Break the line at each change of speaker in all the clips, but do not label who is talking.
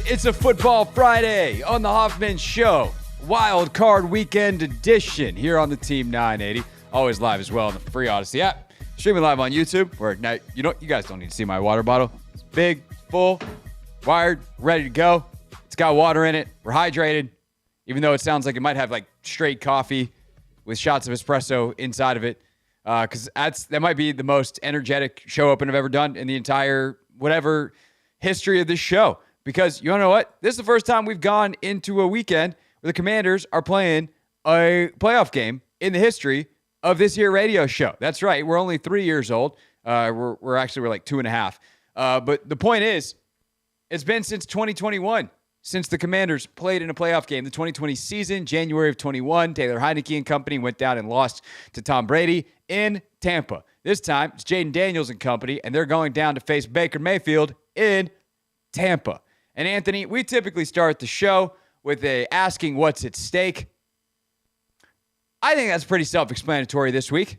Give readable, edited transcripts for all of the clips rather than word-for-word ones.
It's a Football Friday on the Hoffman Show. Wild Card Weekend edition here on the Team 980. Always live as well on the free Odyssey app. Streaming live on YouTube. Where now you guys don't need to see my water bottle. It's big, full, wired, ready to go. It's got water in it. We're hydrated. Even though it sounds like it might have like straight coffee with shots of espresso inside of it. Because that might be the most energetic show open I've ever done in the entire whatever history of this show. Because you want to know what? This is the first time we've gone into a weekend where the Commanders are playing a playoff game in the history of this here radio show. That's right. We're only 3 years old. We're like 2.5. But the point is, it's been since 2021 since the Commanders played in a playoff game. The 2020 season, January of 21, Taylor Heineke and company went down and lost to Tom Brady in Tampa. This time, it's Jaden Daniels and company, and they're going down to face Baker Mayfield in Tampa. And Anthony, we typically start the show with asking what's at stake. I think that's pretty self-explanatory this week.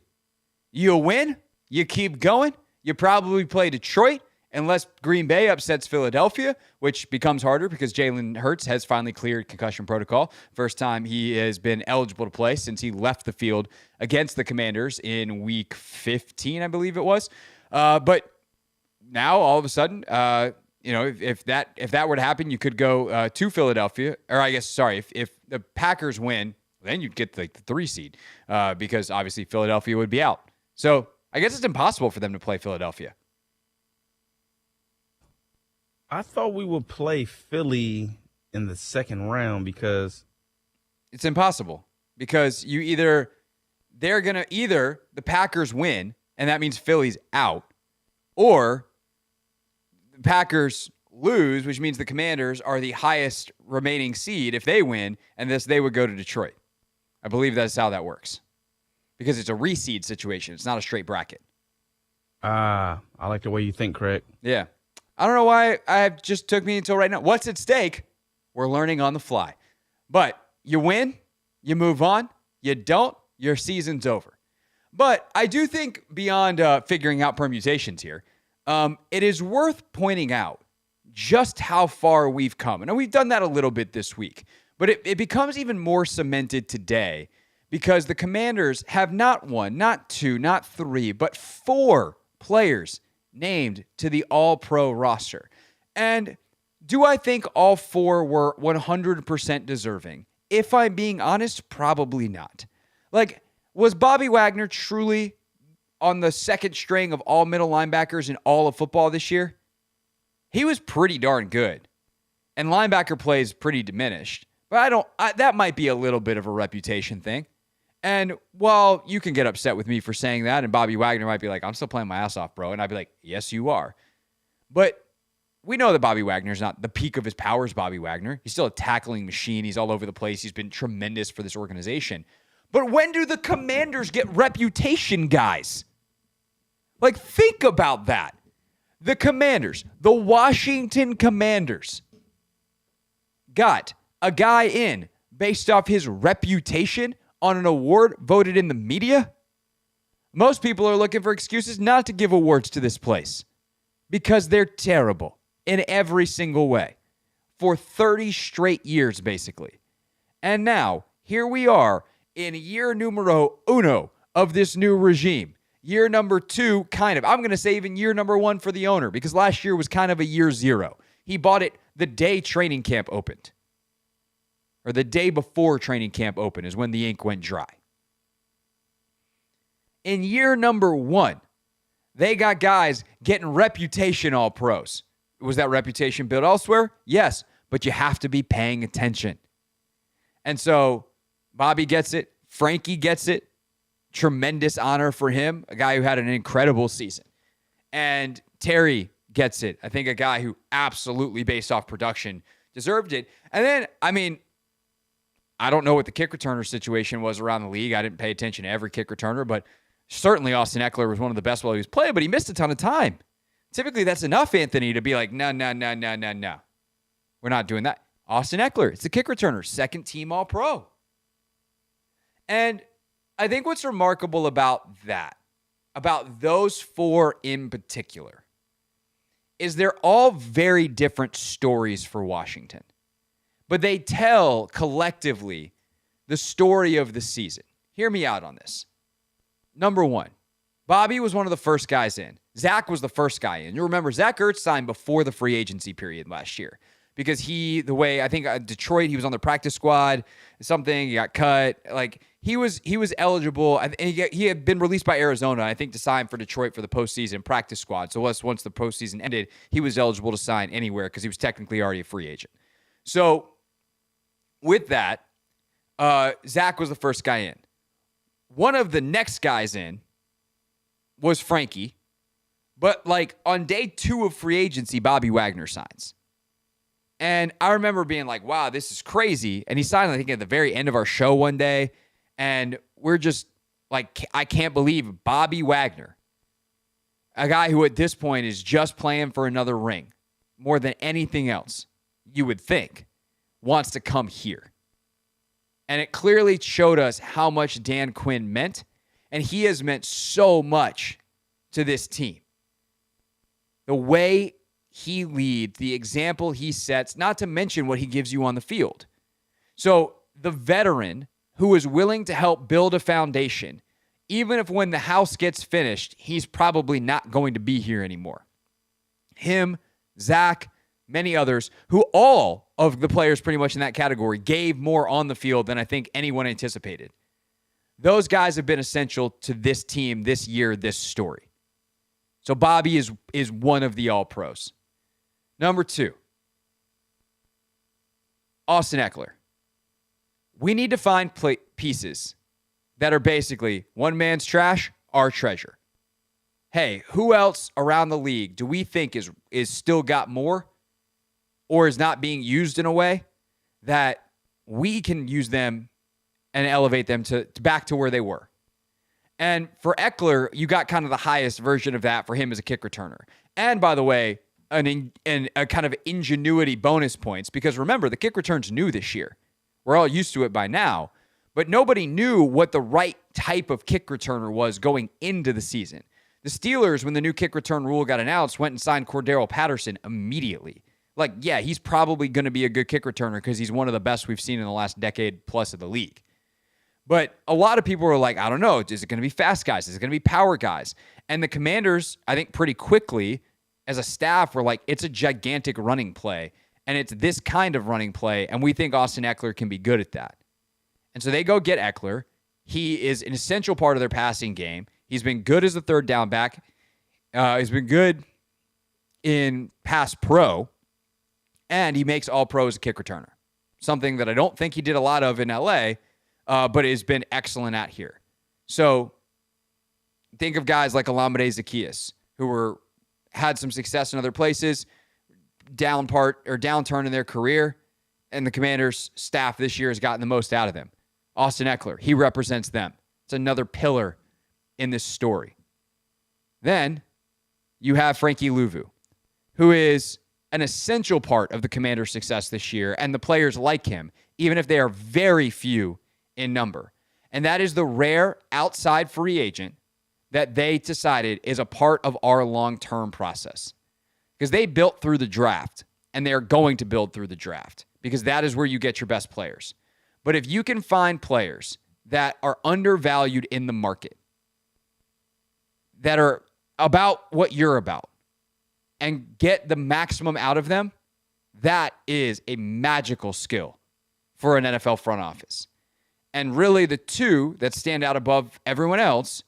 You win, you keep going, you probably play Detroit, unless Green Bay upsets Philadelphia, which becomes harder because Jalen Hurts has finally cleared concussion protocol. First time he has been eligible to play since he left the field against the Commanders in week 15, I believe it was. But now, all of a sudden, if that were to happen, you could go to Philadelphia. Or I guess, sorry, if the Packers win, then you'd get the 3 seed because obviously Philadelphia would be out. So I guess it's impossible for them to play Philadelphia.
I thought we would play Philly in the second round because
it's impossible. Because the Packers win, and that means Philly's out, or the Packers lose, which means the Commanders are the highest remaining seed if they win, and they would go to Detroit. I believe that's how that works. Because it's a reseed situation. It's not a straight bracket.
I like the way you think, Craig.
Yeah. I don't know why it just took me until right now. What's at stake? We're learning on the fly. But you win, you move on. You don't, your season's over. But I do think beyond figuring out permutations here, it is worth pointing out just how far we've come. And we've done that a little bit this week. But it becomes even more cemented today because the Commanders have not 1, not 2, not 3, but 4 players named to the All-Pro roster. And do I think all 4 were 100% deserving? If I'm being honest, probably not. Like, was Bobby Wagner truly on the second string of all middle linebackers in all of football this year? He was pretty darn good. And linebacker play is pretty diminished. But that might be a little bit of a reputation thing. And while you can get upset with me for saying that, and Bobby Wagner might be like, I'm still playing my ass off, bro. And I'd be like, yes, you are. But we know that Bobby Wagner's not the peak of his powers, Bobby Wagner. He's still a tackling machine. He's all over the place. He's been tremendous for this organization. But when do the Commanders get reputation guys? Like, think about that. The Commanders, the Washington Commanders, got a guy in based off his reputation on an award voted in the media? Most people are looking for excuses not to give awards to this place because they're terrible in every single way for 30 straight years, basically. And now, here we are in year numero uno of this new regime. Year number 2, kind of. I'm going to say even year number 1 for the owner because last year was kind of a year 0. He bought it the day training camp opened. Or the day before training camp opened is when the ink went dry. In year number 1, they got guys getting reputation All-Pros. Was that reputation built elsewhere? Yes, but you have to be paying attention. And so Bobby gets it. Frankie gets it. Tremendous honor for him, a guy who had an incredible season. And Terry gets it. I think a guy who absolutely, based off production, deserved it. And then, I don't know what the kick returner situation was around the league. I didn't pay attention to every kick returner, but certainly Austin Eckler was one of the best while he was playing, but he missed a ton of time. Typically, that's enough, Anthony, to be like, no. We're not doing that. Austin Eckler, it's the kick returner, second team All-Pro. And I think what's remarkable about that, about those 4 in particular, is they're all very different stories for Washington, but they tell collectively the story of the season. Hear me out on this. Number one, Bobby was one of the first guys in. Zach was the first guy in. You remember, Zach Ertz signed before the free agency period last year because Detroit, he was on the practice squad, he got cut. Like, he was eligible, and he had been released by Arizona, I think, to sign for Detroit for the postseason practice squad. So once the postseason ended, he was eligible to sign anywhere because he was technically already a free agent. So with that, Zach was the first guy in. One of the next guys in was Frankie. But, like, on day 2 of free agency, Bobby Wagner signs. And I remember being like, wow, this is crazy. And he signed, I think, at the very end of our show one day. And we're just like, I can't believe Bobby Wagner, a guy who at this point is just playing for another ring more than anything else, you would think, wants to come here. And it clearly showed us how much Dan Quinn meant. And he has meant so much to this team. The way he leads, the example he sets, not to mention what he gives you on the field. So the veteran who is willing to help build a foundation, even if when the house gets finished, he's probably not going to be here anymore. Him, Zach, many others, who all of the players pretty much in that category gave more on the field than I think anyone anticipated. Those guys have been essential to this team this year, this story. So Bobby is one of the All-Pros. Number 2, Austin Eckler. We need to find pieces that are basically one man's trash, our treasure. Hey, who else around the league do we think is still got more or is not being used in a way that we can use them and elevate them to back to where they were? And for Eckler, you got kind of the highest version of that for him as a kick returner. And by the way, a kind of ingenuity bonus points, because remember, the kick return's new this year. We're all used to it by now, but nobody knew what the right type of kick returner was going into the season. The Steelers, when the new kick return rule got announced, went and signed Cordero Patterson immediately. Like, yeah, he's probably going to be a good kick returner because he's one of the best we've seen in the last decade plus of the league. But a lot of people were like, I don't know, is it going to be fast guys? Is it going to be power guys? And the Commanders, I think pretty quickly, as a staff, were like, it's a gigantic running play, and it's this kind of running play, and we think Austin Eckler can be good at that. And so they go get Eckler. He is an essential part of their passing game. He's been good as a third down back. He's been good in pass pro, and he makes all-pro as a kick returner, something that I don't think he did a lot of in L.A., but has been excellent at here. So think of guys like Olamide Zaccheaus, who had some success in other places, downturn in their career, and the Commanders' staff this year has gotten the most out of them. Austin Eckler, he represents them. It's another pillar in this story. Then you have Frankie Louvu, who is an essential part of the Commanders' success this year, and the players like him, even if they are very few in number. And that is the rare outside free agent that they decided is a part of our long-term process. Because they built through the draft, and they're going to build through the draft, because that is where you get your best players. But if you can find players that are undervalued in the market, that are about what you're about, and get the maximum out of them, that is a magical skill for an NFL front office. And really, the two that stand out above everyone else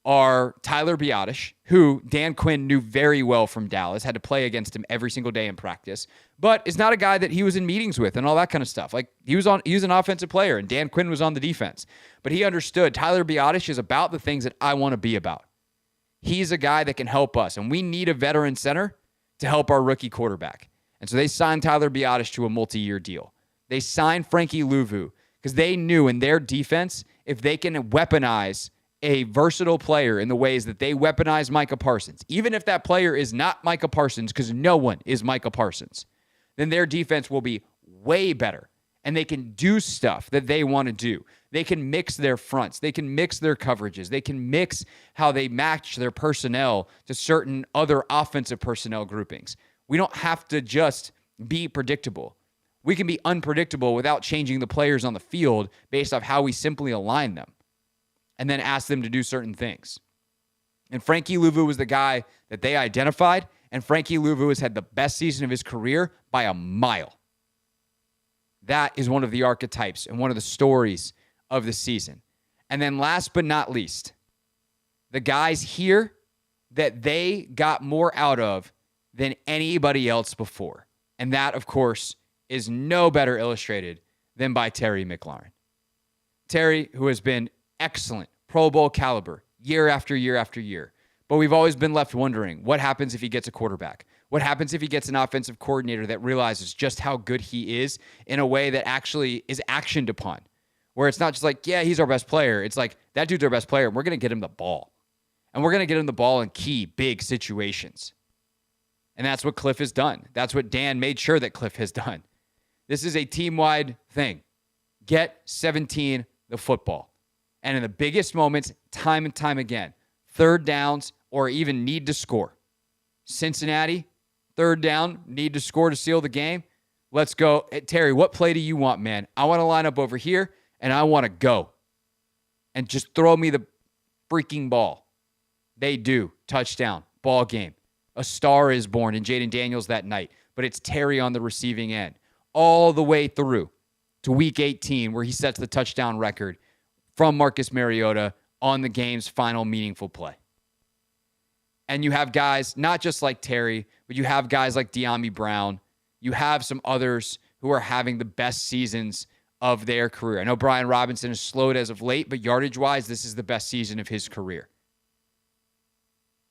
are Tyler Biadasz, who Dan Quinn knew very well from Dallas, had to play against him every single day in practice, but is not a guy that he was in meetings with and all that kind of stuff. Like, he was an offensive player, and Dan Quinn was on the defense. But he understood Tyler Biadasz is about the things that I want to be about. He's a guy that can help us, and we need a veteran center to help our rookie quarterback. And so they signed Tyler Biadasz to a multi-year deal. They signed Frankie Louvu because they knew in their defense, if they can weaponize a versatile player in the ways that they weaponize Micah Parsons, even if that player is not Micah Parsons, because no one is Micah Parsons, then their defense will be way better and they can do stuff that they want to do. They can mix their fronts. They can mix their coverages. They can mix how they match their personnel to certain other offensive personnel groupings. We don't have to just be predictable. We can be unpredictable without changing the players on the field based off how we simply align them and then ask them to do certain things. And Frankie Louvu was the guy that they identified, and Frankie Louvu has had the best season of his career by a mile. That is one of the archetypes and one of the stories of the season. And then last but not least, the guys here that they got more out of than anybody else before. And that, of course, is no better illustrated than by Terry McLaurin. Terry, who has been excellent, Pro Bowl caliber, year after year after year. But we've always been left wondering, what happens if he gets a quarterback? What happens if he gets an offensive coordinator that realizes just how good he is in a way that actually is actioned upon? Where it's not just like, yeah, he's our best player. It's like, that dude's our best player, and we're going to get him the ball. And we're going to get him the ball in key, big situations. And that's what Cliff has done. That's what Dan made sure that Cliff has done. This is a team-wide thing. Get 17 the football. And in the biggest moments, time and time again, third downs or even need to score. Cincinnati, third down, need to score to seal the game. Let's go. Hey, Terry, what play do you want, man? I want to line up over here, and I want to go. And just throw me the freaking ball. They do. Touchdown. Ball game. A star is born in Jaden Daniels that night, but it's Terry on the receiving end. All the way through to week 18, where he sets the touchdown record from Marcus Mariota on the game's final meaningful play. And you have guys, not just like Terry, but you have guys like De'Ami Brown. You have some others who are having the best seasons of their career. I know Brian Robinson has slowed as of late, but yardage-wise, this is the best season of his career.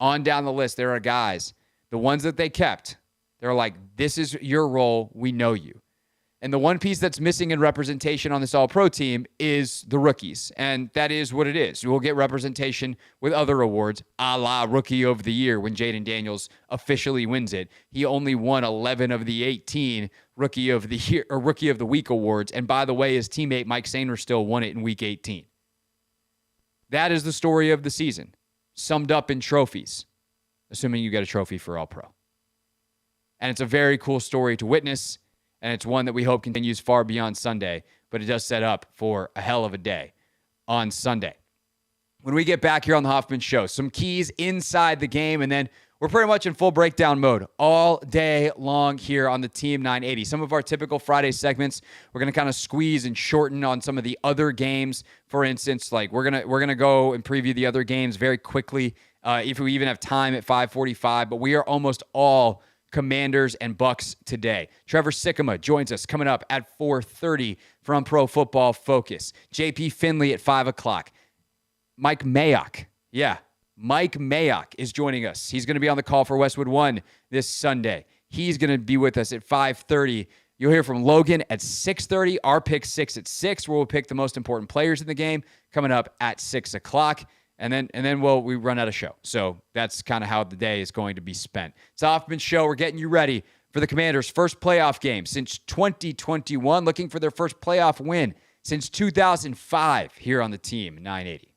On down the list, there are guys, the ones that they kept, they're like, this is your role, we know you. And the one piece that's missing in representation on this All-Pro team is the rookies. And that is what it is. We'll get representation with other awards, a la Rookie of the Year when Jaden Daniels officially wins it. He only won 11 of the 18 Rookie of the Year or Rookie of the Week awards. And by the way, his teammate Mike Sainer still won it in Week 18. That is the story of the season, summed up in trophies, assuming you get a trophy for All-Pro. And it's a very cool story to witness. And it's one that we hope continues far beyond Sunday, but it does set up for a hell of a day on Sunday. When we get back here on the Hoffman Show, some keys inside the game, and then we're pretty much in full breakdown mode all day long here on the Team 980. Some of our typical Friday segments, we're going to kind of squeeze and shorten on some of the other games. For instance, like we're gonna go and preview the other games very quickly if we even have time at 5:45, but we are almost all Commanders and Bucs today. Trevor Sikkema joins us coming up at 4:30 from Pro Football Focus. JP Finley at 5 o'clock. Mike Mayock. Mike Mayock is joining us. He's going to be on the call for Westwood One this Sunday. He's going to be with us at 5:30. You'll hear from Logan at 6:30. Our pick 6 at 6, where we'll pick the most important players in the game, coming up at 6 o'clock. And then we run out of show. So that's kind of how the day is going to be spent. It's the Hoffman Show. We're getting you ready for the Commanders' first playoff game since 2021, looking for their first playoff win since 2005 here on the Team 980.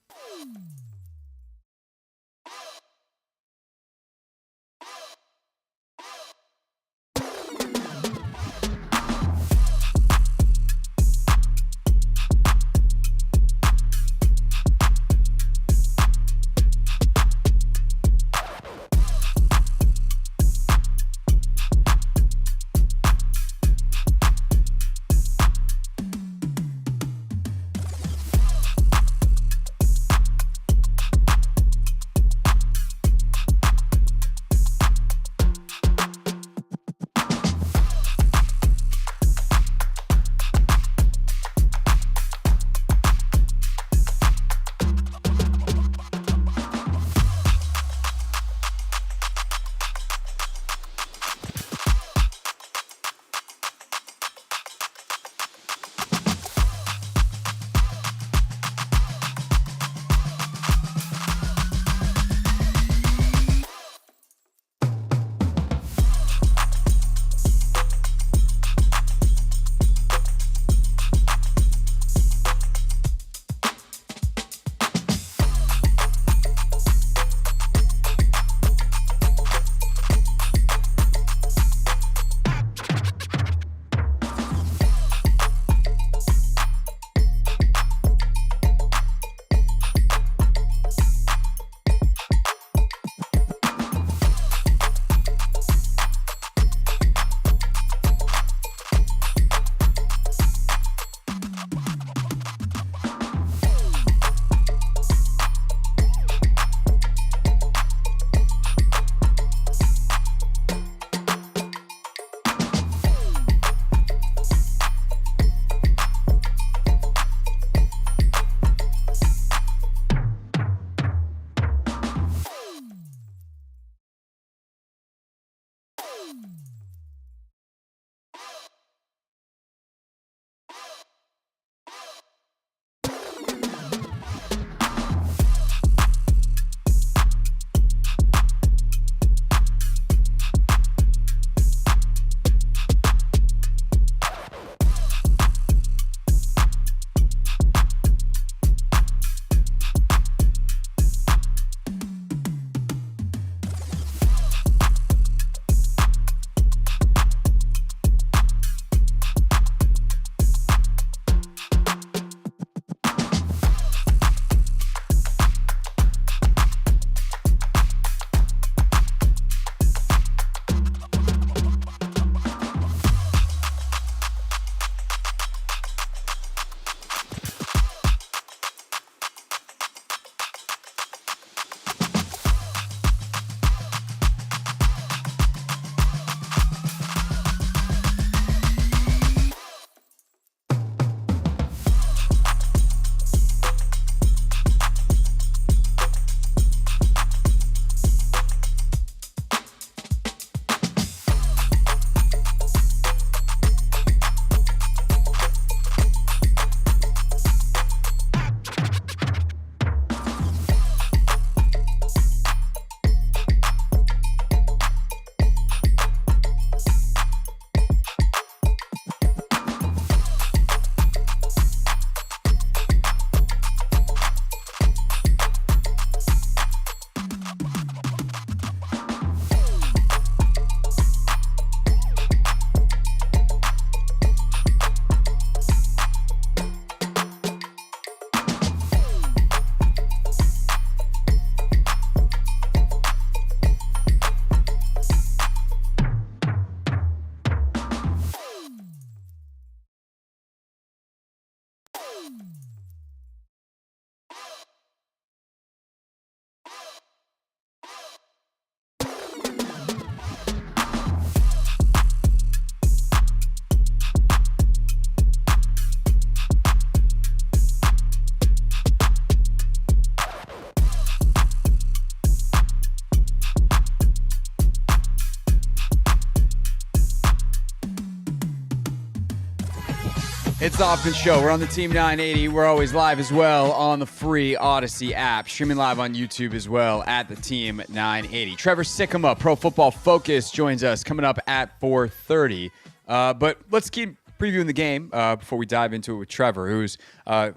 It's the Hoffman Show. We're on the Team 980. We're always live as well on the free Odyssey app. Streaming live on YouTube as well at the Team 980. Trevor Sikkema, Pro Football Focus, joins us coming up at 4:30. But let's keep previewing the game before we dive into it with Trevor, who's not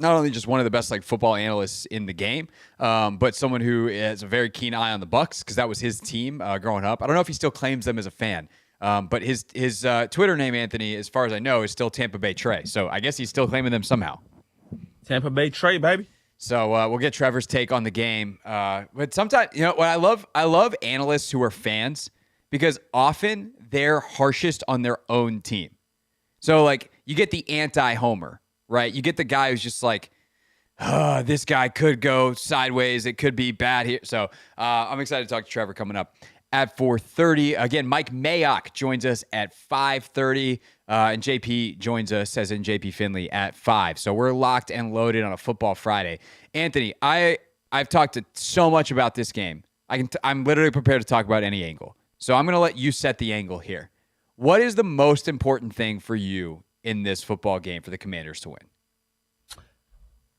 only just one of the best football analysts in the game, but someone who has a very keen eye on the Bucs because that was his team growing up. I don't know if he still claims them as a fan. But his Twitter name, Anthony, as far as I know, is still Tampa Bay Trey. So I guess he's still claiming them somehow.
Tampa Bay Trey, baby.
So we'll get Trevor's take on the game. But sometimes, what I love analysts who are fans because often they're harshest on their own team. So you get the anti-homer, right? You get the guy who's just this guy could go sideways. It could be bad here. So I'm excited to talk to Trevor coming up at 4:30. Again, Mike Mayock joins us at 5:30, and JP joins us, as in JP Finley, at 5. So we're locked and loaded on a Football Friday. Anthony, I've talked so much about this game. I'm literally prepared to talk about any angle. So I'm going to let you set the angle here. What is the most important thing for you in this football game for the Commanders to win?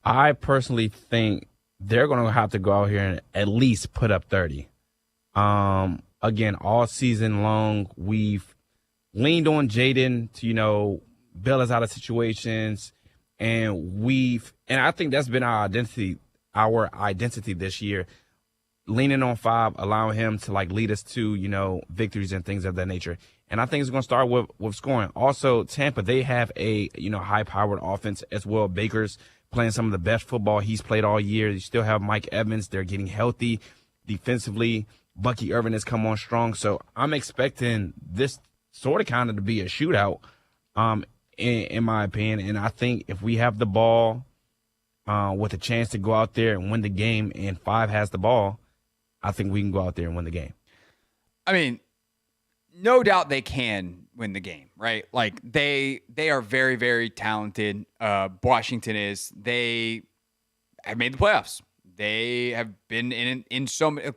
I personally think they're going to have to go out here and at least put up 30. Again, all season long, we've leaned on Jaden to, bail us out of situations. And I think that's been our identity this year, leaning on 5, allowing him to lead us to, victories and things of that nature. And I think it's going to start with scoring. Also, Tampa, they have a, high-powered offense as well. Baker's playing some of the best football he's played all year. You still have Mike Evans. They're getting healthy defensively. Bucky Irvin has come on strong. So I'm expecting this sort of kind of to be a shootout, in my opinion. And I think if we have the ball with a chance to go out there and win the game and 5 has the ball, I think we can go out there and win the game.
I mean, no doubt they can win the game, right? They are very, very talented. Washington is. They have made the playoffs. They have been in so many,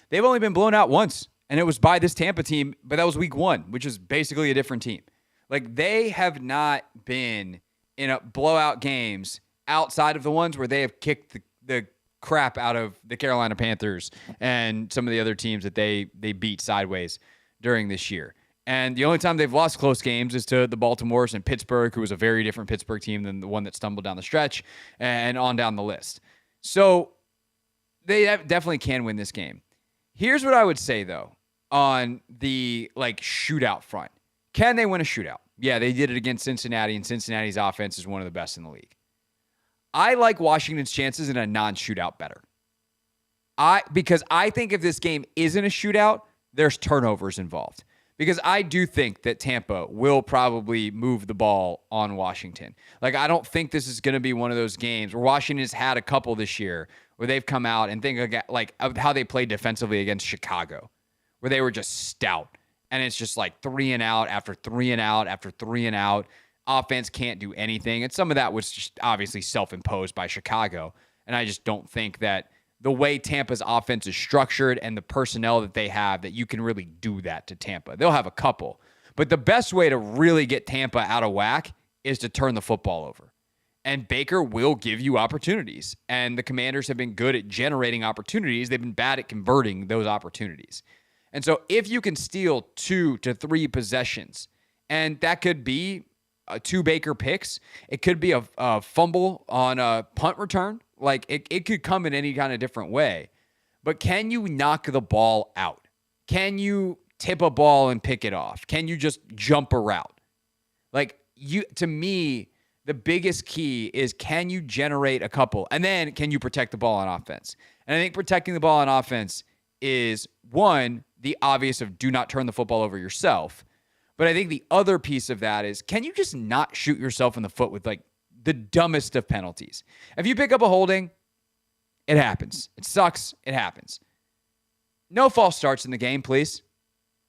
they've only been blown out once, and it was by this Tampa team, but that was week 1, which is basically a different team. They have not been in a blowout games outside of the ones where they have kicked the crap out of the Carolina Panthers and some of the other teams that they beat sideways during this year. And the only time they've lost close games is to the Baltimores and Pittsburgh, who was a very different Pittsburgh team than the one that stumbled down the stretch and on down the list. So they definitely can win this game. Here's what I would say, though, on the shootout front. Can they win a shootout? Yeah, they did it against Cincinnati, and Cincinnati's offense is one of the best in the league. I like Washington's chances in a non-shootout better. Because I think if this game isn't a shootout, there's turnovers involved. Because I do think that Tampa will probably move the ball on Washington. I don't think this is going to be one of those games where Washington's had a couple this year where they've come out and think of how they played defensively against Chicago, where they were just stout. And it's just 3 and out after 3 and out after 3 and out. Offense can't do anything. And some of that was just obviously self-imposed by Chicago. And I just don't think that the way Tampa's offense is structured and the personnel that they have, that you can really do that to Tampa. They'll have a couple. But the best way to really get Tampa out of whack is to turn the football over. And Baker will give you opportunities. And the Commanders have been good at generating opportunities. They've been bad at converting those opportunities. And so if you can steal 2 to 3 possessions, and that could be 2 Baker picks, it could be a fumble on a punt return. It could come in any kind of different way. But can you knock the ball out? Can you tip a ball and pick it off? Can you just jump a route? To me, the biggest key is, can you generate a couple? And then can you protect the ball on offense? And I think protecting the ball on offense is, one, the obvious of do not turn the football over yourself. But I think the other piece of that is, can you just not shoot yourself in the foot with the dumbest of penalties? If you pick up a holding, it happens. It sucks. It happens. No false starts in the game, please.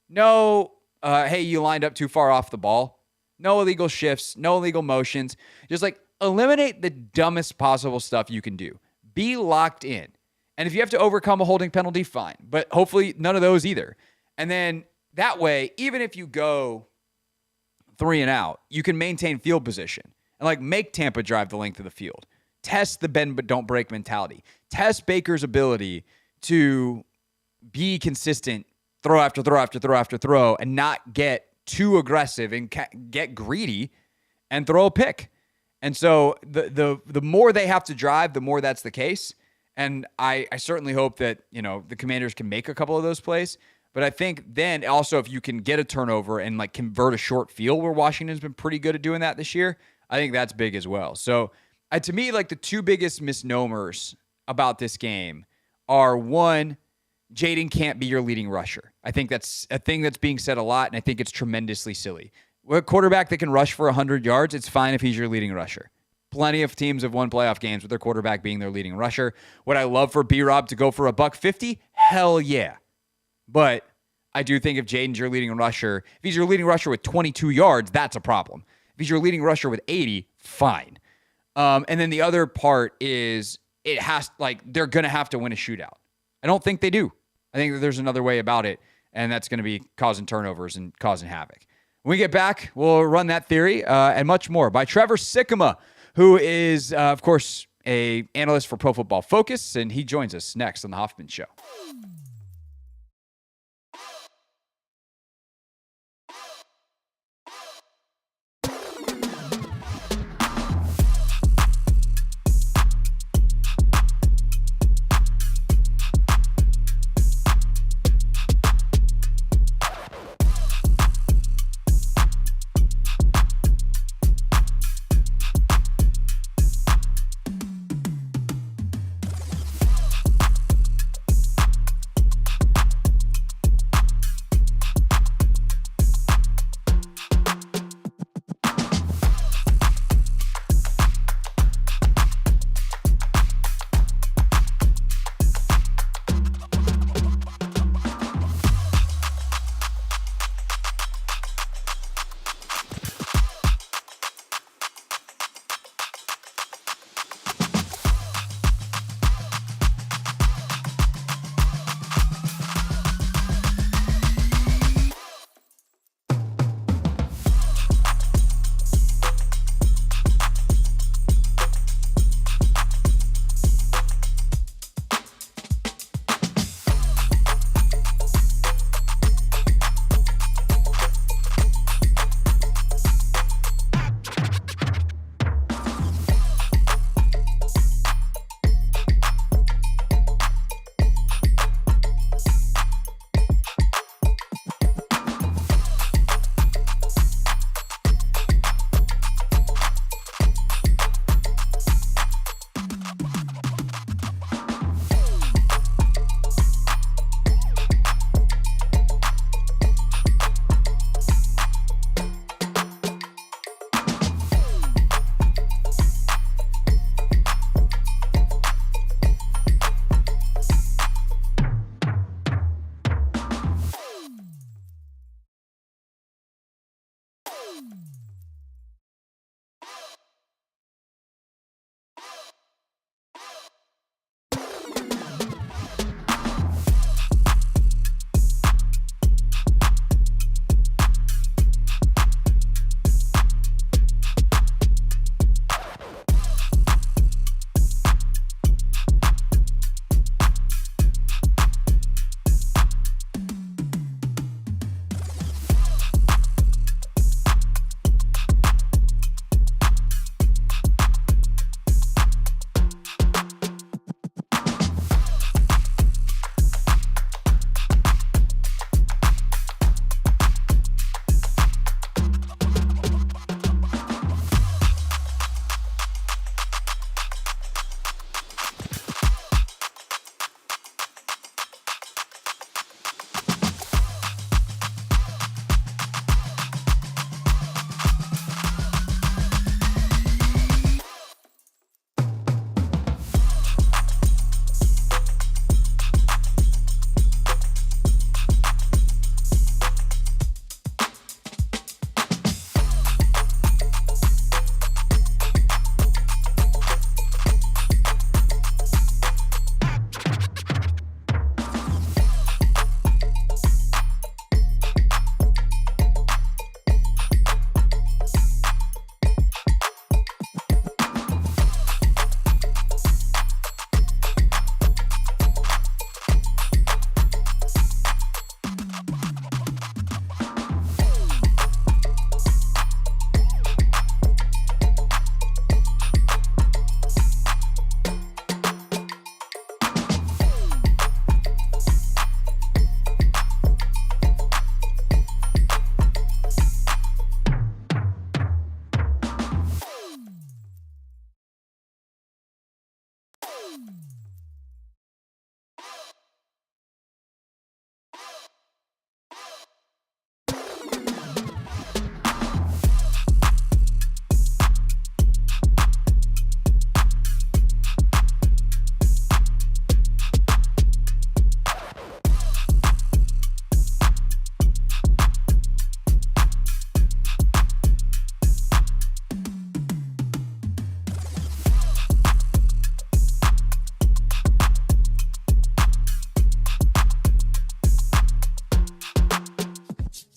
No, hey, you lined up too far off the ball. No illegal shifts, no illegal motions. Just eliminate the dumbest possible stuff you can do. Be locked in. And if you have to overcome a holding penalty, fine. But hopefully none of those either. And then that way, even if you go 3 and out, you can maintain field position and like make Tampa drive the length of the field. Test the bend but don't break mentality. Test Baker's ability to be consistent, throw after throw after throw after throw, and not get too aggressive and get greedy and throw a pick. And so the more they have to drive, the more that's the case. And I certainly hope that, the Commanders can make a couple of those plays. But I think then also if you can get a turnover and like convert a short field, where Washington's been pretty good at doing that this year, I think that's big as well. So to me, like the two biggest misnomers about this game are, one, Jaden can't be your leading rusher. I think that's a thing that's being said a lot, and I think it's tremendously silly. A quarterback that can rush for 100 yards, it's fine if he's your leading rusher. Plenty of teams have won playoff games with their quarterback being their leading rusher. Would I love for B-Rob to go for $150? Hell yeah. But I do think if Jaden's your leading rusher, if he's your leading rusher with 22 yards, that's a problem. If he's your leading rusher with 80, fine. And then the other part is they're going to have to win a shootout. I don't think they do. I think that there's another way about it, and that's going to be causing turnovers and causing havoc. When we get back, we'll run that theory and much more by Trevor Sikkema, who is, of course, an analyst for Pro Football Focus, and he joins us next on The Hoffman Show.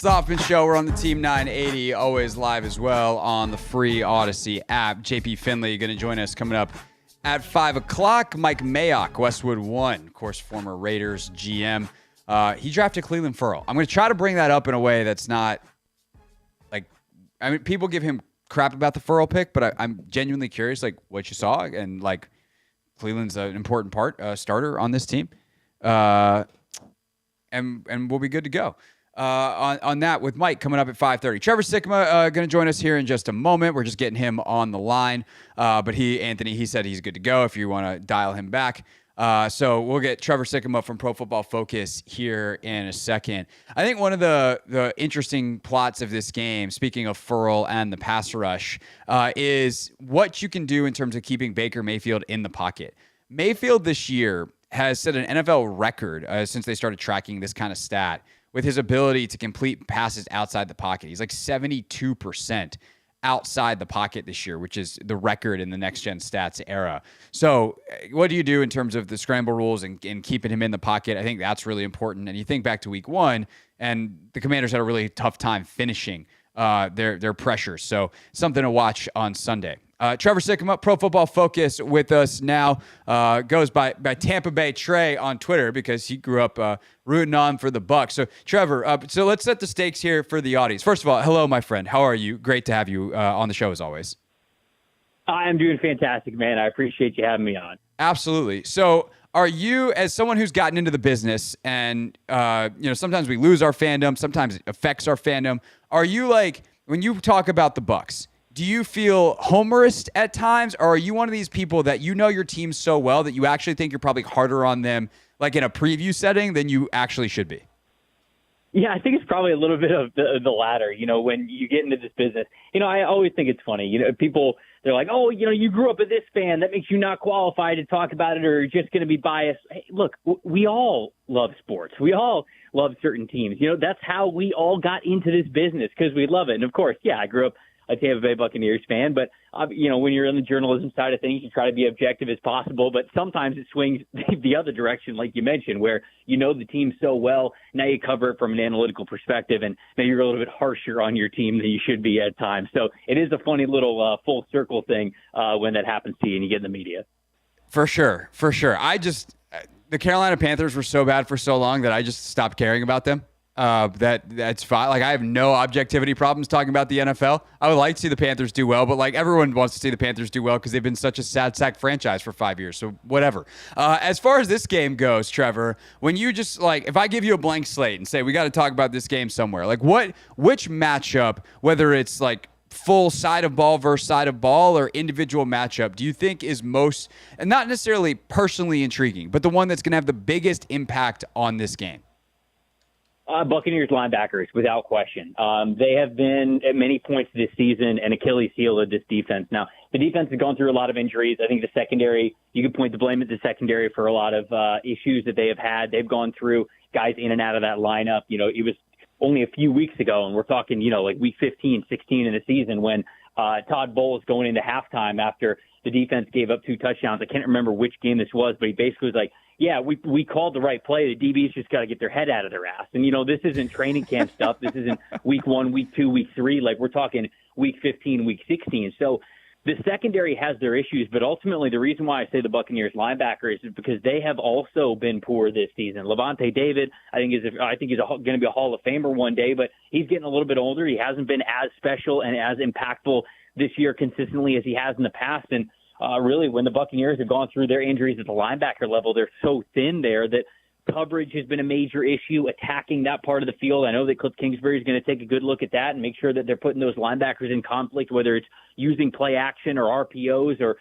It's the Hoffman Show. We're on the Team 980, always live as well on the free Odyssey app. JP Finley going to join us coming up at 5 o'clock. Mike Mayock, Westwood One, of course, former Raiders GM. He drafted Cleveland Ferrell. I'm going to try to bring that up in a way that's not like, I mean, people give him crap about the Ferrell pick, but I'm genuinely curious, like, what you saw. And, like, Cleveland's an important starter on this team. And we'll be good to go. On that with Mike coming up at 5:30. Trevor Sikkema going to join us here in just a moment. We're just getting him on the line. But he said he's good to go if you want to dial him back. So we'll get Trevor Sikkema from Pro Football Focus here in a second. I think one of the interesting plots of this game, speaking of Ferrell and the pass rush, is what you can do in terms of keeping Baker Mayfield in the pocket. Mayfield this year has set an NFL record since they started tracking this kind of stat with his ability to complete passes outside the pocket. He's like 72% outside the pocket this year, which is the record in the next-gen stats era. So what do you do in terms of the scramble rules and keeping him in the pocket? I think that's really important. And you think back to week one, and the Commanders had a really tough time finishing their pressures. So something to watch on Sunday. Trevor Sikkema, Pro Football Focus, with us now. Goes by Tampa Bay Trey on Twitter because he grew up rooting on for the Bucs. So, Trevor, so let's set the stakes here for the audience. First of all, hello, my friend. How are you? Great to have you on the show as always.
I am doing fantastic, man. I appreciate you having me on.
Absolutely. So, are you, as someone who's gotten into the business, and sometimes we lose our fandom, sometimes it affects our fandom. Are you like, when you talk about the Bucs, do you feel homerist at times, or are you one of these people that you know your team so well that you actually think you're probably harder on them, like in a preview setting, than you actually should be?
Yeah, I think it's probably a little bit of the latter. When you get into this business, I always think it's funny. People, they're like, oh, you grew up with this fan. That makes you not qualified to talk about it, or you're just going to be biased. Hey, look, we all love sports. We all love certain teams. That's how we all got into this business, because we love it. And of course, yeah, I grew up a Tampa Bay Buccaneers fan, but when you're on the journalism side of things, you try to be objective as possible, but sometimes it swings the other direction, like you mentioned, where the team so well, now you cover it from an analytical perspective, and maybe you're a little bit harsher on your team than you should be at times. So it is a funny little full circle thing when that happens to you and you get in the media.
For sure. The Carolina Panthers were so bad for so long that I just stopped caring about them. That's fine. Like, I have no objectivity problems talking about the NFL. I would like to see the Panthers do well, but like, everyone wants to see the Panthers do well because they've been such a sad sack franchise for 5 years. So whatever. As far as this game goes, Trevor, when you just if I give you a blank slate and say we got to talk about this game somewhere, like which matchup, whether it's like full side of ball versus side of ball or individual matchup, do you think is most, and not necessarily personally intriguing, but the one that's going to have the biggest impact on this game?
Buccaneers linebackers, without question. They have been, at many points this season, an Achilles heel of this defense. Now, the defense has gone through a lot of injuries. I think the secondary, you could point the blame at the secondary for a lot of issues that they have had. They've gone through guys in and out of that lineup. It was only a few weeks ago, and we're talking, like week 15, 16 in the season, when Todd Bowles going into halftime after the defense gave up 2 touchdowns. I can't remember which game this was, but he basically was like, yeah, we called the right play. The DBs just got to get their head out of their ass. And, this isn't training camp stuff. This isn't week 1, week 2, week 3. Like, we're talking week 15, week 16. So the secondary has their issues, but ultimately the reason why I say the Buccaneers linebackers is because they have also been poor this season. Levante David, I think he's going to be a Hall of Famer one day, but he's getting a little bit older. He hasn't been as special and as impactful this year consistently as he has in the past. And really, when the Buccaneers have gone through their injuries at the linebacker level, they're so thin there that coverage has been a major issue, attacking that part of the field. I know that Cliff Kingsbury is going to take a good look at that and make sure that they're putting those linebackers in conflict, whether it's using play action or RPOs or,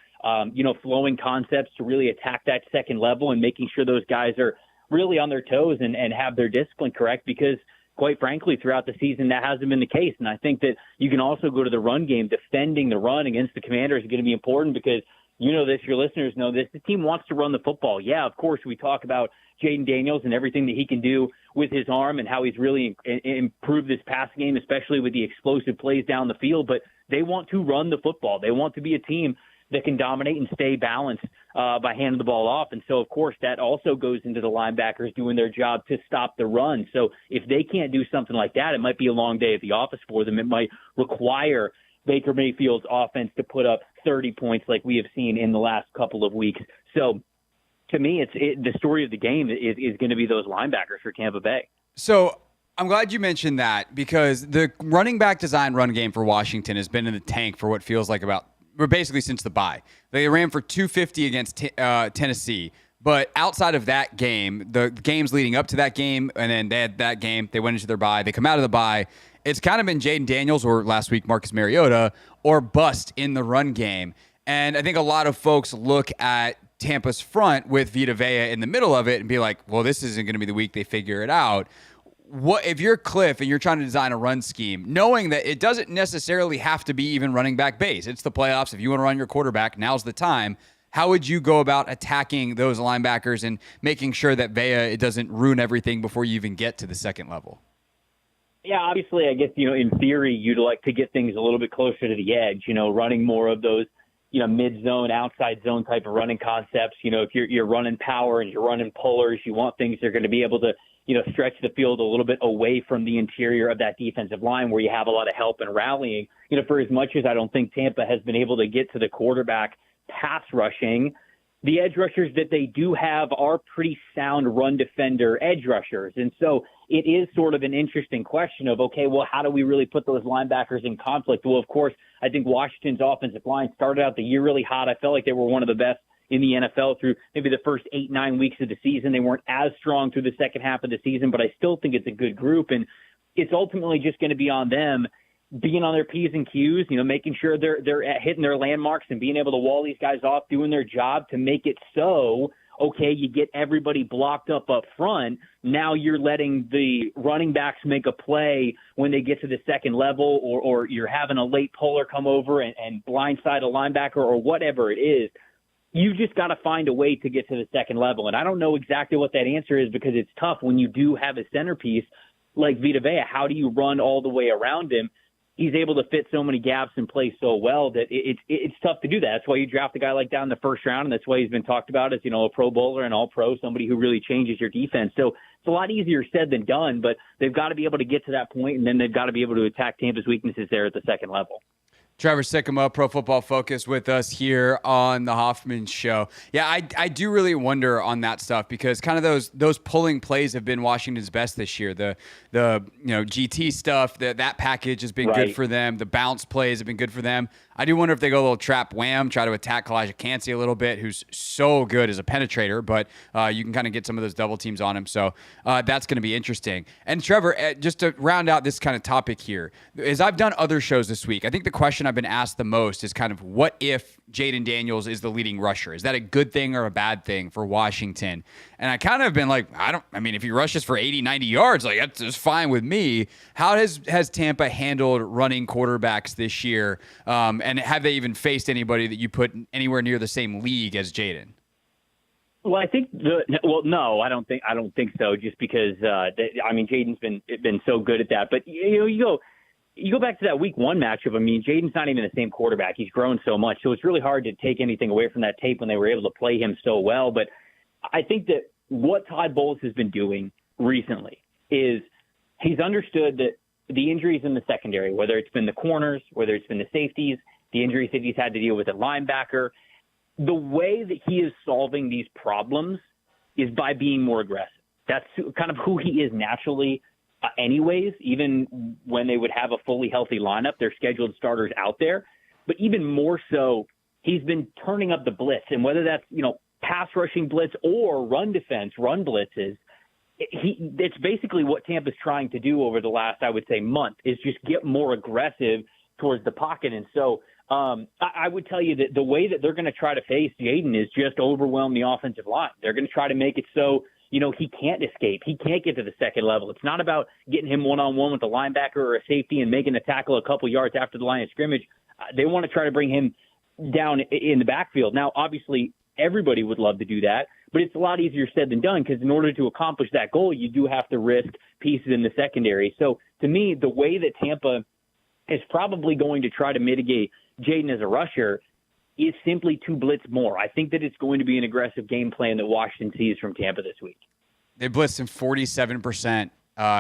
flowing concepts to really attack that second level and making sure those guys are really on their toes and have their discipline correct, because quite frankly, throughout the season, that hasn't been the case. And I think that you can also go to the run game. Defending the run against the Commanders is going to be important because your listeners know this. The team wants to run the football. Yeah, of course, we talk about Jaden Daniels and everything that he can do with his arm and how he's really improved this passing game, especially with the explosive plays down the field. But they want to run the football. They want to be a team that can dominate and stay balanced by handing the ball off. And so, of course, that also goes into the linebackers doing their job to stop the run. So if they can't do something like that, it might be a long day at the office for them. It might require Baker Mayfield's offense to put up 30 points like we have seen in the last couple of weeks. So to me, the story of the game is going to be those linebackers for Tampa Bay.
So I'm glad you mentioned that, because the running back design run game for Washington has been in the tank for what feels like basically since the bye. They ran for 250 against Tennessee. But outside of that game, the games leading up to that game, and then they had that game, they went into their bye, they come out of the bye. It's kind of been Jaden Daniels, or last week Marcus Mariota, or bust in the run game. And I think a lot of folks look at Tampa's front with Vita Vea in the middle of it and be like, well, this isn't going to be the week they figure it out. What if you're Cliff and you're trying to design a run scheme, knowing that it doesn't necessarily have to be even running back base? It's the playoffs. If you want to run your quarterback, now's the time. How would you go about attacking those linebackers and making sure that Vea, it doesn't ruin everything before you even get to the second level?
Yeah, obviously, I guess, in theory, you'd like to get things a little bit closer to the edge, running more of those, mid-zone, outside zone type of running concepts. If you're running power and you're running pullers, you want things that are going to be able to, stretch the field a little bit away from the interior of that defensive line where you have a lot of help and rallying. For as much as I don't think Tampa has been able to get to the quarterback pass rushing, the edge rushers that they do have are pretty sound run defender edge rushers. And so it is sort of an interesting question of, okay, well, how do we really put those linebackers in conflict? Well, of course, I think Washington's offensive line started out the year really hot. I felt like they were one of the best in the NFL through maybe the first 8-9 weeks of the season. They weren't as strong through the second half of the season, but I still think it's a good group. And it's ultimately just going to be on them being on their P's and Q's, making sure they're hitting their landmarks and being able to wall these guys off, doing their job to make it so, okay, you get everybody blocked up front. Now you're letting the running backs make a play when they get to the second level, or you're having a late puller come over and blindside a linebacker or whatever it is. You just got to find a way to get to the second level. And I don't know exactly what that answer is, because it's tough when you do have a centerpiece like Vita Vea. How do you run all the way around him? He's able to fit so many gaps and play so well that it's tough to do that. That's why you draft a guy like that in the first round, and that's why he's been talked about as, a Pro Bowler and All-Pro, somebody who really changes your defense. So it's a lot easier said than done, but they've got to be able to get to that point, and then they've got to be able to attack Tampa's weaknesses there at the second level.
Trevor Sikkema, Pro Football Focus, with us here on the Hoffman Show. Yeah, I do really wonder on that stuff, because kind of those pulling plays have been Washington's best this year. The GT stuff, that package has been good for them. The bounce plays have been good for them. I do wonder if they go a little trap wham, try to attack Kalijah Kancey a little bit, who's so good as a penetrator, but you can kind of get some of those double teams on him. So that's going to be interesting. And Trevor, just to round out this kind of topic here, as I've done other shows this week, I think the question I've been asked the most is kind of, what if Jaden Daniels is the leading rusher? Is that a good thing or a bad thing for Washington? And I kind of been like, if he rushes for 80, 90 yards, like that's fine with me. How has Tampa handled running quarterbacks this year? And have they even faced anybody that you put anywhere near the same league as Jaden?
Well, I think no, I don't think so. Just because Jaden's been so good at that. But you go back to that week one matchup. Jaden's not even the same quarterback. He's grown so much, so it's really hard to take anything away from that tape when they were able to play him so well. But I think that what Todd Bowles has been doing recently is he's understood that the injuries in the secondary, whether it's been the corners, whether it's been the safeties, the injuries that he's had to deal with at linebacker, the way that he is solving these problems is by being more aggressive. That's kind of who he is naturally anyways, even when they would have a fully healthy lineup, their scheduled starters out there. But even more so, he's been turning up the blitz. And whether that's, pass rushing blitz or run defense, run blitzes, it's basically what Tampa's trying to do over the last, I would say, month, is just get more aggressive towards the pocket. And so I would tell you that the way that they're going to try to face Jaden is just overwhelm the offensive line. They're going to try to make it so, he can't escape. He can't get to the second level. It's not about getting him one-on-one with a linebacker or a safety and making a tackle a couple yards after the line of scrimmage. They want to try to bring him down in the backfield. Now, obviously, everybody would love to do that, but it's a lot easier said than done, because in order to accomplish that goal, you do have to risk pieces in the secondary. So to me, the way that Tampa is probably going to try to mitigate Jaden as a rusher is simply to blitz more. I think that it's going to be an aggressive game plan that Washington sees from Tampa this week.
They blitzed him 47%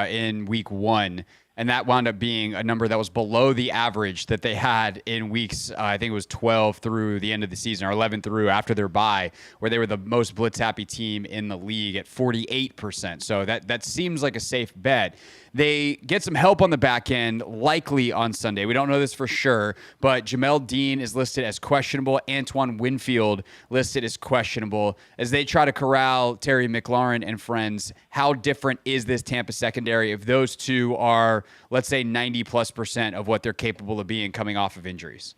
in week 1, and that wound up being a number that was below the average that they had in weeks, I think it was 12 through the end of the season, or 11 through after their bye, where they were the most blitz-happy team in the league at 48%. So that seems like a safe bet. They get some help on the back end, likely on Sunday. We don't know this for sure, but Jamel Dean is listed as questionable. Antoine Winfield listed as questionable. As they try to corral Terry McLaurin and friends, how different is this Tampa secondary if those two are, let's say, 90+% of what they're capable of being coming off of injuries?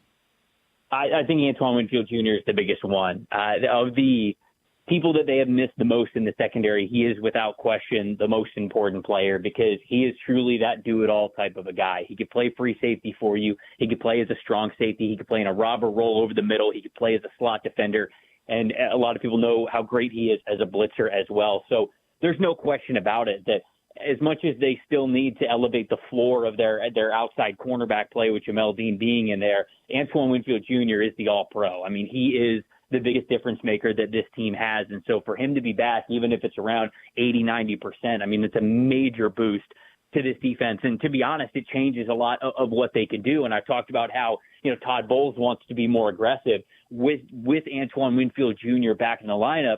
I think Antoine Winfield Jr. is the biggest one. Of the people that they have missed the most in the secondary, he is without question the most important player because he is truly that do-it-all type of a guy. He could play free safety for you. He could play as a strong safety. He could play in a robber role over the middle. He could play as a slot defender. And a lot of people know how great he is as a blitzer as well. So there's no question about it that as much as they still need to elevate the floor of their outside cornerback play with Jamel Dean being in there, Antoine Winfield Jr. is the all-pro. I mean, he is the biggest difference maker that this team has. And so for him to be back, even if it's around 80-90%, I mean, it's a major boost to this defense. And to be honest, it changes a lot of what they can do. And I've talked about how, Todd Bowles wants to be more aggressive with Antoine Winfield Jr. back in the lineup.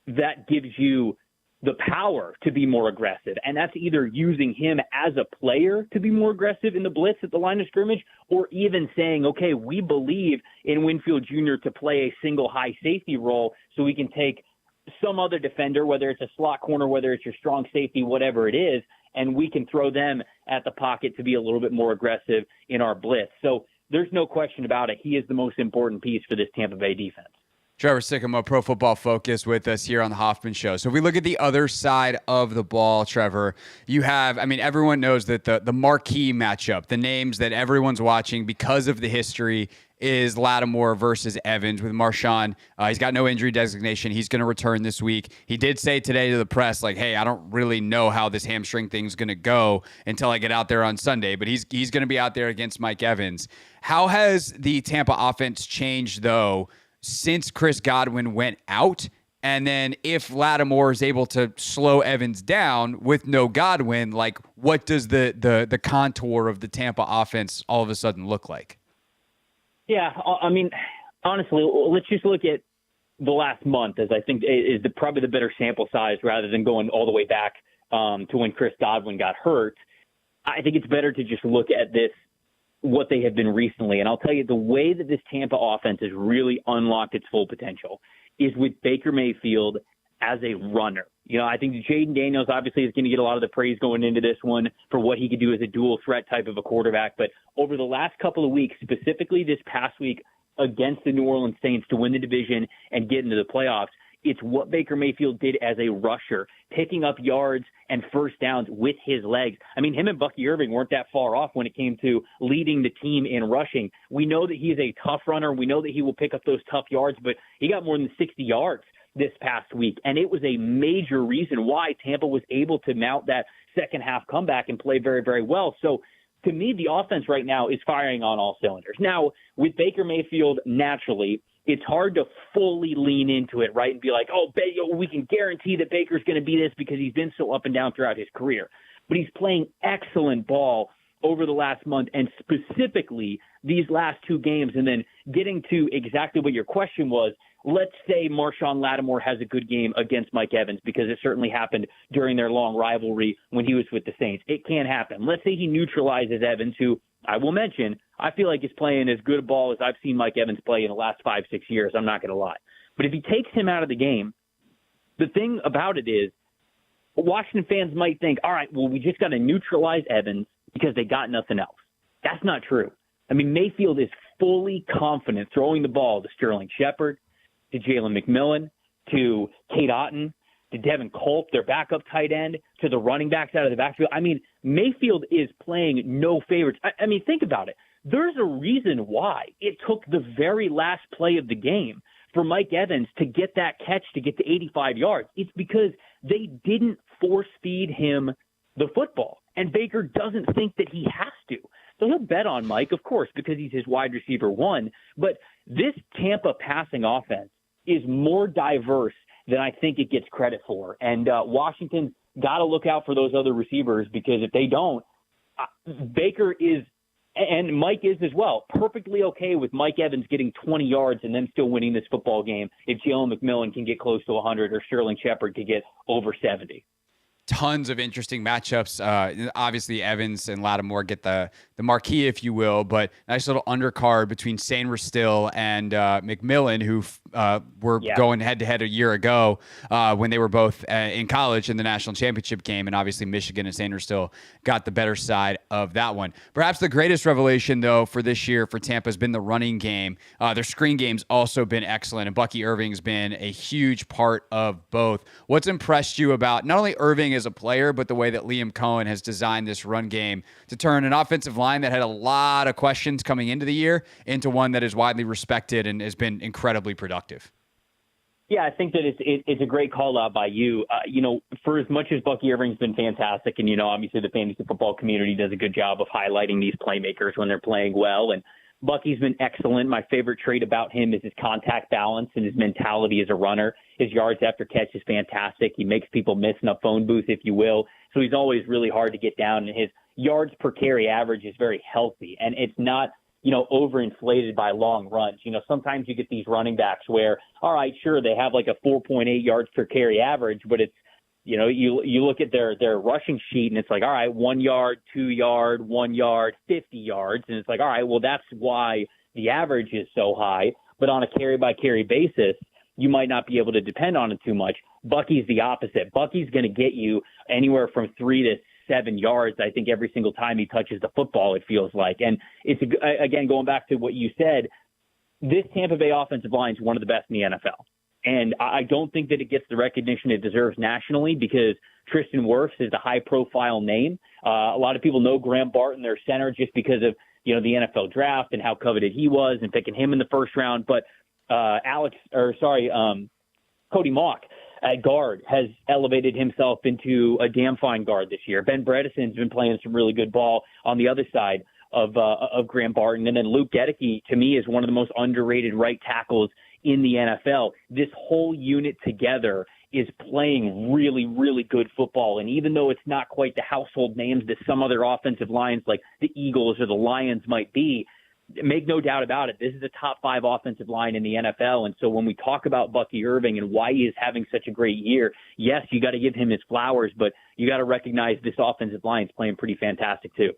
That gives you the power to be more aggressive. And that's either using him as a player to be more aggressive in the blitz at the line of scrimmage, or even saying, okay, we believe in Winfield Jr. to play a single high safety role so we can take some other defender, whether it's a slot corner, whether it's your strong safety, whatever it is, and we can throw them at the pocket to be a little bit more aggressive in our blitz. So there's no question about it. He is the most important piece for this Tampa Bay defense.
Trevor Sycamore, Pro Football Focus, with us here on the Hoffman Show. So if we look at the other side of the ball, Trevor, you have, everyone knows that the marquee matchup, the names that everyone's watching because of the history, is Lattimore versus Evans with Marshawn. He's got no injury designation. He's going to return this week. He did say today to the press, hey, I don't really know how this hamstring thing's going to go until I get out there on Sunday, but he's going to be out there against Mike Evans. How has the Tampa offense changed, though, since Chris Godwin went out? And then if Lattimore is able to slow Evans down with no Godwin, what does the contour of the Tampa offense all of a sudden look like? Yeah,
honestly, let's just look at the last month as I think is probably the better sample size rather than going all the way back to when Chris Godwin got hurt. I think it's better to just look at this, what they have been recently. And I'll tell you, the way that this Tampa offense has really unlocked its full potential is with Baker Mayfield as a runner. I think Jaden Daniels obviously is going to get a lot of the praise going into this one for what he could do as a dual threat type of a quarterback. But over the last couple of weeks, specifically this past week against the New Orleans Saints to win the division and get into the playoffs, it's what Baker Mayfield did as a rusher, picking up yards and first downs with his legs. Him and Bucky Irving weren't that far off when it came to leading the team in rushing. We know that he's a tough runner. We know that he will pick up those tough yards, but he got more than 60 yards this past week. And it was a major reason why Tampa was able to mount that second half comeback and play very, very well. So to me, the offense right now is firing on all cylinders. Now, with Baker Mayfield, naturally, it's hard to fully lean into it, right? And be like, we can guarantee that Baker's going to be this because he's been so up and down throughout his career. But he's playing excellent ball over the last month, and specifically these last two games. And then getting to exactly what your question was, let's say Marshawn Lattimore has a good game against Mike Evans, because it certainly happened during their long rivalry when he was with the Saints. It can happen. Let's say he neutralizes Evans, who I will mention, I feel like is playing as good a ball as I've seen Mike Evans play in the last 5-6 years. I'm not going to lie. But if he takes him out of the game, the thing about it is Washington fans might think, all right, well, we just got to neutralize Evans because they got nothing else. That's not true. Mayfield is fully confident throwing the ball to Sterling Shepard, to Jalen McMillan, to Kate Otten, to Devin Culp, their backup tight end, to the running backs out of the backfield. Mayfield is playing no favorites. Think about it. There's a reason why it took the very last play of the game for Mike Evans to get that catch to get to 85 yards. It's because they didn't force feed him the football, and Baker doesn't think that he has to. So he'll bet on Mike, of course, because he's his wide receiver one, but this Tampa passing offense is more diverse than I think it gets credit for. And Washington's got to look out for those other receivers, because if they don't, Baker is, and Mike is as well, perfectly okay with Mike Evans getting 20 yards and then still winning this football game if Jalen McMillan can get close to 100 or Sterling Shepard can get over 70.
Tons of interesting matchups. Obviously, Evans and Lattimore get the marquee, if you will, but nice little undercard between Sainer Still and McMillan, who were going head-to-head a year ago when they were both in college in the national championship game, and obviously Michigan and Sainer Still got the better side of that one. Perhaps the greatest revelation, though, for this year for Tampa has been the running game. Their screen game's also been excellent, and Bucky Irving's been a huge part of both. What's impressed you about not only Irving as a player, but the way that Liam Cohen has designed this run game to turn an offensive line that had a lot of questions coming into the year into one that is widely respected and has been incredibly productive?
Yeah, I think that it's a great call out by you. For as much as Bucky Irving's been fantastic, and, obviously the fantasy football community does a good job of highlighting these playmakers when they're playing well, and Bucky's been excellent. My favorite trait about him is his contact balance and his mentality as a runner. His yards after catch is fantastic. He makes people miss in a phone booth, if you will. So he's always really hard to get down, and his yards per carry average is very healthy, and it's not, overinflated by long runs. Sometimes you get these running backs where, all right, sure, they have like a 4.8 yards per carry average, but it's, you look at their rushing sheet and it's like, all right, 1 yard, 2 yard, 1 yard, 50 yards. And it's like, all right, well, that's why the average is so high. But on a carry by carry basis, you might not be able to depend on it too much. Bucky's the opposite. Bucky's going to get you anywhere from 3 to 7 yards, I think, every single time he touches the football, it feels like. And it's, again, going back to what you said, this Tampa Bay offensive line is one of the best in the NFL. And I don't think that it gets the recognition it deserves nationally, because Tristan Wirfs is a high-profile name. A lot of people know Graham Barton, their center, just because of the NFL draft and how coveted he was and picking him in the first round. But Cody Mock at guard has elevated himself into a damn fine guard this year. Ben Bredesen's been playing some really good ball on the other side of Graham Barton. And then Luke Gedeke, to me, is one of the most underrated right tackles in the NFL. This whole unit together is playing really, really good football. And even though it's not quite the household names that some other offensive lines like the Eagles or the Lions might be, make no doubt about it, this is a top 5 offensive line in the NFL. And so when we talk about Bucky Irving and why he is having such a great year, yes, you got to give him his flowers, but you got to recognize this offensive line is playing pretty fantastic too.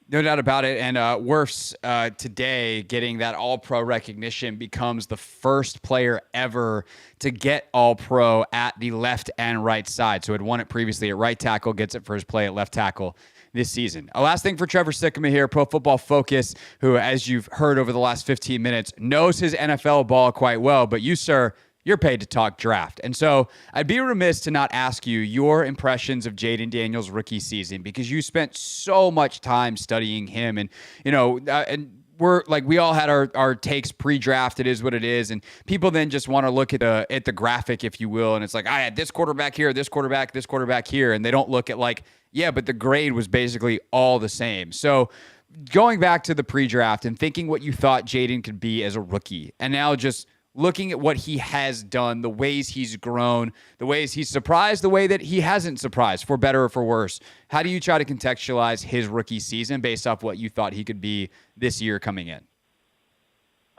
No doubt about it. And Wirfs today getting that All-Pro recognition becomes the first player ever to get All-Pro at the left and right side. So had won it previously at right tackle, gets it for his play at left tackle this season. A last thing for Trevor Sikkema here, Pro Football Focus, who, as you've heard over the last 15 minutes, knows his NFL ball quite well. But you, sir, you're paid to talk draft. And so I'd be remiss to not ask you your impressions of Jayden Daniels' rookie season, because you spent so much time studying him. And, we all had our takes pre-draft. It is what it is. And people then just want to look at the graphic, if you will. And it's like, I had this quarterback here, this quarterback here. And they don't look at but the grade was basically all the same. So going back to the pre-draft and thinking what you thought Jayden could be as a rookie, and now just looking at what he has done, the ways he's grown, the ways he's surprised, the way that he hasn't surprised, for better or for worse. How do you try to contextualize his rookie season based off what you thought he could be this year coming in?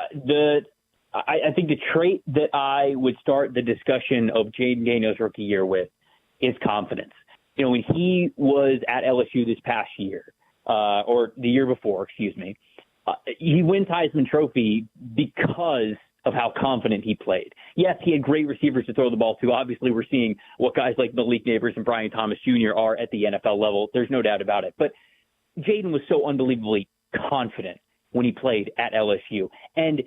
I think the trait that I would start the discussion of Jayden Daniels' rookie year with is confidence. When he was at LSU this past year, or the year before, he wins Heisman Trophy because of how confident he played. Yes, he had great receivers to throw the ball to. Obviously, we're seeing what guys like Malik Neighbors and Brian Thomas Jr. are at the NFL level. There's no doubt about it. But Jayden was so unbelievably confident when he played at LSU. And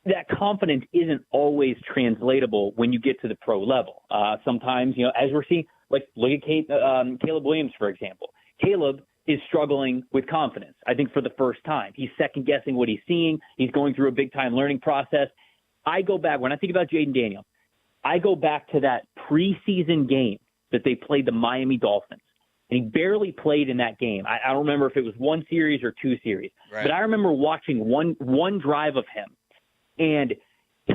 that confidence isn't always translatable when you get to the pro level. Sometimes, as we're seeing, look at Caleb Williams, for example. Caleb is struggling with confidence, I think, for the first time. He's second-guessing what he's seeing. He's going through a big-time learning process. I go back, when I think about Jayden Daniels, I go back to that preseason game that they played the Miami Dolphins. And he barely played in that game. I don't remember if it was one series or two series. Right. But I remember watching one drive of him And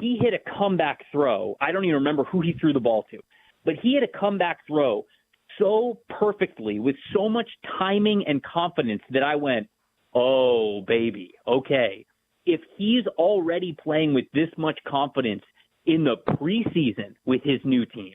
he hit a comeback throw. I don't even remember who he threw the ball to, but he hit a comeback throw so perfectly with so much timing and confidence that I went, oh, baby, okay. If he's already playing with this much confidence in the preseason with his new team,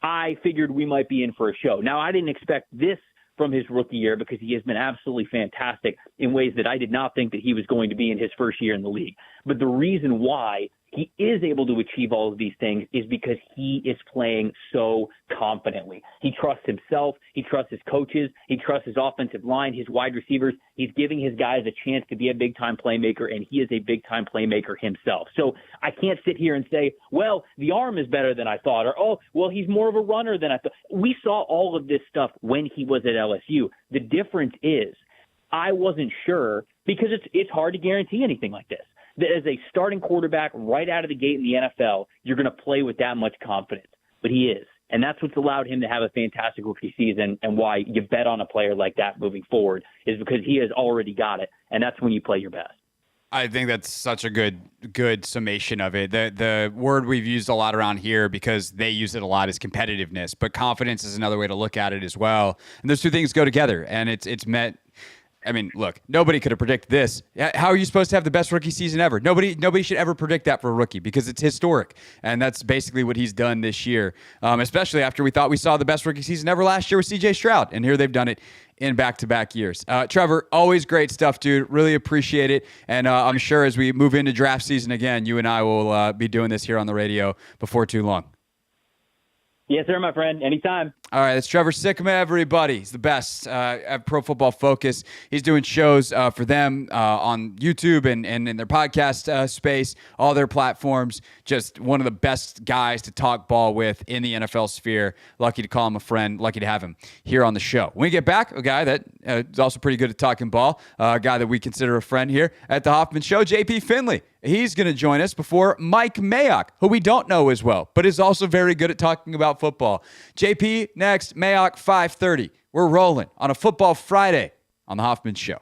I figured we might be in for a show. Now, I didn't expect this from his rookie year because he has been absolutely fantastic in ways that I did not think that he was going to be in his first year in the league. But the reason why he is able to achieve all of these things is because he is playing so confidently. He trusts himself. He trusts his coaches. He trusts his offensive line, his wide receivers. He's giving his guys a chance to be a big-time playmaker, and he is a big-time playmaker himself. So I can't sit here and say, well, the arm is better than I thought, or, oh, well, he's more of a runner than I thought. We saw all of this stuff when he was at LSU. The difference is I wasn't sure because it's hard to guarantee anything like this. That as a starting quarterback right out of the gate in the NFL, you're going to play with that much confidence. But he is. And that's what's allowed him to have a fantastic rookie season, and why you bet on a player like that moving forward is because he has already got it, and that's when you play your best.
I think that's such a good summation of it. The word we've used a lot around here, because they use it a lot, is competitiveness, but confidence is another way to look at it as well. And those two things go together, and it's meant. I mean, look, nobody could have predicted this. How are you supposed to have the best rookie season ever? Nobody should ever predict that for a rookie because it's historic. And that's basically what he's done this year, especially after we thought we saw the best rookie season ever last year with C.J. Stroud. And here they've done it in back-to-back years. Trevor, always great stuff, dude. Really appreciate it. And I'm sure as we move into draft season again, you and I will be doing this here on the radio before too long.
Yes, sir, my friend. Anytime.
All right, that's Trevor Sikkema, everybody. He's the best at Pro Football Focus. He's doing shows for them on YouTube and in their podcast space, all their platforms. Just one of the best guys to talk ball with in the NFL sphere. Lucky to call him a friend. Lucky to have him here on the show. When we get back, a guy that is also pretty good at talking ball, a guy that we consider a friend here at the Hoffman Show, JP Finley. He's going to join us before Mike Mayock, who we don't know as well, but is also very good at talking about football. JP next, Mayock 5:30. We're rolling on a Football Friday on the Hoffman Show.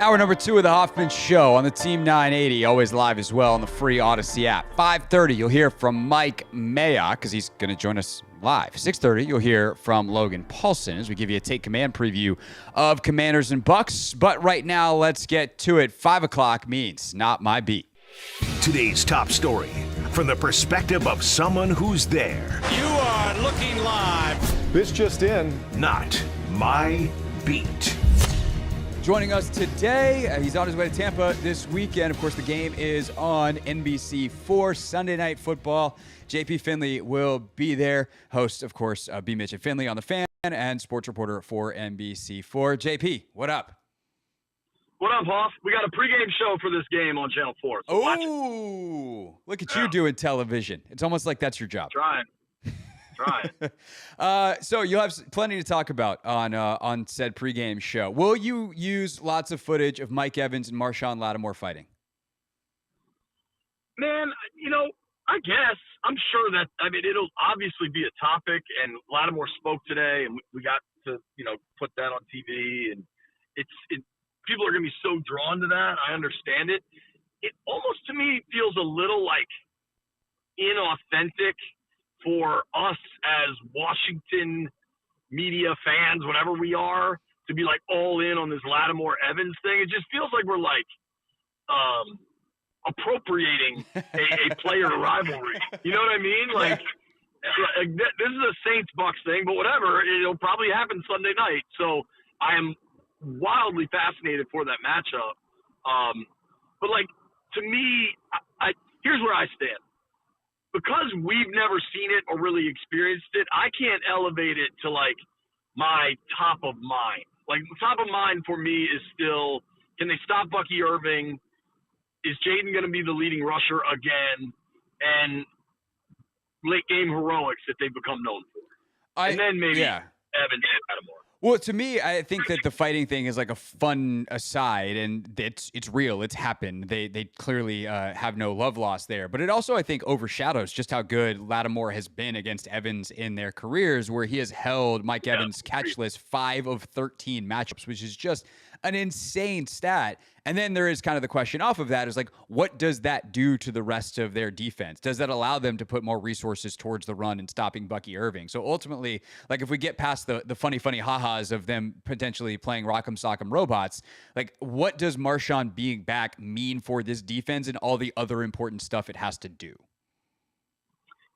Hour number 2 of the Hoffman Show on the Team 980, always live as well on the free Odyssey app. 5:30, you'll hear from Mike Mayock because he's going to join us live. 6:30, you'll hear from Logan Paulson as we give you a Take Command preview of Commanders and Bucs. But right now, let's get to it. 5 o'clock means not my beat.
Today's top story from the perspective of someone who's there.
You are looking live.
This just in.
Not my beat.
Joining us today, he's on his way to Tampa this weekend. Of course, the game is on NBC4, Sunday Night Football. JP Finley will be there. Host, of course, B. Mitch and Finley on The Fan and sports reporter for NBC4. JP, what up?
What up, Hoff? We got a pregame show for this game on Channel 4. So
oh, look at you doing television. It's almost like that's your job.
Trying.
So you'll have plenty to talk about on said pregame show. Will you use lots of footage of Mike Evans and Marshawn Lattimore fighting?
Man, I guess. I'm sure that, it'll obviously be a topic, and Lattimore spoke today, and we got to, put that on TV, and people are going to be so drawn to that. I understand it. It almost, to me, feels a little like inauthentic for us as Washington media fans, whatever we are, to be like all in on this Lattimore Evans thing. It just feels like we're like appropriating a player rivalry. You know what I mean? Like this is a Saints Bucs thing, but whatever. It'll probably happen Sunday night. So I am wildly fascinated for that matchup. But like to me, here's where I stand. Because we've never seen it or really experienced it, I can't elevate it to like my top of mind. Like top of mind for me is still, can they stop Bucky Irving? Is Jaden going to be the leading rusher again? And late game heroics that they've become known for. And then maybe Evans and Lattimore.
Well, to me, I think that the fighting thing is like a fun aside, and it's real. It's happened. They clearly have no love lost there. But it also, I think, overshadows just how good Lattimore has been against Evans in their careers, where he has held Mike Evans catchless 5 of 13 matchups, which is just an insane stat. And then there is kind of the question off of that is like, what does that do to the rest of their defense? Does that allow them to put more resources towards the run and stopping Bucky Irving? So ultimately, like if we get past the funny ha-has of them potentially playing Rock'em Sock'em Robots, like what does Marshawn being back mean for this defense and all the other important stuff it has to do?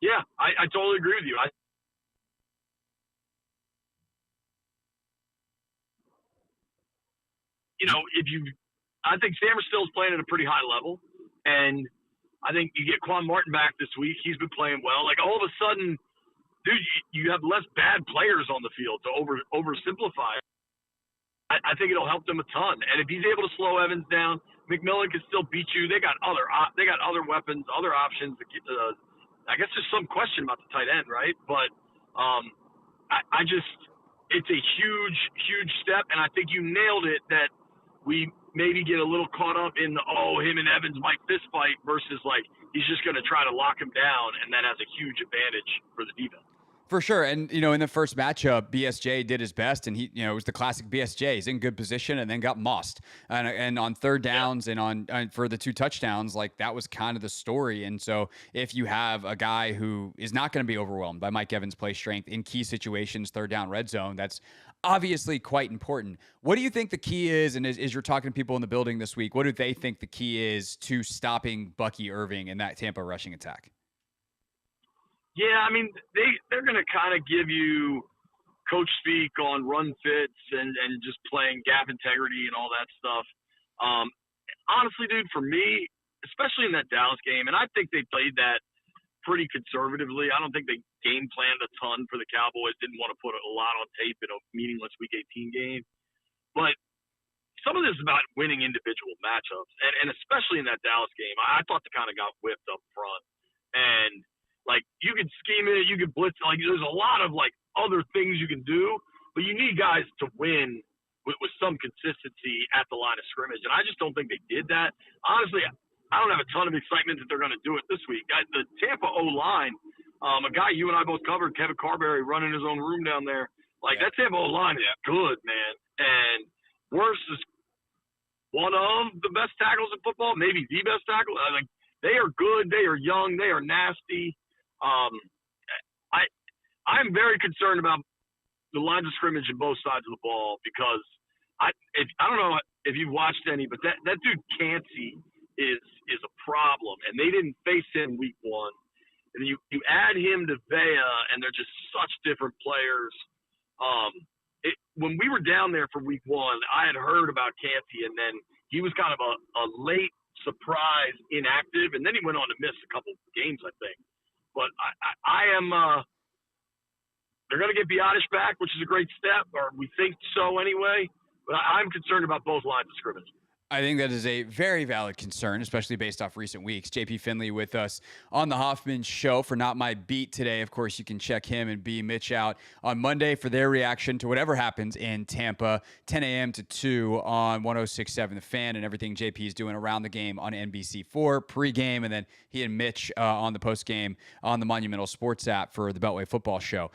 Yeah, I totally agree with you. I think Stammerstill's playing at a pretty high level, and I think you get Quan Martin back this week. He's been playing well. Like all of a sudden, dude, you have less bad players on the field to oversimplify. I think it'll help them a ton. And if he's able to slow Evans down, McMillan can still beat you. They got other weapons, other options. I guess there's some question about the tight end, right? But it's a huge step, and I think you nailed it that we maybe get a little caught up in him and Evans might fist fight versus like he's just going to try to lock him down, and that has a huge advantage for the defense.
For sure. And, in the first matchup, BSJ did his best, and he, it was the classic BSJ. He's in good position and then got mossed. And on third downs and for the 2 touchdowns, like that was kind of the story. And so if you have a guy who is not going to be overwhelmed by Mike Evans' play strength in key situations, third down, red zone, that's obviously quite important. What do you think the key is? And as you're talking to people in the building this week, what do they think the key is to stopping Bucky Irving in that Tampa rushing attack?
Yeah, they're going to kind of give you coach speak on run fits and just playing gap integrity and all that stuff. Honestly, dude, for me, especially in that Dallas game, and I think they played that pretty conservatively. I don't think they game planned a ton for the Cowboys, didn't want to put a lot on tape in a meaningless Week 18 game. But some of this is about winning individual matchups, and especially in that Dallas game, I thought they kind of got whipped up front. And like you can scheme it, you can blitz. Like there's a lot of like other things you can do, but you need guys to win with some consistency at the line of scrimmage. And I just don't think they did that. Honestly, I don't have a ton of excitement that they're going to do it this week. The Tampa O-line, a guy you and I both covered, Kevin Carberry, running his own room down there. Like that Tampa O-line is good, man. And worse is one of the best tackles in football, maybe the best tackle. They are good. They are young. They are nasty. I'm very concerned about the lines of scrimmage in both sides of the ball because I don't know if you've watched any, but that dude Cansey is a problem, and they didn't face him week one. And you add him to Vea, and they're just such different players. When we were down there for week one, I had heard about Cansey, and then he was kind of a late surprise inactive, and then he went on to miss a couple games, I think. But I am they're going to get Biotish back, which is a great step, or we think so anyway. But I'm concerned about both lines of scrimmage.
I think that is a very valid concern, especially based off recent weeks. JP Finley with us on the Hoffman Show for Not My Beat today. Of course, you can check him and B. Mitch out on Monday for their reaction to whatever happens in Tampa, 10 a.m. to 2 on 106.7 The Fan, and everything JP is doing around the game on NBC4 pregame, and then he and Mitch on the postgame on the Monumental Sports app for the Beltway Football Show.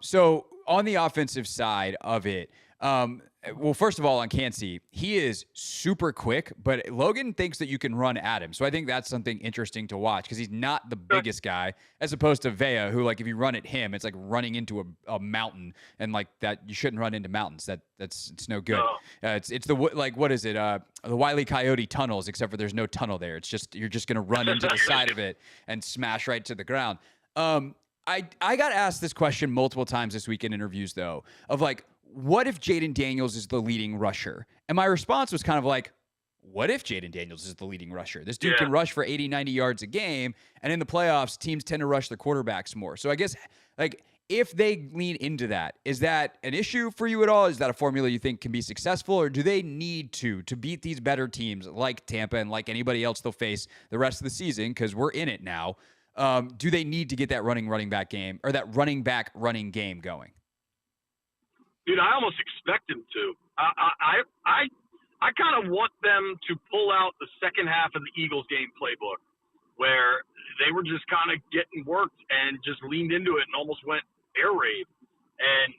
So on the offensive side of it, well, first of all, on Cansey, he is super quick, but Logan thinks that you can run at him. So I think that's something interesting to watch because he's not the biggest guy as opposed to Vea, who, like, if you run at him, it's like running into a mountain, and like that, you shouldn't run into mountains. It's no good.
No.
It's the, like, what is it? The Wile E. Coyote tunnels, except for there's no tunnel there. It's just, you're just going to run into the side of it and smash right to the ground. I got asked this question multiple times this week in interviews, though, of like, what if Jaden Daniels is the leading rusher? And my response was kind of like, what if Jaden Daniels is the leading rusher? This dude can rush for 80, 90 yards a game. And in the playoffs, teams tend to rush their quarterbacks more. So I guess, like, if they lean into that, is that an issue for you at all? Is that a formula you think can be successful? Or do they need to beat these better teams like Tampa and like anybody else they'll face the rest of the season? Because we're in it now. Do they need to get that running back game, or that running back running game going?
Dude, I almost expect him to. I kind of want them to pull out the second half of the Eagles game playbook, where they were just kind of getting worked and just leaned into it and almost went air raid. And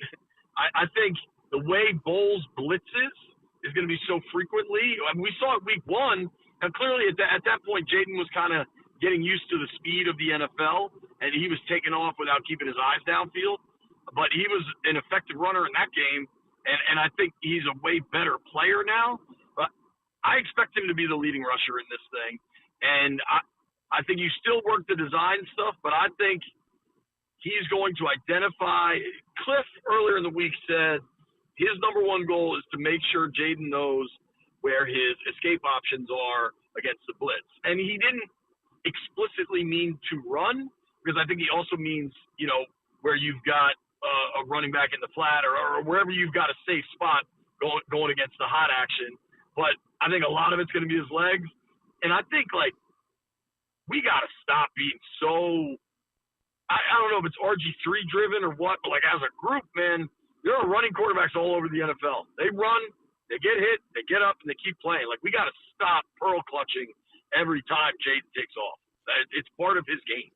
I think the way Bowles blitzes is going to be so frequently. I mean, we saw it week one, and clearly at that point, Jaden was kind of getting used to the speed of the NFL, and he was taking off without keeping his eyes downfield. But he was an effective runner in that game, and I think he's a way better player now. But I expect him to be the leading rusher in this thing. And I think you still work the design stuff, but I think he's going to identify – Cliff earlier in the week said his number one goal is to make sure Jaden knows where his escape options are against the blitz. And he didn't explicitly mean to run, because I think he also means, where you've got a running back in the flat or wherever you've got a safe spot going against the hot action. But I think a lot of it's going to be his legs. And I think, like, we got to stop being so – I don't know if it's RG3 driven or what, but, like, as a group, man, there are running quarterbacks all over the NFL. They run, they get hit, they get up, and they keep playing. Like, we got to stop pearl clutching every time Jaden takes off. It's part of his game.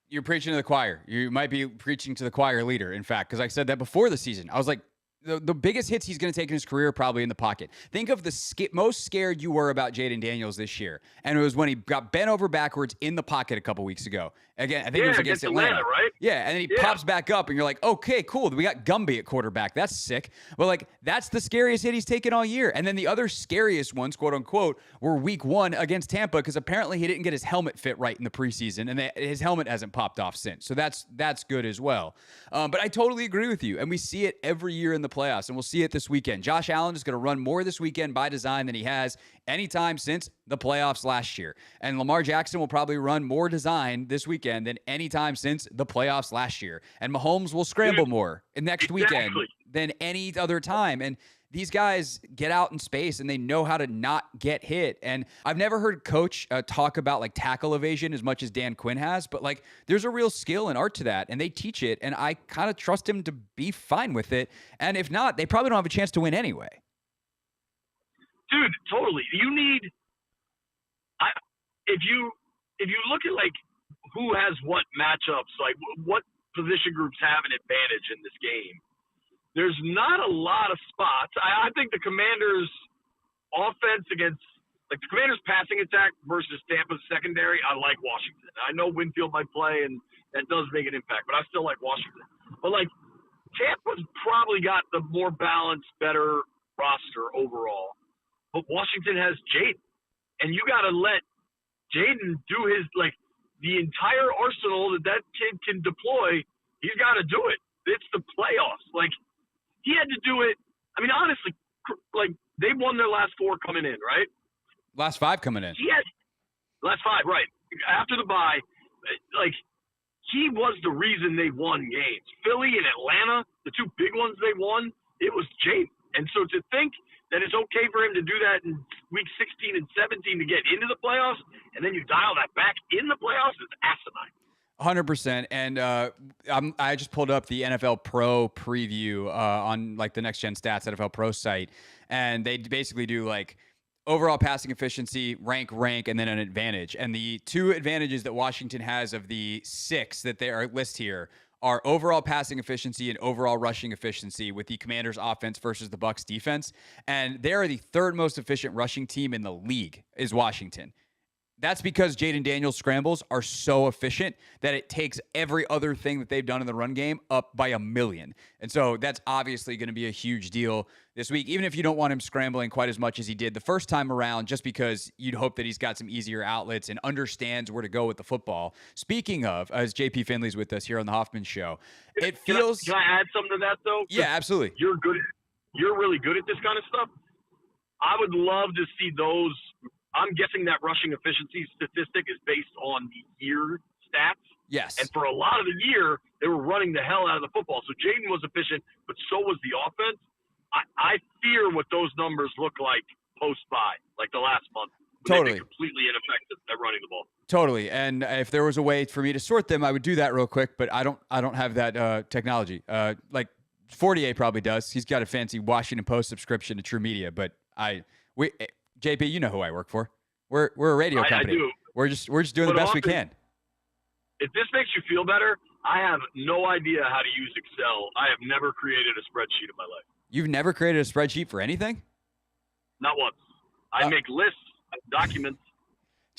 You're preaching to the choir. You might be preaching to the choir leader, in fact, because I said that before the season. I was like, the biggest hits he's going to take in his career are probably in the pocket. Think of the most scared you were about Jaden Daniels this year, and it was when he got bent over backwards in the pocket a couple weeks ago. Again, I think it was against Atlanta,
right?
Yeah, and then he pops back up, and you're like, okay, cool. We got Gumby at quarterback. That's sick. But, like, that's the scariest hit he's taken all year. And then the other scariest ones, quote unquote, were week one against Tampa, because apparently he didn't get his helmet fit right in the preseason, and his helmet hasn't popped off since. So that's good as well. But I totally agree with you, and we see it every year in the playoffs, and we'll see it this weekend. Josh Allen is going to run more this weekend by design than he has anytime since the playoffs last year. And Lamar Jackson will probably run more design this weekend than any time since the playoffs last year. And Mahomes will scramble more next weekend than any other time. And these guys get out in space and they know how to not get hit. And I've never heard coach talk about like tackle evasion as much as Dan Quinn has, but like there's a real skill and art to that, and they teach it. And I kind of trust him to be fine with it. And if not, they probably don't have a chance to win anyway.
Dude, totally. You need if you look at like who has what matchups, like what position groups have an advantage in this game, there's not a lot of spots. I think the Commanders offense against like the Commanders' passing attack versus Tampa's secondary, I like Washington. I know Winfield might play, and that does make an impact, but I still like Washington. But like Tampa's probably got the more balanced, better roster overall. But Washington has Jaden, and you got to let Jaden do his like the entire arsenal that kid can deploy. He's got to do it. It's the playoffs. Like he had to do it. I mean, honestly, like they won their last 4 coming in, right?
Last 5 coming in.
He had last 5, right? After the bye, like he was the reason they won games. Philly and Atlanta, the 2 big ones they won, it was Jaden. And so to think that it's okay for him to do that in week 16 and 17 to get into the playoffs, and then you dial that back in the playoffs is asinine.
100%. And I just pulled up the NFL Pro preview on like the Next Gen Stats NFL Pro site, and they basically do like overall passing efficiency, rank, and then an advantage. And the 2 advantages that Washington has of the 6 that they are list here are overall passing efficiency and overall rushing efficiency with the Commanders offense versus the Bucs defense. And they are the 3rd most efficient rushing team in the league is Washington. That's because Jaden Daniels' scrambles are so efficient that it takes every other thing that they've done in the run game up by 1,000,000. And so that's obviously going to be a huge deal this week, even if you don't want him scrambling quite as much as he did the first time around, just because you'd hope that he's got some easier outlets and understands where to go with the football. Speaking of, as JP Finley's with us here on the Hoffman Show, it feels...
Can I add something to that, though?
Yeah, absolutely.
You're good. You're really good at this kind of stuff. I would love to see those... I'm guessing that rushing efficiency statistic is based on the year stats.
Yes.
And for a lot of the year, they were running the hell out of the football. So Jaden was efficient, but so was the offense. I fear what those numbers look like post-bye, like the last month.
Totally.
They've been completely ineffective at running the ball.
Totally. And if there was a way for me to sort them, I would do that real quick, but I don't have that technology. Like Fortier probably does. He's got a fancy Washington Post subscription to True Media, but JP, you know who I work for. We're a radio company.
I do.
We're just doing the best we can.
If this makes you feel better, I have no idea how to use Excel. I have never created a spreadsheet in my life.
You've never created a spreadsheet for anything?
Not once. I make lists, documents.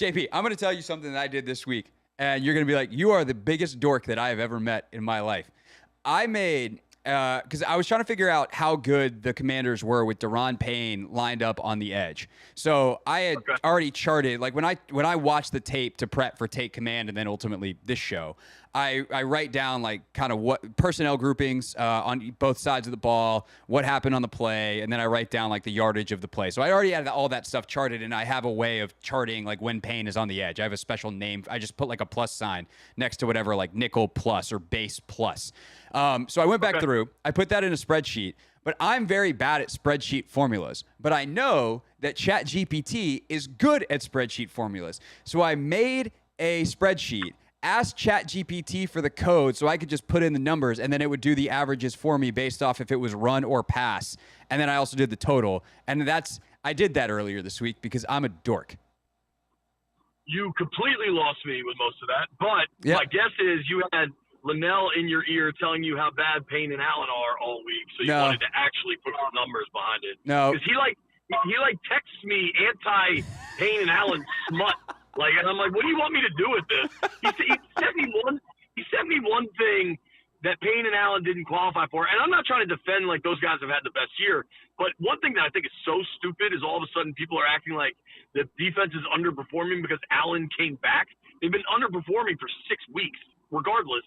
JP, I'm going to tell you something that I did this week, and you're going to be like, you are the biggest dork that I have ever met in my life. I made... because I was trying to figure out how good the Commanders were with Daron Payne lined up on the edge. So I had already charted, like when I watched the tape to prep for Take Command and then ultimately this show, I write down like kind of what personnel groupings on both sides of the ball, what happened on the play, and then I write down like the yardage of the play. So I already had all that stuff charted, and I have a way of charting like when Payne is on the edge. I have a special name. I just put like a plus sign next to whatever, like nickel plus or base plus. So I went back through. I put that in a spreadsheet, but I'm very bad at spreadsheet formulas. But I know that ChatGPT is good at spreadsheet formulas. So I made a spreadsheet, asked ChatGPT for the code so I could just put in the numbers, and then it would do the averages for me based off if it was run or pass. And then I also did the total. And I did that earlier this week because I'm a dork.
You completely lost me with most of that, but my guess is you had Linnell in your ear telling you how bad Payne and Allen are all week, so you wanted to actually put some numbers behind it. No, because he texts me anti Payne and Allen smut, and I'm like, what do you want me to do with this? He sent me one thing that Payne and Allen didn't qualify for, and I'm not trying to defend like those guys have had the best year, but one thing that I think is so stupid is all of a sudden people are acting like the defense is underperforming because Allen came back. They've been underperforming for 6 weeks, regardless.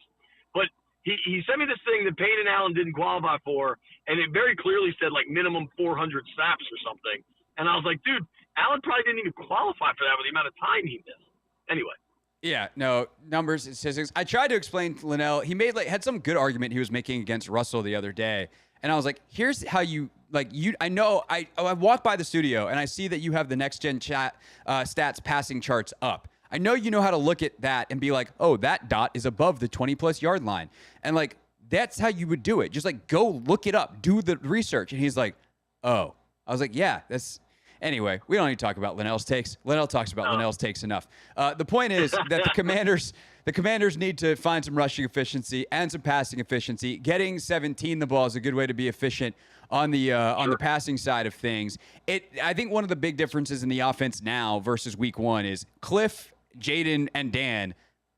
But he sent me this thing that Payne and Allen didn't qualify for, and it very clearly said like minimum 400 snaps or something. And I was like, dude, Allen probably didn't even qualify for that with the amount of time he missed. Anyway. Yeah, no, numbers, statistics. I tried to explain to Linnell. He had some good argument he was making against Russell the other day. And I was like, here's how I know I walk by the studio and I see that you have the Next Gen Stats passing charts up. I know you know how to look at that and be like, oh, that dot is above the 20-plus yard line. And, that's how you would do it. Just, go look it up. Do the research. And he's like, oh. I was like, yeah, that's... Anyway, we don't need to talk about Linnell's takes. Linnell talks about Linnell's takes enough. The point is that the
the Commanders need to find some rushing efficiency and some passing efficiency. Getting 17 the ball is a good way to be efficient on the passing side of things. I think one of the big differences in the offense now versus week one is Cliff, Jaden, and Dan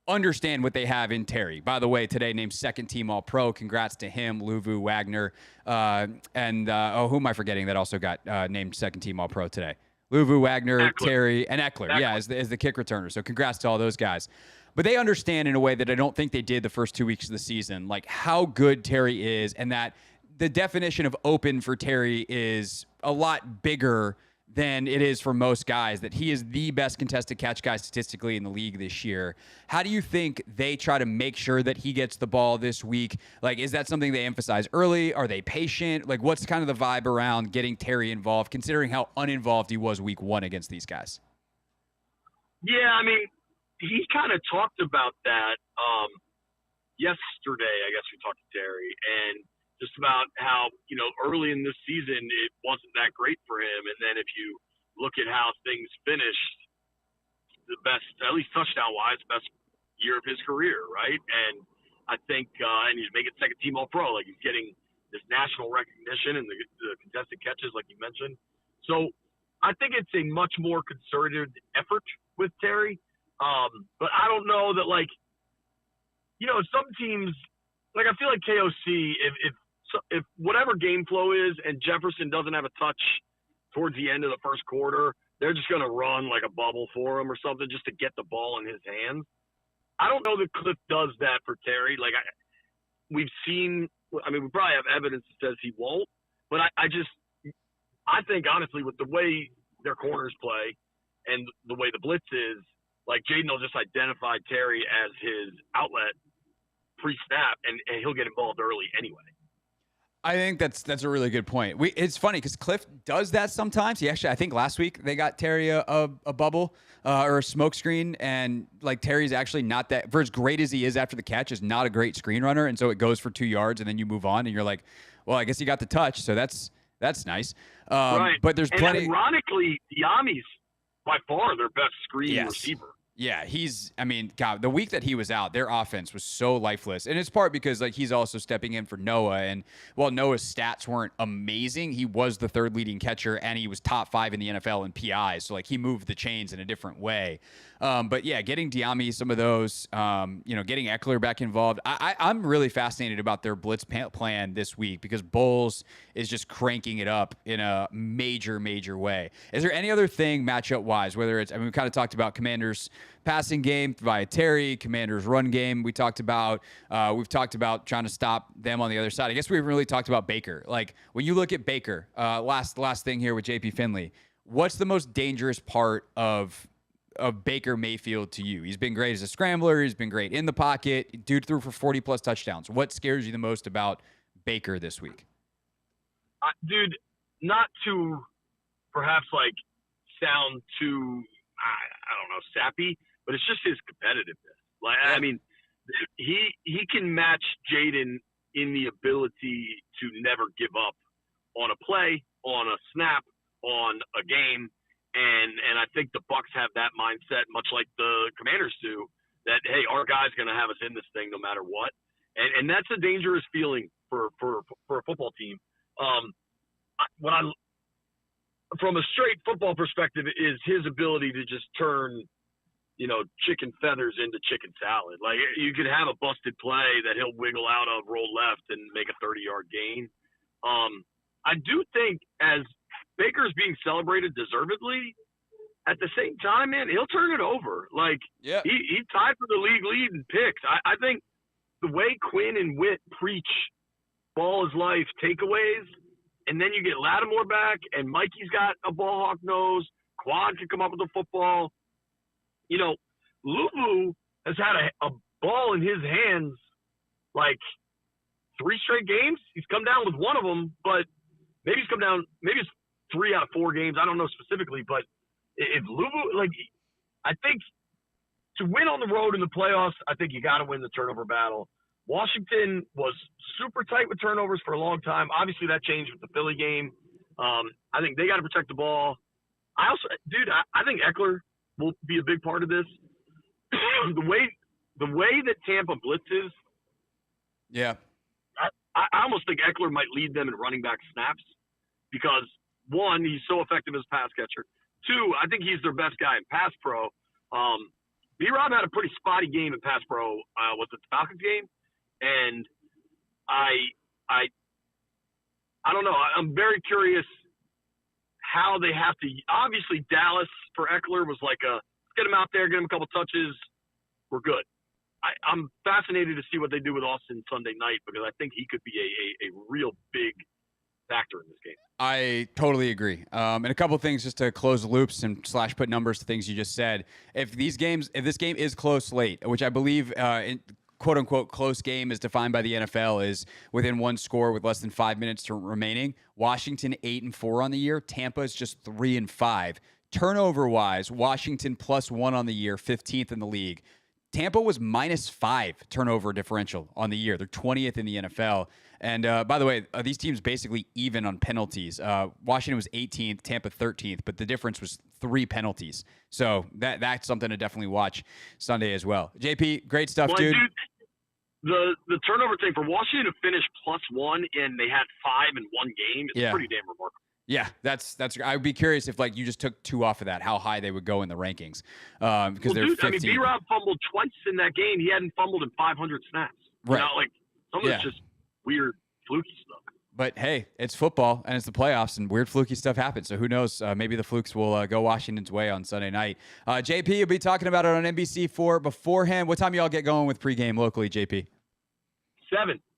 understand what they have in Terry. By the way, today named second team All-Pro. Congrats to him, Luvu, Wagner, and who am I forgetting that also got named second team All-Pro today? Luvu, Wagner,
Eckler.
Terry, and Eckler. Yeah, as the kick returner. So congrats to all those guys. But they understand in a way that I don't think they did the first 2 weeks of the season, like how good Terry is, and that the definition of open for Terry is a lot bigger than it is for most guys, that he is the best contested catch guy statistically in the league this year. How do you think they try to make sure that he gets the ball this week? Like, is that something they emphasize early? Are they patient? Like, what's kind of the vibe around getting Terry involved, considering how uninvolved he was week one against these guys?
Yeah, I mean, he kind of talked about that yesterday. I guess we talked to Terry, and just about how, early in this season, it wasn't that great for him. And then if you look at how things finished, the best, at least touchdown-wise, best year of his career, right? And I think, and he's making second team All-Pro. Like, he's getting this national recognition and the contested catches, like you mentioned. So I think it's a much more concerted effort with Terry. But I don't know that, some teams, I feel like KOC, if whatever game flow is and Jefferson doesn't have a touch towards the end of the first quarter, they're just going to run like a bubble for him or something just to get the ball in his hands. I don't know that Cliff does that for Terry. We probably have evidence that says he won't, but I think honestly with the way their corners play and the way the blitz is, Jaden will just identify Terry as his outlet pre-snap and he'll get involved early anyway.
I think that's a really good point. It's funny because Cliff does that sometimes. He actually, I think last week they got Terry a bubble or a smoke screen, and Terry's actually not that, for as great as he is after the catch, is not a great screen runner, and so it goes for 2 yards, and then you move on, and you're like, well, I guess he got the touch, so that's nice.
Right.
But there's plenty.
And ironically, Diami's by far their best screen receiver.
Yeah, God, the week that he was out, their offense was so lifeless. And it's part because he's also stepping in for Noah. And while Noah's stats weren't amazing, he was the third leading catcher and he was top 5 in the NFL in PIs. So he moved the chains in a different way. But yeah, getting Diami some of those, getting Eckler back involved. I'm really fascinated about their blitz plan this week because Bowles is just cranking it up in a major, major way. Is there any other thing matchup wise, whether it's, we kind of talked about Commanders passing game via Terry, Commanders run game. We've talked about trying to stop them on the other side. I guess we haven't really talked about Baker. When you look at Baker, last thing here with JP Finley, what's the most dangerous part of Baker Mayfield to you? He's been great as a scrambler. He's been great in the pocket. Dude threw for 40 plus touchdowns. What scares you the most about Baker this week?
Dude, not to perhaps sound too, I don't know, sappy, but it's just his competitiveness. He can match Jaden in the ability to never give up on a play, on a snap, on a game. And I think the Bucs have that mindset, much like the Commanders do, that, hey, our guy's going to have us in this thing no matter what. And that's a dangerous feeling for a football team. From a straight football perspective, is his ability to just turn, chicken feathers into chicken salad. You could have a busted play that he'll wiggle out of, roll left, and make a 30-yard gain. I do think as Baker's being celebrated deservedly, at the same time, man, he'll turn it over. He tied for the league lead in picks. I think the way Quinn and Witt preach ball is life takeaways, and then you get Lattimore back, and Mikey's got a ball hawk nose. Quad can come up with the football. Luvu has had a ball in his hands 3 straight games. He's come down with one of them, but maybe it's 3 out of 4 games. I don't know specifically, but if Luvu, I think to win on the road in the playoffs, I think you got to win the turnover battle. Washington was super tight with turnovers for a long time. Obviously, that changed with the Philly game. I think they got to protect the ball. I think Eckler will be a big part of this. The way the way that Tampa blitzes,
Yeah.
I almost think Eckler might lead them in running back snaps because, one, he's so effective as a pass catcher. Two, I think he's their best guy in pass pro. B-Rob had a pretty spotty game in pass pro with the Falcons game, and I don't know. I'm very curious how they have to. Obviously, Dallas for Eckler was like get him out there, get him a couple touches, we're good. I'm fascinated to see what they do with Austin Sunday night because I think he could be a real big factor in this game.
I totally agree. And a couple of things just to close the loops and / put numbers to things you just said. If this game is close late, which I believe in quote unquote close game is defined by the NFL is within one score with less than 5 minutes remaining. Washington 8-4 on the year. Tampa is just 3-5. Turnover wise, Washington +1 on the year, 15th in the league. Tampa was -5 turnover differential on the year. They're 20th in the NFL. And by the way, these teams basically even on penalties. Washington was 18th, Tampa 13th, but the difference was 3 penalties. So that's something to definitely watch Sunday as well. JP, great stuff, dude.
The turnover thing for Washington to finish +1 and they had 5 in one game is pretty damn remarkable.
Yeah, that's. I would be curious if you just took 2 off of that, how high they would go in the rankings. Because they're 15.
B-Rob fumbled twice in that game. He hadn't fumbled in 500 snaps.
Right.
Some of it's just weird, fluky stuff.
But hey, it's football and it's the playoffs, and weird, fluky stuff happens. So who knows? Maybe the flukes will go Washington's way on Sunday night. JP, you'll be talking about it on NBC4 beforehand. What time y'all get going with pregame locally, JP?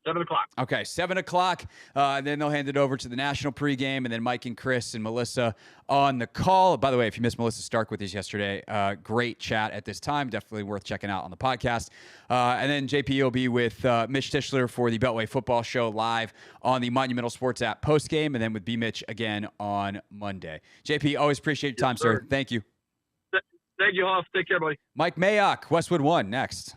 7 o'clock.
Okay, 7 o'clock. Then they'll hand it over to the national pregame, and then Mike and Chris and Melissa on the call. By the way, if you missed Melissa Stark with us yesterday, great chat at this time. Definitely worth checking out on the podcast. And then JP will be with Mitch Tischler for the Beltway Football Show live on the Monumental Sports app postgame, and then with B. Mitch again on Monday. JP, always appreciate your time, sir. Thank you.
Thank you, Hoff. Take care, buddy.
Mike Mayock, Westwood One, next.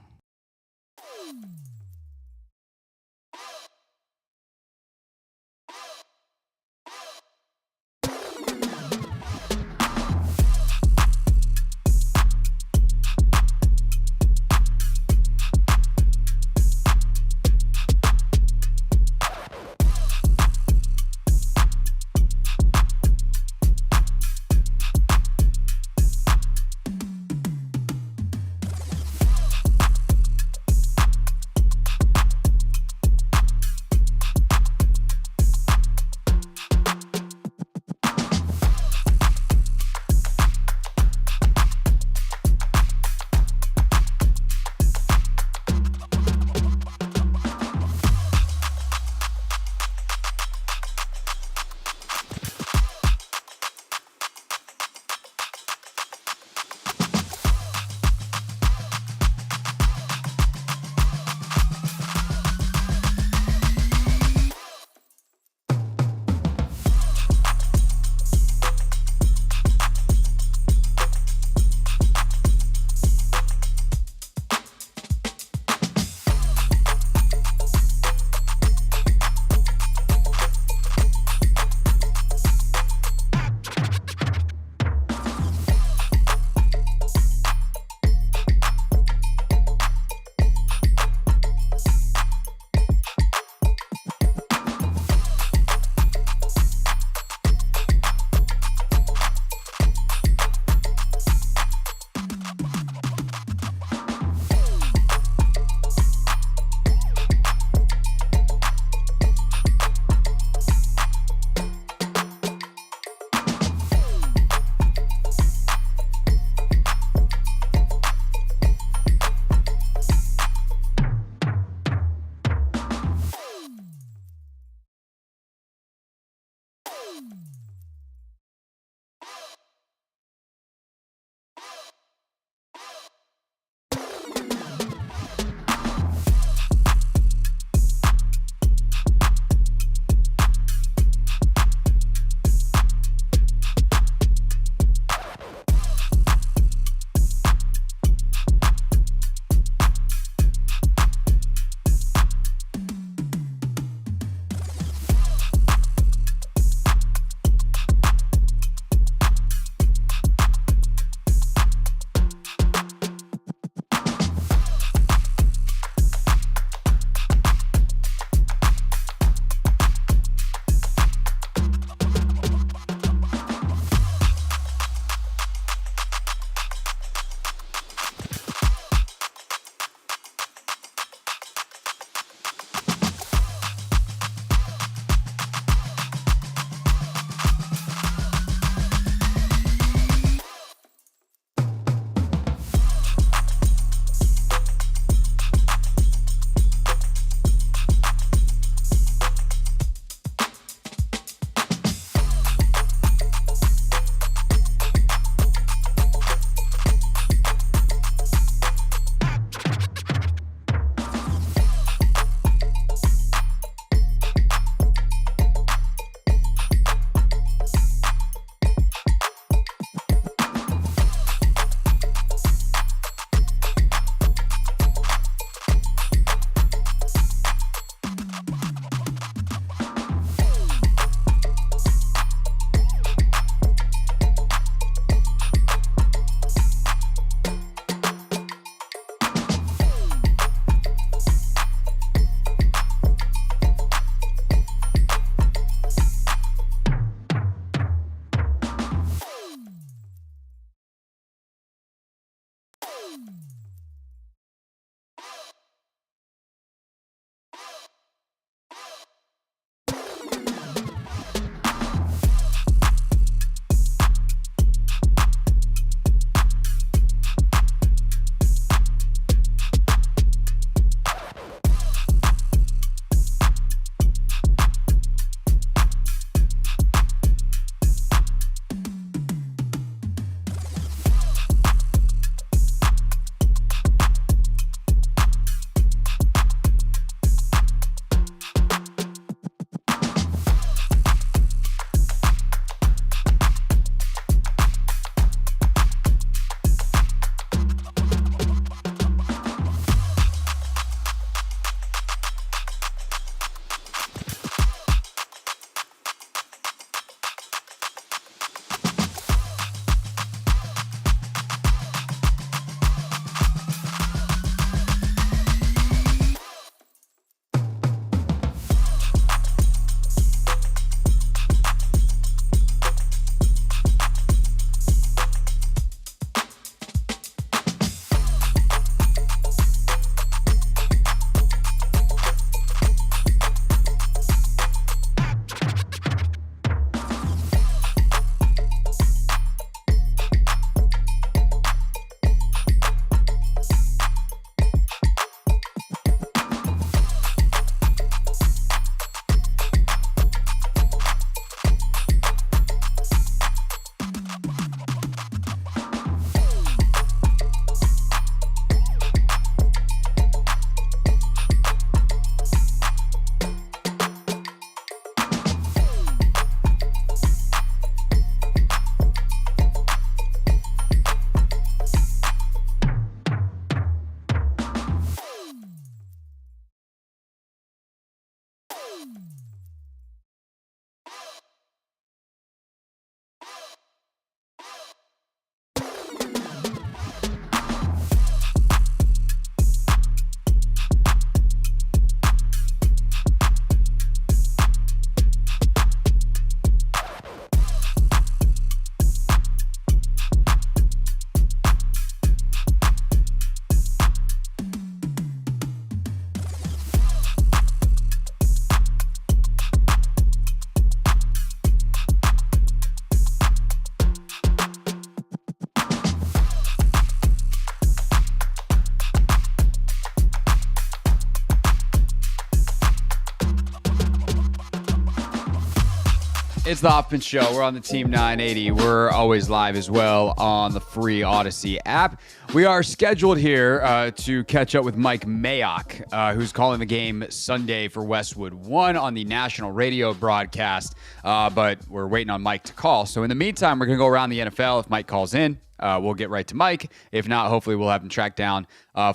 It's the Hoffman Show. We're on the Team 980. We're always live as well on the free Odyssey app. We are scheduled here to catch up with Mike Mayock, who's calling the game Sunday for Westwood One on the national radio broadcast. But we're waiting on Mike to call. So in the meantime, we're going to go around the NFL. If Mike calls in, we'll get right to Mike. If not, hopefully we'll have him tracked down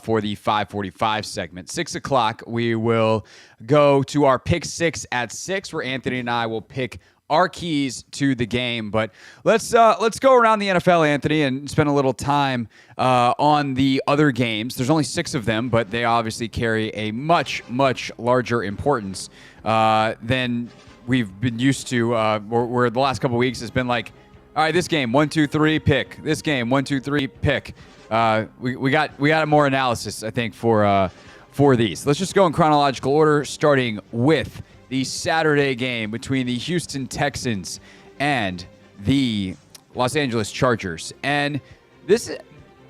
for the 5:45 segment. 6 o'clock, we will go to our Pick 6 at 6, where Anthony and I will pick our keys to the game. But let's go around the NFL, Anthony, and spend a little time on the other games. There's only 6 of them, but they obviously carry a much, much larger importance than we've been used to, where the last couple of weeks has been like, all right, this game, 1, 2, 3, pick. This game, 1, 2, 3, pick. We got more analysis, I think, for these. Let's just go in chronological order, starting with the Saturday game between the Houston Texans and the Los Angeles Chargers. And this,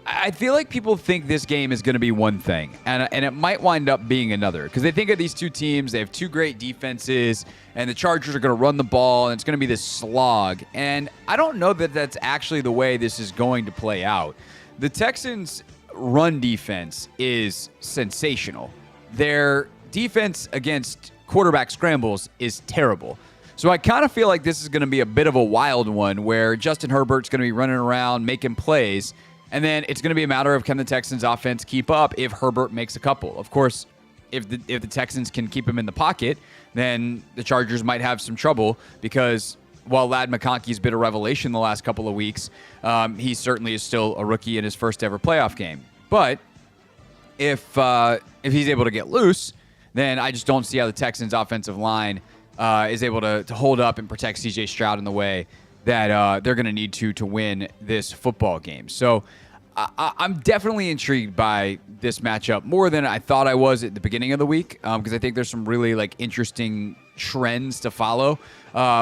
I feel like people think this game is going to be one thing, and it might wind up being another, because they think of these two teams, they have two great defenses, and the Chargers are going to run the ball, and it's going to be this slog. And I don't know that that's actually the way this is going to play out. The Texans' run defense is sensational. Their defense against quarterback scrambles is terrible. So I kind of feel like this is going to be a bit of a wild one, where Justin Herbert's going to be running around making plays, and then it's going to be a matter of, can the Texans offense keep up if Herbert makes a couple? Of course, if the Texans can keep him in the pocket, then the Chargers might have some trouble, because while Ladd McConkey's been a revelation the last couple of weeks, he certainly is still a rookie in his first ever playoff game. But if he's able to get loose, then I just don't see how the Texans' offensive line is able to hold up and protect C.J. Stroud in the way that they're going to need to win this football game. So I'm definitely intrigued by this matchup more than I thought I was at the beginning of the week, because I think there's some really like interesting trends to follow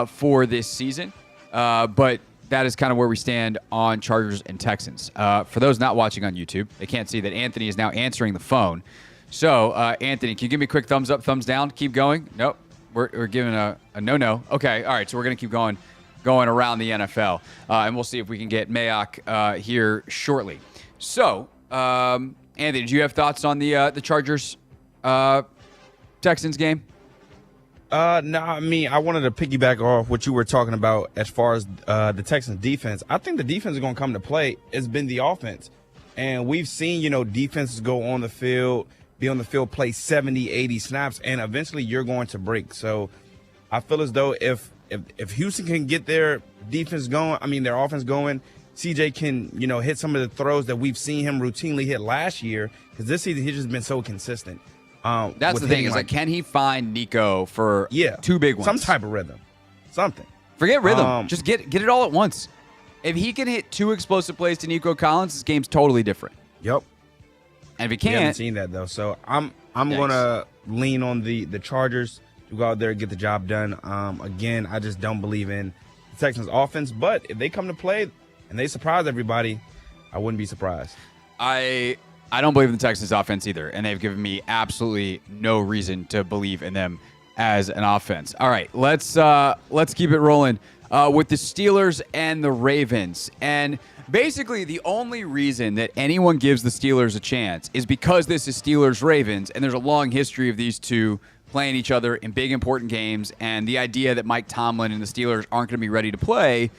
for this season. But that is kind of where we stand on Chargers and Texans. For those not watching on YouTube, they can't see that Anthony is now answering the phone. So, Anthony, can you give me a quick thumbs up, thumbs down? Keep going? Nope. We're giving a no-no. Okay, all right, so we're going to keep going around the NFL. And we'll see if we can get Mayock here shortly. So, Anthony, do you have thoughts on the Chargers Texans game?
No, I mean, I wanted to piggyback off what you were talking about as far as the Texans defense. I think the defense is going to come to play. It's been the offense. And we've seen, defenses go on the field, be on the field, play 70, 80 snaps, and eventually you're going to break. So I feel as though if Houston can get their defense going, their offense going, CJ can, hit some of the throws that we've seen him routinely hit last year, because this season he's just been so consistent.
That's the thing, is like, can he find Nico for two big ones?
Some type of rhythm. Something.
Forget rhythm. Just get it all at once. If he can hit two explosive plays to Nico Collins, this game's totally different.
Yep.
And if he can't,
we haven't seen that though. So I'm gonna lean on the Chargers to go out there and get the job done. Again, I just don't believe in the Texans offense, but if they come to play and they surprise everybody, I wouldn't be surprised.
I don't believe in the Texans offense either, and they've given me absolutely no reason to believe in them as an offense. All right, let's keep it rolling with the Steelers and the Ravens. And basically, the only reason that anyone gives the Steelers a chance is because this is Steelers-Ravens, and there's a long history of these two playing each other in big, important games, and the idea that Mike Tomlin and the Steelers aren't going to be ready to play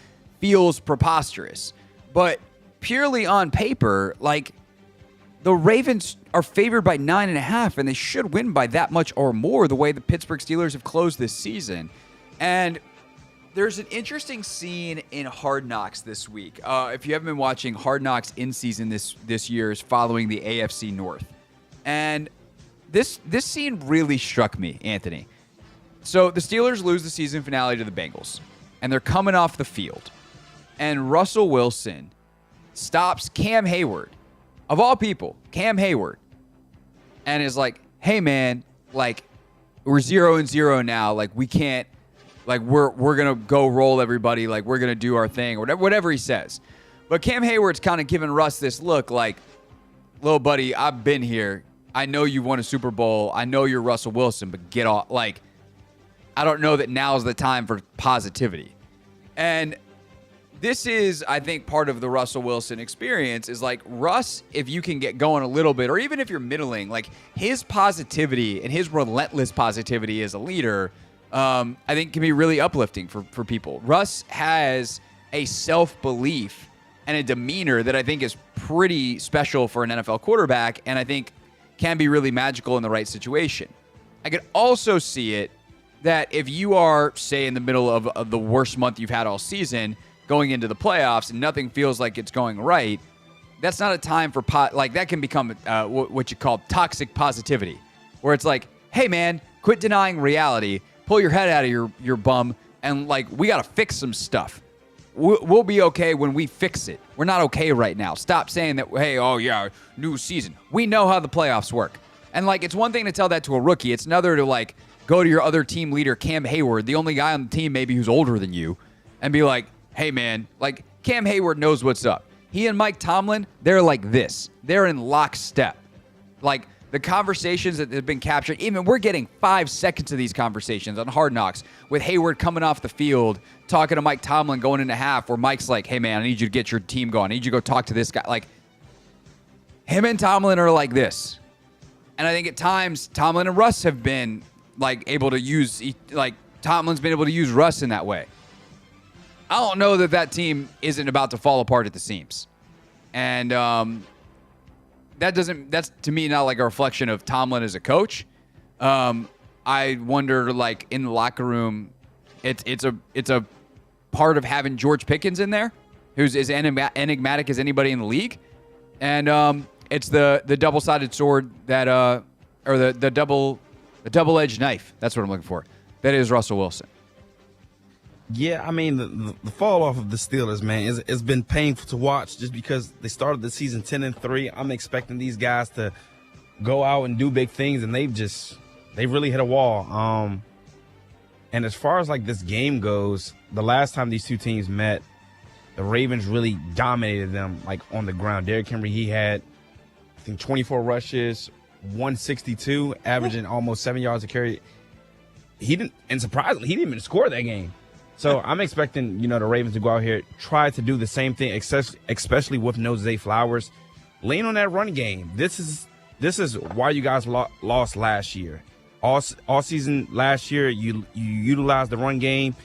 feels preposterous. But purely on paper, like, the Ravens are favored by 9.5, and they should win by that much or more the way the Pittsburgh Steelers have closed this season. And there's an interesting scene in Hard Knocks this week. If you haven't been watching, Hard Knocks in season this year is following the AFC North. And this scene really struck me, Anthony. So the Steelers lose the season finale to the Bengals, and they're coming off the field. And Russell Wilson stops Cam Hayward, of all people, Cam Hayward, and is like, hey, man, like, we're 0-0 now. Like, we can't, like, we're going to go roll everybody. Like, we're going to do our thing, or whatever he says. But Cam Hayward's kind of giving Russ this look like, little buddy, I've been here. I know you won a Super Bowl. I know you're Russell Wilson, but get off. Like, I don't know that now's the time for positivity. And this is, I think, part of the Russell Wilson experience is like, Russ, if you can get going a little bit, or even if you're middling, like, his positivity and his relentless positivity as a leader, I think can be really uplifting for people. Russ has a self-belief and a demeanor that I think is pretty special for an NFL quarterback, and I think can be really magical in the right situation. I could also see it that if you are, say, in the middle of the worst month you've had all season, going into the playoffs, and nothing feels like it's going right, that's not a time for that can become what you call toxic positivity, where it's like, hey, man, quit denying reality, pull your head out of your bum, and, like, we got to fix some stuff. We'll be okay when we fix it. We're not okay right now. Stop saying that, hey, oh, yeah, new season. We know how the playoffs work. And, like, it's one thing to tell that to a rookie. It's another to, like, go to your other team leader, Cam Hayward, the only guy on the team maybe who's older than you, and be like, hey, man, like, Cam Hayward knows what's up. He and Mike Tomlin, they're like this. They're in lockstep. Like, the conversations that have been captured, even we're getting 5 seconds of these conversations on Hard Knocks with Hayward coming off the field, talking to Mike Tomlin going into half, where Mike's like, hey, man, I need you to get your team going. I need you to go talk to this guy. Like, him and Tomlin are like this. And I think at times, Tomlin and Russ have been, like, able to use, like, Tomlin's been able to use Russ in that way. I don't know that team isn't about to fall apart at the seams. And that's to me not like a reflection of Tomlin as a coach. I wonder, like, in the locker room, it's a part of having George Pickens in there, who's as enigmatic as anybody in the league. And it's the double-sided sword that or the double-edged knife. That's what I'm looking for. That is Russell Wilson.
Yeah, I mean, the fall off of the Steelers, man, it's been painful to watch just because they started the season 10-3. I'm expecting these guys to go out and do big things, and they really hit a wall. And as far as like this game goes, the last time these two teams met, the Ravens really dominated them like on the ground. Derrick Henry, he had, I think, 24 rushes, 162, averaging almost 7 yards a carry. Surprisingly, he didn't even score that game. So I'm expecting, the Ravens to go out here, try to do the same thing, especially with no Zay Flowers. Lean on that run game. This is why you guys lost last year. All season last year, you utilized the run game,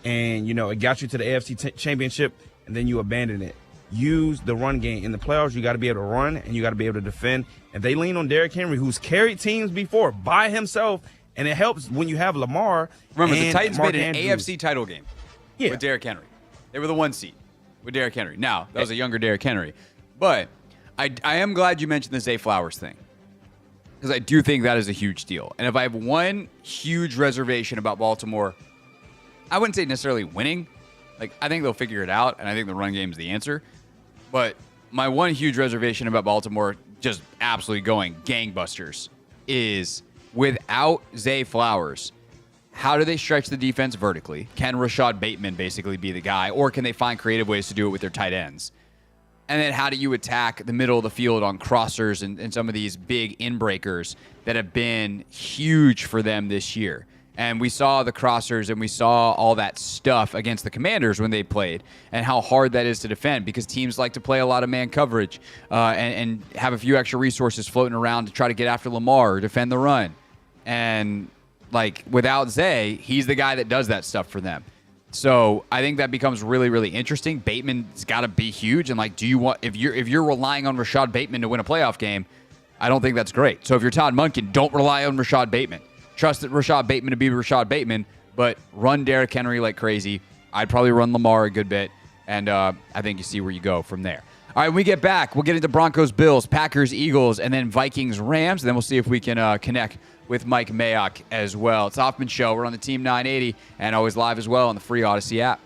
and it got you to the AFC Championship, and then you abandoned it. Use the run game in the playoffs. You got to be able to run, and you got to be able to defend. And they lean on Derrick Henry, who's carried teams before by himself. And it helps when you have Lamar.
Remember,
and
the Titans
Mark
made an
Andrews.
AFC title game with Derrick Henry. They were the 1 seed with Derrick Henry. Now, that was a younger Derrick Henry. But I am glad you mentioned the Zay Flowers thing, because I do think that is a huge deal. And if I have one huge reservation about Baltimore, I wouldn't say necessarily winning. Like, I think they'll figure it out, and I think the run game is the answer. But my one huge reservation about Baltimore just absolutely going gangbusters is, without Zay Flowers, how do they stretch the defense vertically? Can Rashad Bateman basically be the guy, or can they find creative ways to do it with their tight ends? And then how do you attack the middle of the field on crossers and some of these big inbreakers that have been huge for them this year? And we saw the crossers and we saw all that stuff against the Commanders when they played, and how hard that is to defend, because teams like to play a lot of man coverage and have a few extra resources floating around to try to get after Lamar or defend the run. And like, without Zay, he's the guy that does that stuff for them. So I think that becomes really, really interesting. Bateman's got to be huge. And like, do you want, if you're relying on Rashad Bateman to win a playoff game, I don't think that's great. So if you're Todd Monken, don't rely on Rashad Bateman. Trust that Rashad Bateman to be Rashad Bateman, but run Derrick Henry like crazy. I'd probably run Lamar a good bit, and I think you see where you go from there. All right, when we get back, we'll get into Broncos, Bills, Packers, Eagles, and then Vikings, Rams. And then we'll see if we can connect with Mike Mayock as well. It's Hoffman Show. We're on the Team 980 and always live as well on the free Odyssey app.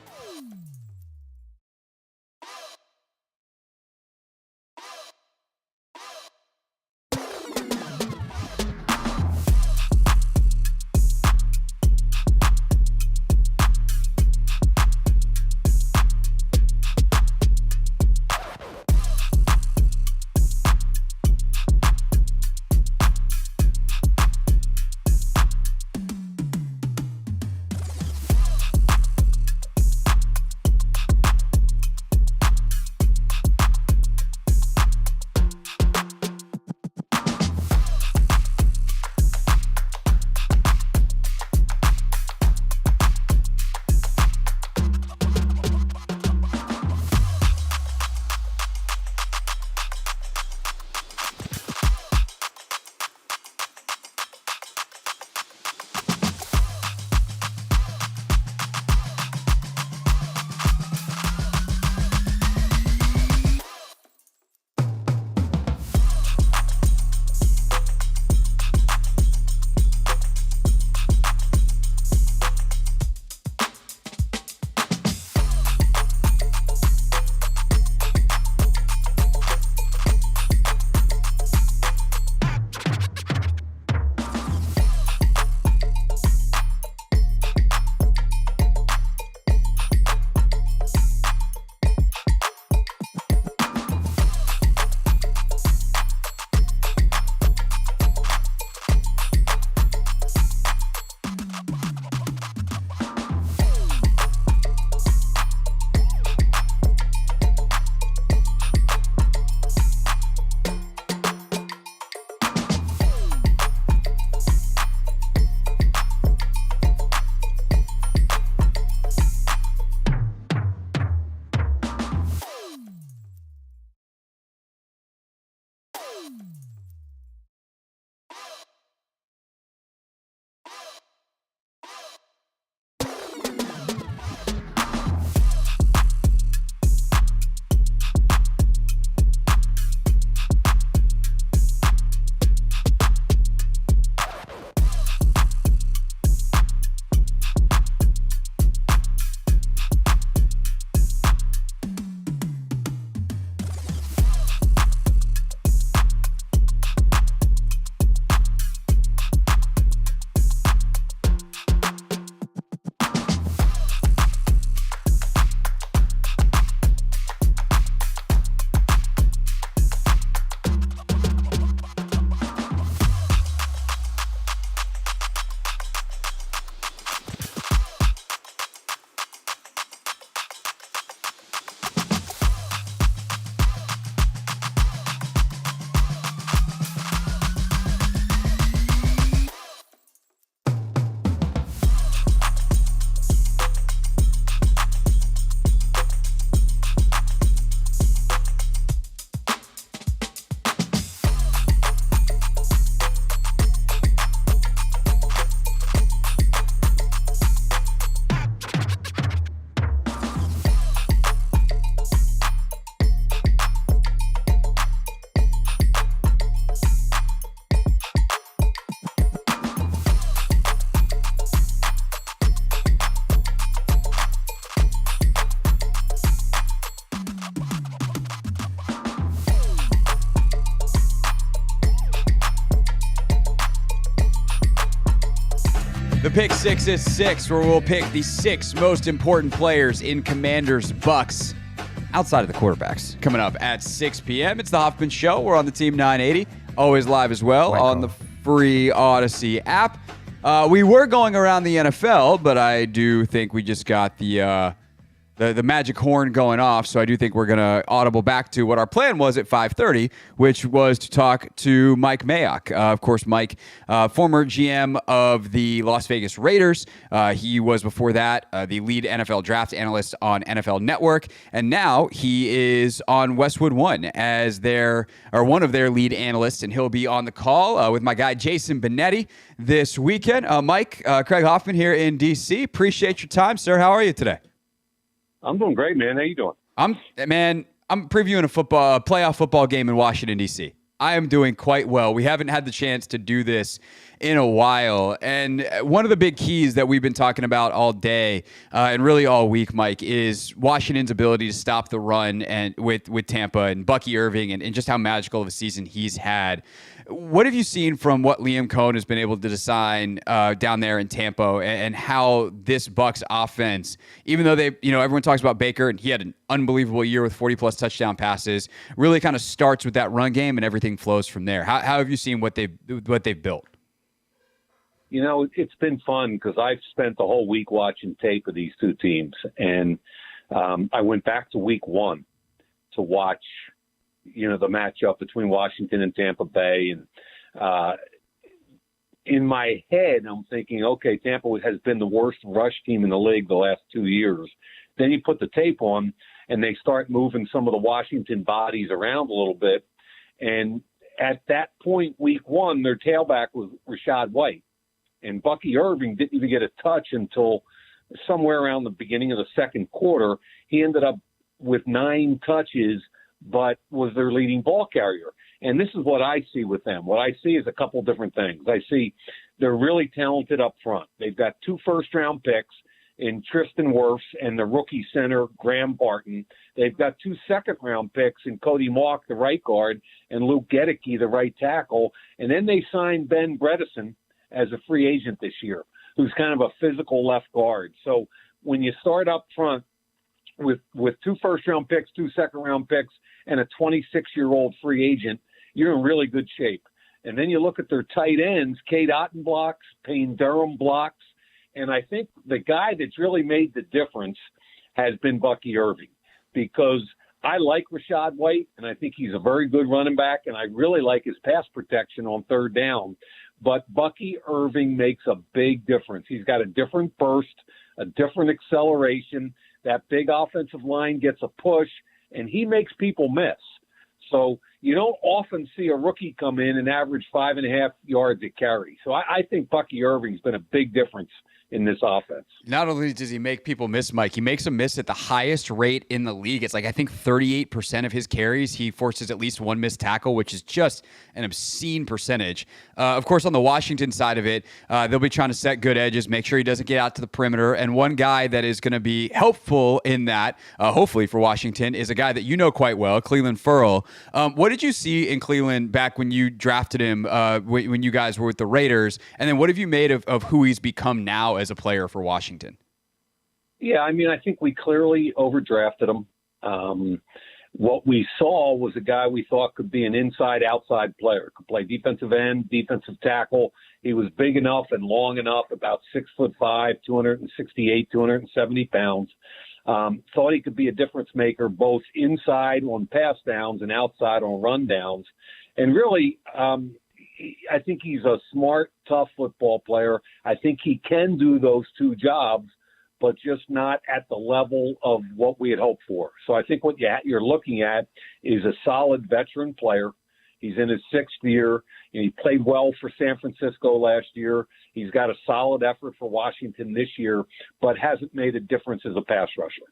Pick Six is 6, where we'll pick the 6 most important players in Commanders Bucs outside of the quarterbacks. Coming up at 6 p.m. It's the Hoffman Show. We're on the Team 980, always live as well on the free Odyssey app. We were going around the NFL, but I do think we just got the magic horn going off, so I do think we're going to audible back to what our plan was at 5:30, which was to talk to Mike Mayock. Of course, Mike, former GM of the Las Vegas Raiders. He was before that the lead NFL draft analyst on NFL Network, and now he is on Westwood One as one of their lead analysts, and he'll be on the call with my guy Jason Benetti this weekend. Mike, Craig Hoffman here in D.C. Appreciate your time, sir. How are you today?
I'm doing great, man. How you doing?
I'm previewing a playoff football game in Washington, D.C. I am doing quite well. We haven't had the chance to do this in a while. And one of the big keys that we've been talking about all day and really all week, Mike, is Washington's ability to stop the run and with Tampa and Bucky Irving and just how magical of a season he's had. What have you seen from what Liam Cohen has been able to design down there in Tampa and how this Bucs offense, even though everyone talks about Baker and he had an unbelievable year with 40-plus touchdown passes, really kind of starts with that run game and everything flows from there. How have you seen what they've built?
You know, it's been fun because I've spent the whole week watching tape of these two teams. And I went back to week 1 to watch the matchup between Washington and Tampa Bay. And in my head, I'm thinking, okay, Tampa has been the worst rush team in the league the last 2 years. Then you put the tape on, and they start moving some of the Washington bodies around a little bit. And at that point, week 1, their tailback was Rashad White. And Bucky Irving didn't even get a touch until somewhere around the beginning of the second quarter. He ended up with 9 touches, but was their leading ball carrier. And this is what I see with them. What I see is a couple different things. I see they're really talented up front. They've got 2 first-round picks in Tristan Wirfs and the rookie center, Graham Barton. They've got 2 second-round picks in Cody Mauch, the right guard, and Luke Gedicke, the right tackle. And then they signed Ben Bredesen as a free agent this year, who's kind of a physical left guard. So when you start up front with 2 first-round picks, 2 second-round picks, and a 26-year-old free agent, you're in really good shape. And then you look at their tight ends, Cade Otton blocks, Payne Durham blocks, and I think the guy that's really made the difference has been Bucky Irving, because I like Rashad White, and I think he's a very good running back, and I really like his pass protection on third down. But Bucky Irving makes a big difference. He's got a different burst, a different acceleration. That big offensive line gets a push, and he makes people miss. So you don't often see a rookie come in and average 5.5 yards a carry. So I think Bucky Irving's been a big difference in this offense.
Not only does he make people miss, Mike, he makes them miss at the highest rate in the league. It's like, I think 38% of his carries, he forces at least 1 missed tackle, which is just an obscene percentage. Of course, on the Washington side of it, they'll be trying to set good edges, make sure he doesn't get out to the perimeter. And one guy that is going to be helpful in that, hopefully for Washington, is a guy that you know quite well, Cleveland Ferrell. What did you see in Cleveland back when you drafted him, when you guys were with the Raiders? And then what have you made of who he's become now as a player for Washington?
Yeah, I mean, I think we clearly overdrafted him. What we saw was a guy we thought could be an inside-outside player, could play defensive end, defensive tackle. He was big enough and long enough, about 6'5", 268, 270 pounds. Thought he could be a difference maker both inside on pass downs and outside on run downs. And really, I think he's a smart, tough football player. I think he can do those 2 jobs, but just not at the level of what we had hoped for. So I think what you're looking at is a solid veteran player. He's in his 6th year. He played well for San Francisco last year. He's got a solid effort for Washington this year, but hasn't made a difference as a pass rusher.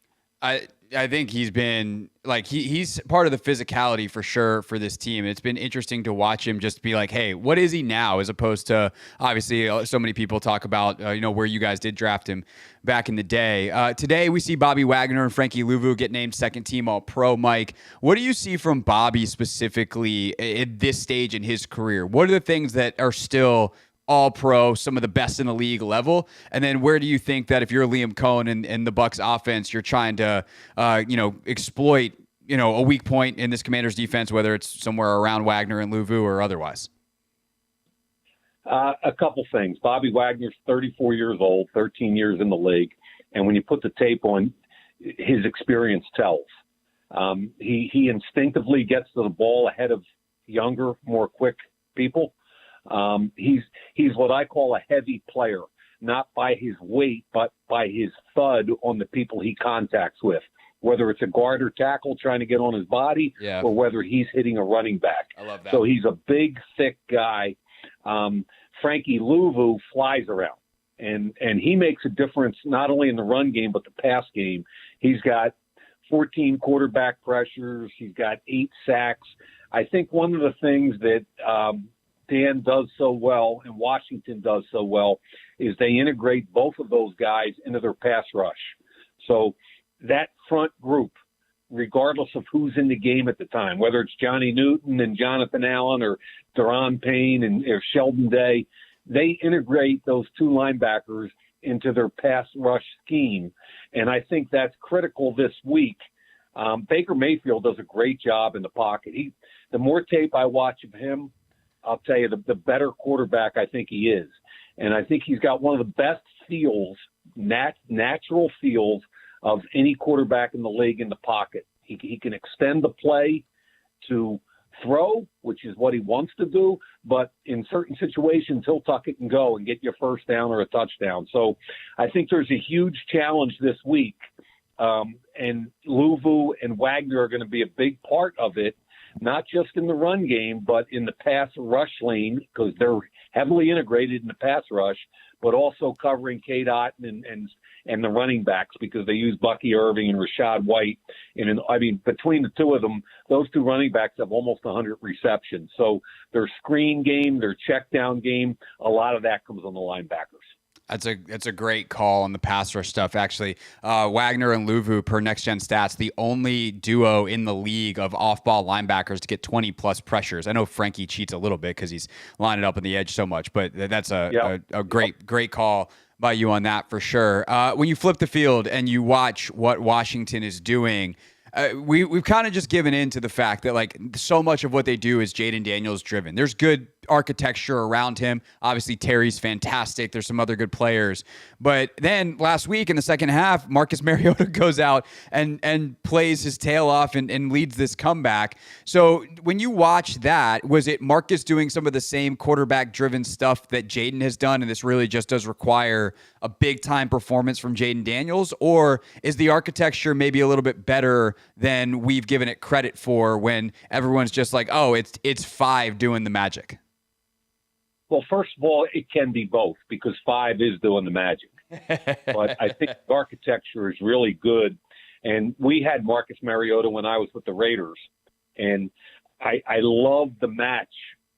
I think he's been like he's part of the physicality for sure for this team. It's been interesting to watch him just be like, hey, what is he now? As opposed to obviously so many people talk about where you guys did draft him back in the day. Today we see Bobby Wagner and Frankie Louvu get named second team All-Pro. Mike, what do you see from Bobby specifically at this stage in his career? What are the things that are still all pro, some of the best in the league level? And then where do you think that if you're Liam Cohen and the Bucs offense, you're trying to, exploit, a weak point in this Commanders defense, whether it's somewhere around Wagner and Louvu or otherwise?
A couple things. Bobby Wagner's 34 years old, 13 years in the league. And when you put the tape on, his experience tells. He instinctively gets to the ball ahead of younger, more quick people. He's what I call a heavy player, not by his weight, but by his thud on the people he contacts with, whether it's a guard or tackle trying to get on his body or whether he's hitting a running back.
I love that.
So he's a big, thick guy. Frankie Louvu flies around, and he makes a difference not only in the run game but the pass game. He's got 14 quarterback pressures. He's got 8 sacks. I think one of the things that Dan does so well and Washington does so well is they integrate both of those guys into their pass rush. So that front group, regardless of who's in the game at the time, whether it's Johnny Newton and Jonathan Allen or Deron Payne or Sheldon Day, they integrate those two linebackers into their pass rush scheme. And I think that's critical this week. Baker Mayfield does a great job in the pocket. The more tape I watch of him, I'll tell you, the better quarterback I think he is. And I think he's got one of the best feels, natural feels of any quarterback in the league in the pocket. He can extend the play to throw, which is what he wants to do, but in certain situations, he'll tuck it and go and get you a first down or a touchdown. So I think there's a huge challenge this week, and Louvu and Wagner are going to be a big part of it, not just in the run game, but in the pass rush lane, because they're heavily integrated in the pass rush, but also covering K-Dot and the running backs, because they use Bucky Irving and Rashad White. And between the two of them, those two running backs have almost 100 receptions. So their screen game, their check down game, a lot of that comes on the linebackers.
That's a great call on the pass rush stuff. Actually, Wagner and Louvu, per Next Gen Stats, the only duo in the league of off-ball linebackers to get 20-plus pressures. I know Frankie cheats a little bit because he's lining up on the edge so much, but that's a great call by you on that for sure. When you flip the field and you watch what Washington is doing, we've kind of just given in to the fact that like so much of what they do is Jaden Daniels driven. There's good architecture around him. Obviously, Terry's fantastic. There's some other good players. But then last week in the second half, Marcus Mariota goes out and plays his tail off and leads this comeback. So when you watch that, was it Marcus doing some of the same quarterback-driven stuff that Jaden has done, and this really just does require a big-time performance from Jaden Daniels? Or is the architecture maybe a little bit better than we've given it credit for when everyone's just like, oh, it's 5 doing the magic?
Well, first of all, it can be both because 5 is doing the magic. But I think the architecture is really good. And we had Marcus Mariota when I was with the Raiders. And I love the match,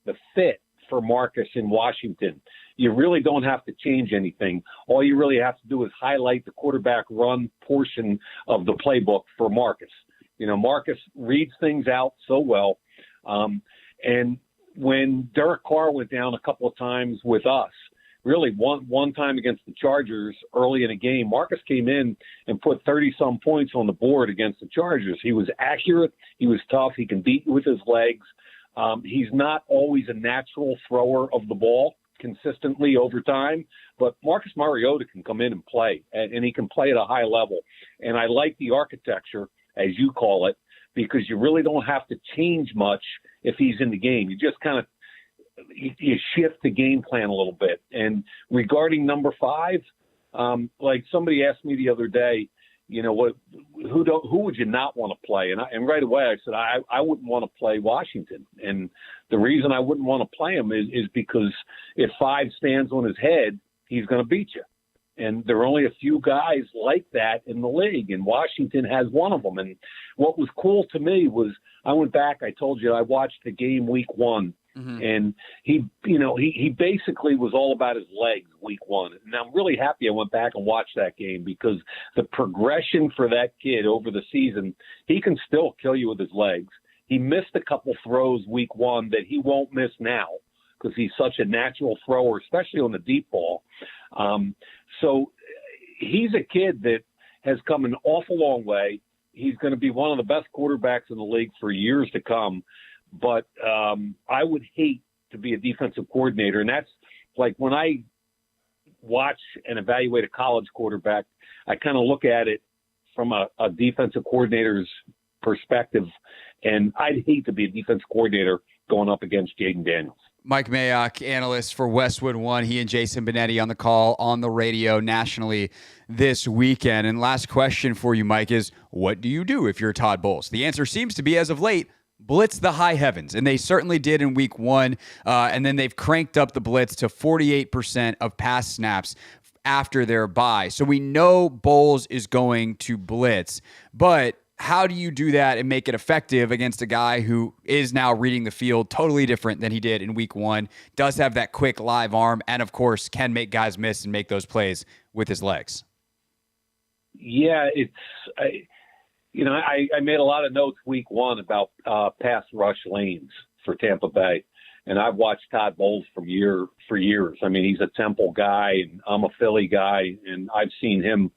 the fit for Marcus in Washington. You really don't have to change anything. All you really have to do is highlight the quarterback run portion of the playbook for Marcus. You know, Marcus reads things out so well. And when Derek Carr went down a couple of times with us, really one time against the Chargers early in a game, Marcus came in and put 30-some points on the board against the Chargers. He was accurate. He was tough. He can beat you with his legs. He's not always a natural thrower of the ball consistently over time, but Marcus Mariota can come in and play, and he can play at a high level. And I like the architecture, as you call it, because you really don't have to change much if he's in the game. You just kind of you shift the game plan a little bit. And regarding number 5, like somebody asked me the other day, you know, who would you not want to play? And right away I said I wouldn't want to play Washington. And the reason I wouldn't want to play him is because if 5 stands on his head, he's going to beat you. And there are only a few guys like that in the league, and Washington has one of them. And what was cool to me was I went back, I told you, I watched the game week 1, and he basically was all about his legs week 1. And I'm really happy I went back and watched that game because the progression for that kid over the season, he can still kill you with his legs. He missed a couple throws week 1 that he won't miss now, because he's such a natural thrower, especially on the deep ball. So he's a kid that has come an awful long way. He's going to be one of the best quarterbacks in the league for years to come. But I would hate to be a defensive coordinator. And that's like when I watch and evaluate a college quarterback, I kind of look at it from a defensive coordinator's perspective. And I'd hate to be a defensive coordinator going up against Jaden Daniels.
Mike Mayock, analyst for Westwood One. He and Jason Benetti on the call on the radio nationally this weekend. And last question for you, Mike, is what do you do if you're Todd Bowles? The answer seems to be, as of late, blitz the high heavens. And they certainly did in week 1. And then they've cranked up the blitz to 48% of pass snaps after their bye. So we know Bowles is going to blitz. But how do you do that and make it effective against a guy who is now reading the field totally different than he did in week 1, does have that quick live arm, and of course can make guys miss and make those plays with his legs?
Yeah, I made a lot of notes week 1 about pass rush lanes for Tampa Bay. And I've watched Todd Bowles for years. I mean, he's a Temple guy, and I'm a Philly guy, and I've seen him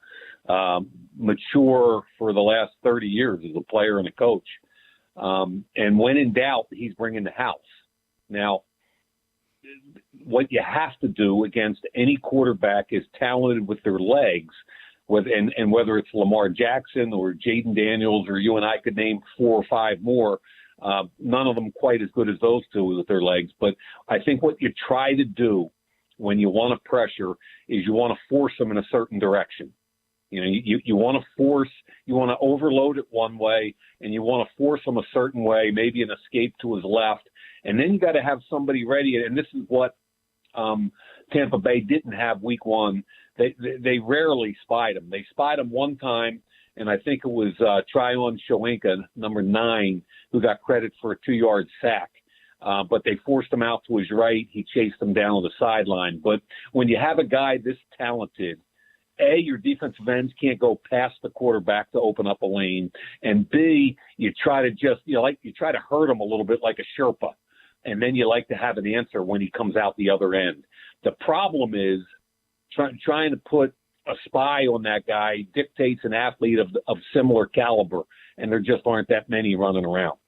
mature for the last 30 years as a player and a coach. And when in doubt, he's bringing the house. Now, what you have to do against any quarterback is talented with their legs, and whether it's Lamar Jackson or Jaden Daniels, or you and I could name 4 or 5 more, none of them quite as good as those two with their legs. But I think what you try to do when you want to pressure is you want to force them in a certain direction. You know, you want to overload it one way, and you want to force them a certain way, maybe an escape to his left. And then you got to have somebody ready. And this is what Tampa Bay didn't have week 1. They rarely spied him. They spied him one time, and I think it was Tryon Shoyinka, number 9, who got credit for a 2-yard sack. But they forced him out to his right. He chased him down the sideline. But when you have a guy this talented, A, your defensive ends can't go past the quarterback to open up a lane, and B, you try to hurt him a little bit like a Sherpa, and then you like to have an answer when he comes out the other end. The problem is trying to put a spy on that guy dictates an athlete of similar caliber, and there just aren't that many running around.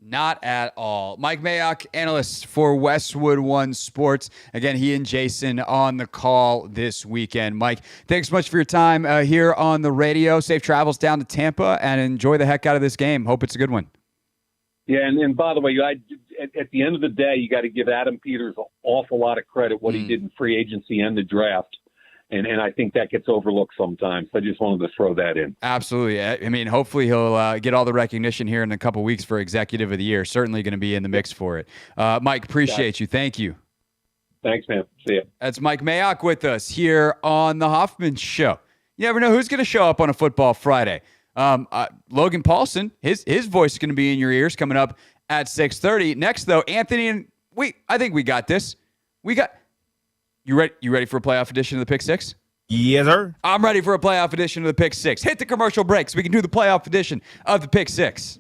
Not at all. Mike Mayock, analyst for Westwood One Sports. Again, he and Jason on the call this weekend. Mike, thanks so much for your time here on the radio. Safe travels down to Tampa, and enjoy the heck out of this game. Hope it's a good one.
Yeah, and by the way, at the end of the day, you got to give Adam Peters an awful lot of credit what he did in free agency and the draft. And I think that gets overlooked sometimes. I just wanted to throw that in.
Absolutely. I mean, hopefully he'll get all the recognition here in a couple weeks for Executive of the Year. Certainly going to be in the mix for it. Mike, appreciate you. Thank you.
Thanks, man. See ya.
That's Mike Mayock with us here on the Hoffman Show. You never know who's going to show up on a Football Friday. Logan Paulson, his voice is going to be in your ears coming up at 6:30. Next, though, Anthony and I think we got this. You ready for a playoff edition of the Pick Six?
Yes, sir.
I'm ready for a playoff edition of the Pick Six. Hit the commercial break so we can do the playoff edition of the Pick Six.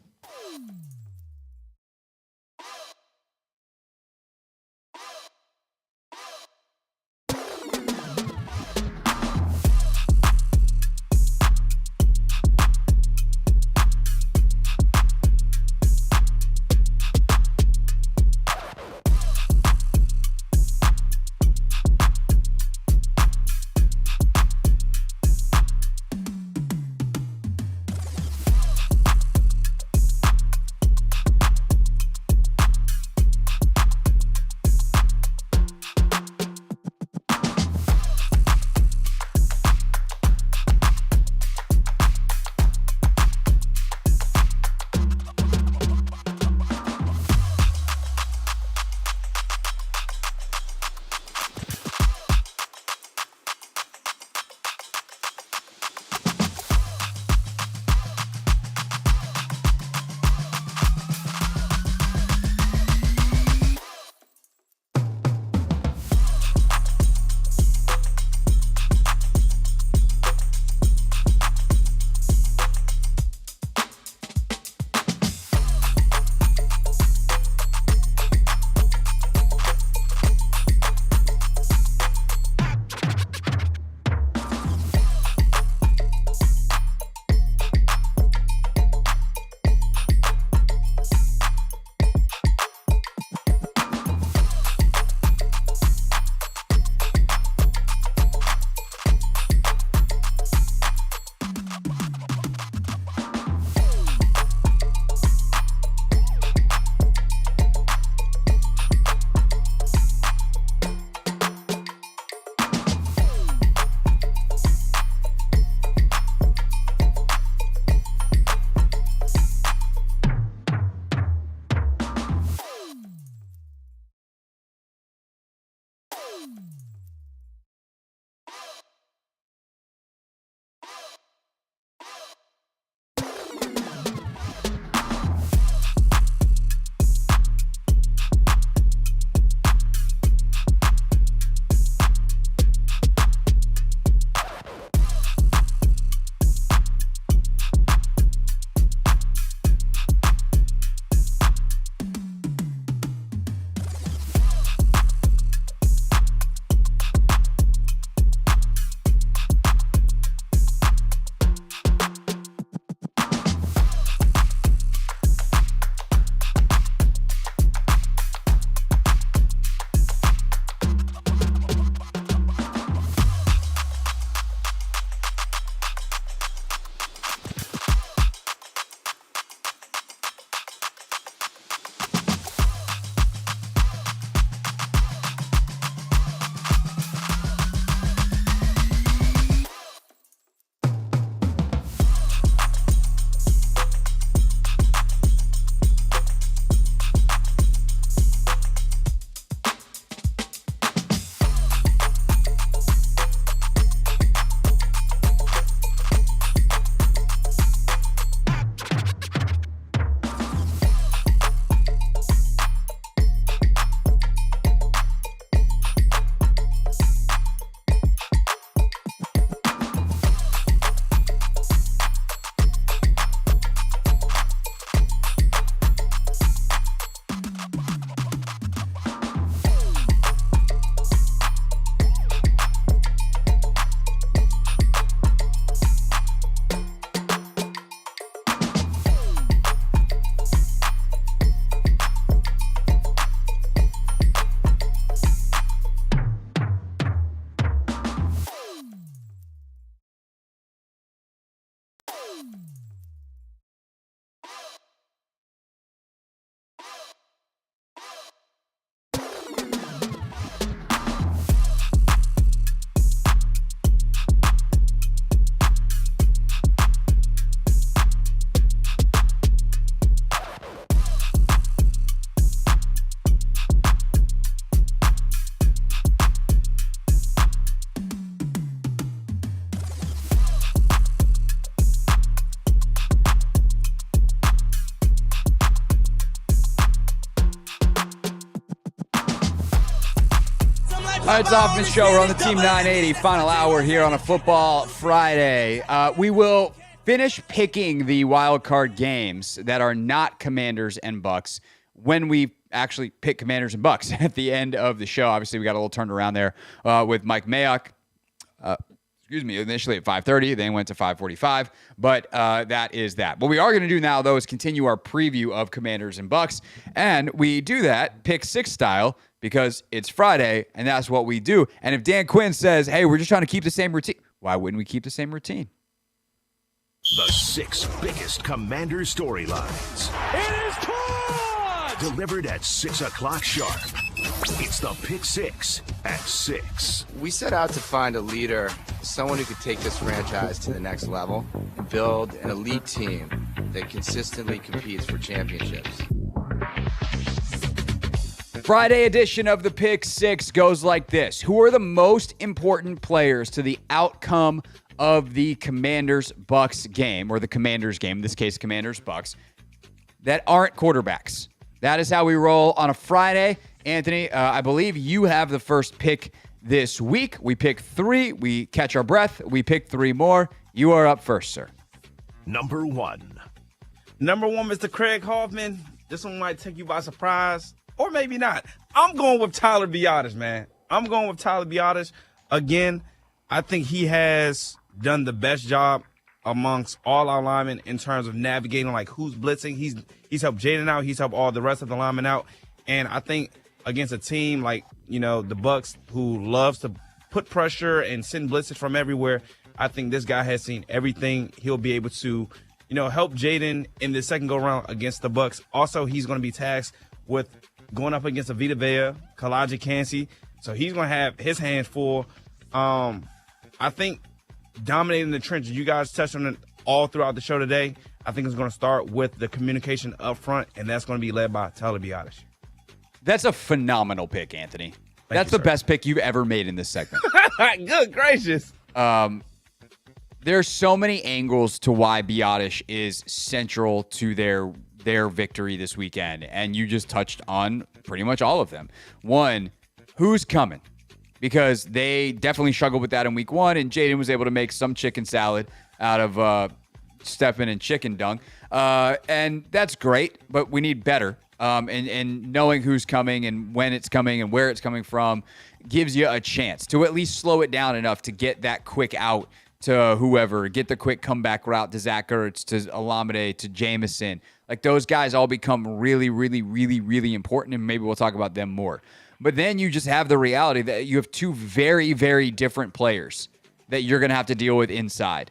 All right, it's Hoffman Show. We're on the Team 980 final hour here on a Football Friday. We will finish picking the wild card games that are not Commanders and Bucs when we actually pick Commanders and Bucs at the end of the show. Obviously, we got a little turned around there with Mike Mayock. Initially at 5:30, then went to 5:45, but that is that. What we are going to do now, though, is continue our preview of Commanders and Bucs, and we do that pick six style because it's Friday, and that's what we do. And if Dan Quinn says, hey, we're just trying to keep the same routine, why wouldn't we keep the same routine?
The 6 biggest Commander storylines.
It is caught!
Delivered at 6 o'clock sharp. It's the Pick 6 at 6.
We set out to find a leader, someone who could take this franchise to the next level and build an elite team that consistently competes for championships.
Friday edition of the Pick 6 goes like this. Who are the most important players to the outcome of the Commanders-Bucs game, or the Commanders game, in this case, Commanders-Bucs, that aren't quarterbacks? That is how we roll on a Friday. Anthony, I believe you have the first pick this week. We pick 3. We catch our breath. We pick 3 more. You are up first, sir.
Number 1.
Number 1, Mr. Craig Hoffman. This one might take you by surprise, or maybe not. I'm going with Tyler Biadasz, man. I'm going with Tyler Biadasz. Again, I think he has done the best job amongst all our linemen in terms of navigating, like, who's blitzing. He's helped Jaden out. He's helped all the rest of the linemen out. And I think against a team like, the Bucs, who loves to put pressure and send blitzes from everywhere, I think this guy has seen everything. He'll be able to, help Jaden in the second go-round against the Bucs. Also, he's going to be tasked with going up against a Vita Vea, Kalaji Kancey. So he's going to have his hands full. I think dominating the trenches, you guys touched on it all throughout the show today. I think it's going to start with the communication up front, and that's going to be led by Tyler Biadasz.
That's a phenomenal pick, Anthony. That's the best pick you've ever made in this segment.
Good gracious.
There's so many angles to why Biadasz is central to their victory this weekend, and you just touched on pretty much all of them. One, who's coming? Because they definitely struggled with that in week 1, and Jaden was able to make some chicken salad out of Stephen and chicken dung. And that's great, but we need better. And knowing who's coming and when it's coming and where it's coming from gives you a chance to at least slow it down enough to get that quick out to whoever, get the quick comeback route to Zach Ertz, to Olamide, to Jameson. Like, those guys all become really, really, really, really important, and maybe we'll talk about them more. But then you just have the reality that you have 2 very, very different players that you're going to have to deal with inside.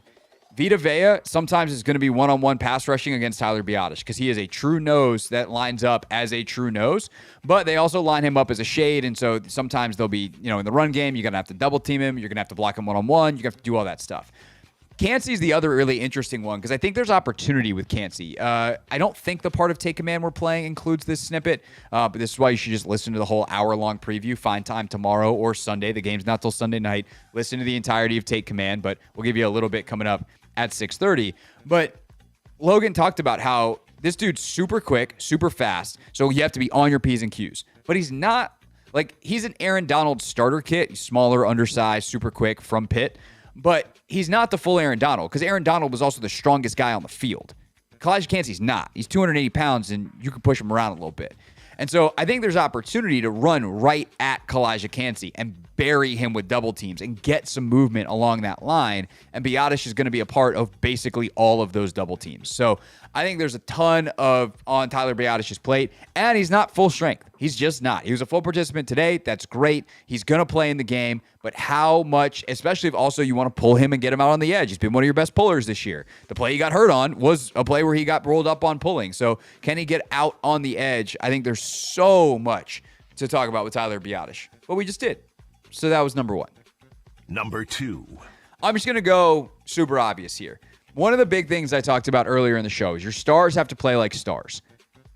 Vita Vea sometimes is going to be one-on-one pass rushing against Tyler Biadasz because he is a true nose that lines up as a true nose, but they also line him up as a shade, and so sometimes they'll be, in the run game, you're going to have to double team him, you're going to have to block him one-on-one, you have to do all that stuff. Kancey's the other really interesting one because I think there's opportunity with Kancey. I don't think the part of Take Command we're playing includes this snippet, but this is why you should just listen to the whole hour-long preview. Find time tomorrow or Sunday. The game's not till Sunday night. Listen to the entirety of Take Command, but we'll give you a little bit coming up at 6:30. But Logan talked about how this dude's super quick, super fast, so you have to be on your P's and Q's. But he's not, he's an Aaron Donald starter kit. He's smaller, undersized, super quick from Pitt. But he's not the full Aaron Donald because Aaron Donald was also the strongest guy on the field. Kalaji Kancey's not. He's 280 pounds, and you can push him around a little bit. And so I think there's opportunity to run right at Kalaji Kancey and bury him with double teams and get some movement along that line. And Biadasz is going to be a part of basically all of those double teams. So I think there's a ton on Tyler Biadasz's plate, and he's not full strength. He's just not. He was a full participant today. That's great. He's going to play in the game, but how much, especially if also you want to pull him and get him out on the edge. He's been one of your best pullers this year. The play he got hurt on was a play where he got rolled up on pulling. So can he get out on the edge? I think there's so much to talk about with Tyler Biadasz, but we just did. So that was number 1.
Number 2.
I'm just going to go super obvious here. One of the big things I talked about earlier in the show is your stars have to play like stars.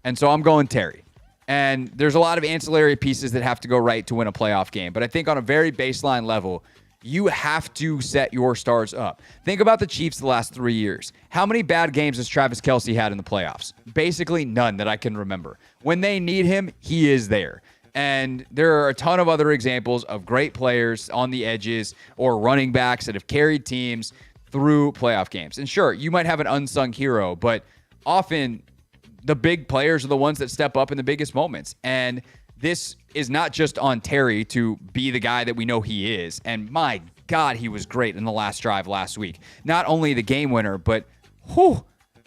And so I'm going Terry. And there's a lot of ancillary pieces that have to go right to win a playoff game. But I think on a very baseline level, you have to set your stars up. Think about the Chiefs the last 3 years. How many bad games has Travis Kelce had in the playoffs? Basically none that I can remember. When they need him, he is there. And there are a ton of other examples of great players on the edges or running backs that have carried teams through playoff games. And sure, you might have an unsung hero, but often the big players are the ones that step up in the biggest moments. And this is not just on Terry to be the guy that we know he is. And my God, he was great in the last drive last week. Not only the game winner, but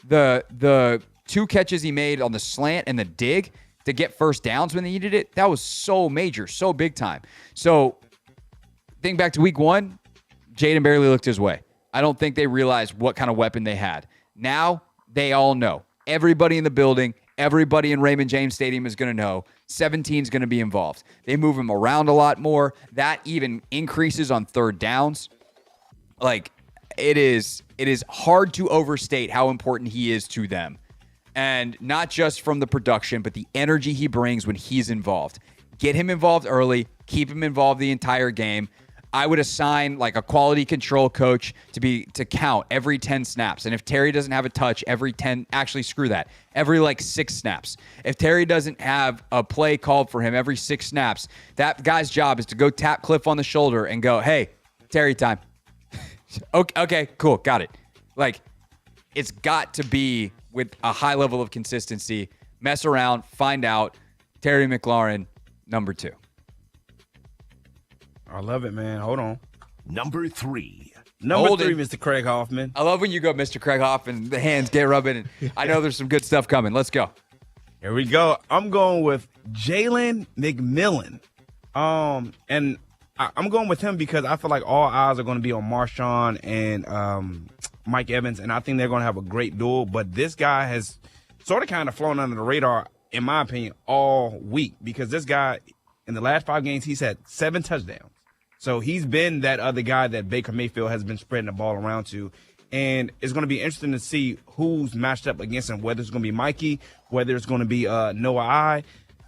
the 2 catches he made on the slant and the dig to get first downs when they needed it. That was so major, so big time. So think back to week 1, Jaden barely looked his way. I don't think they realized what kind of weapon they had. Now they all know. Everybody in the building, everybody in Raymond James Stadium is going to know 17 is going to be involved. They move him around a lot more. That even increases on third downs. Like, it is hard to overstate how important he is to them. And not just from the production, but the energy he brings when he's involved. Get him involved early. Keep him involved the entire game. I would assign like a quality control coach to count every 10 snaps. And if Terry doesn't have a touch every 10, actually screw that, every like 6 snaps. If Terry doesn't have a play called for him every 6 snaps, that guy's job is to go tap Cliff on the shoulder and go, hey, Terry time. Okay, cool, got it. Like, it's got to be with a high level of consistency. Mess around, find out. Terry McLaurin, number 2.
I love it, man. Hold on.
Number 3.
Number 3, Mr. Craig Hoffman.
I love when you go, Mr. Craig Hoffman. The hands get rubbing. And I know there's some good stuff coming. Let's go.
Here we go. I'm going with Jalen McMillan. And I'm going with him because I feel like all eyes are going to be on Marshawn and Mike Evans, and I think they're going to have a great duel. But this guy has sort of kind of flown under the radar, in my opinion, all week because this guy, in the last 5 games, he's had 7 touchdowns. So he's been that other guy that Baker Mayfield has been spreading the ball around to. And it's going to be interesting to see who's matched up against him, whether it's going to be Mikey, whether it's going to be Noah I.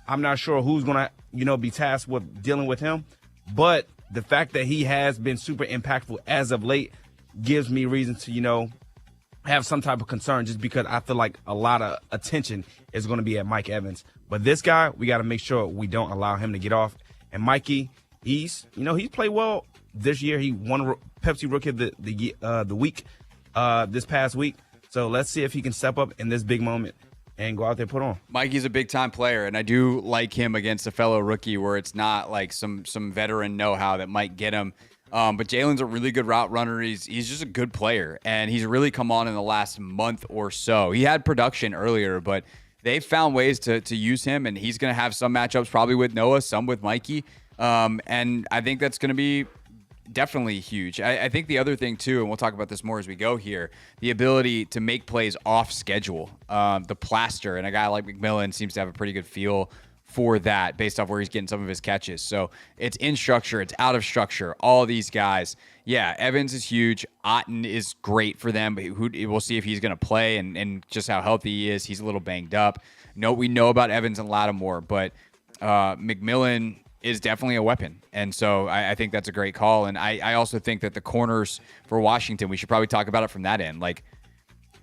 I'm not sure who's going to, be tasked with dealing with him. But the fact that he has been super impactful as of late gives me reason to, have some type of concern just because I feel like a lot of attention is going to be at Mike Evans. But this guy, we got to make sure we don't allow him to get off. And Mikey, he's played well this year. He won Pepsi Rookie of the week this past week. So let's see if he can step up in this big moment and go out there and put on.
Mikey's a big-time player, and I do like him against a fellow rookie where it's not like some veteran know-how that might get him. But Jalen's a really good route runner. He's just a good player, and he's really come on in the last month or so. He had production earlier, but they've found ways to use him, and he's going to have some matchups probably with Noah, some with Mikey. And I think that's going to be definitely huge. I think the other thing, too, and we'll talk about this more as we go here, the ability to make plays off schedule. The plaster, and a guy like McMillan seems to have a pretty good feel for that based off where he's getting some of his catches. So it's in structure, it's out of structure. All these guys. Yeah, Evans is huge. Otten is great for them, but we'll see if he's going to play and just how healthy he is. He's a little banged up. We know about Evans and Lattimore, but McMillan is definitely a weapon. And so I think that's a great call. And I also think that the corners for Washington, we should probably talk about it from that end. Like,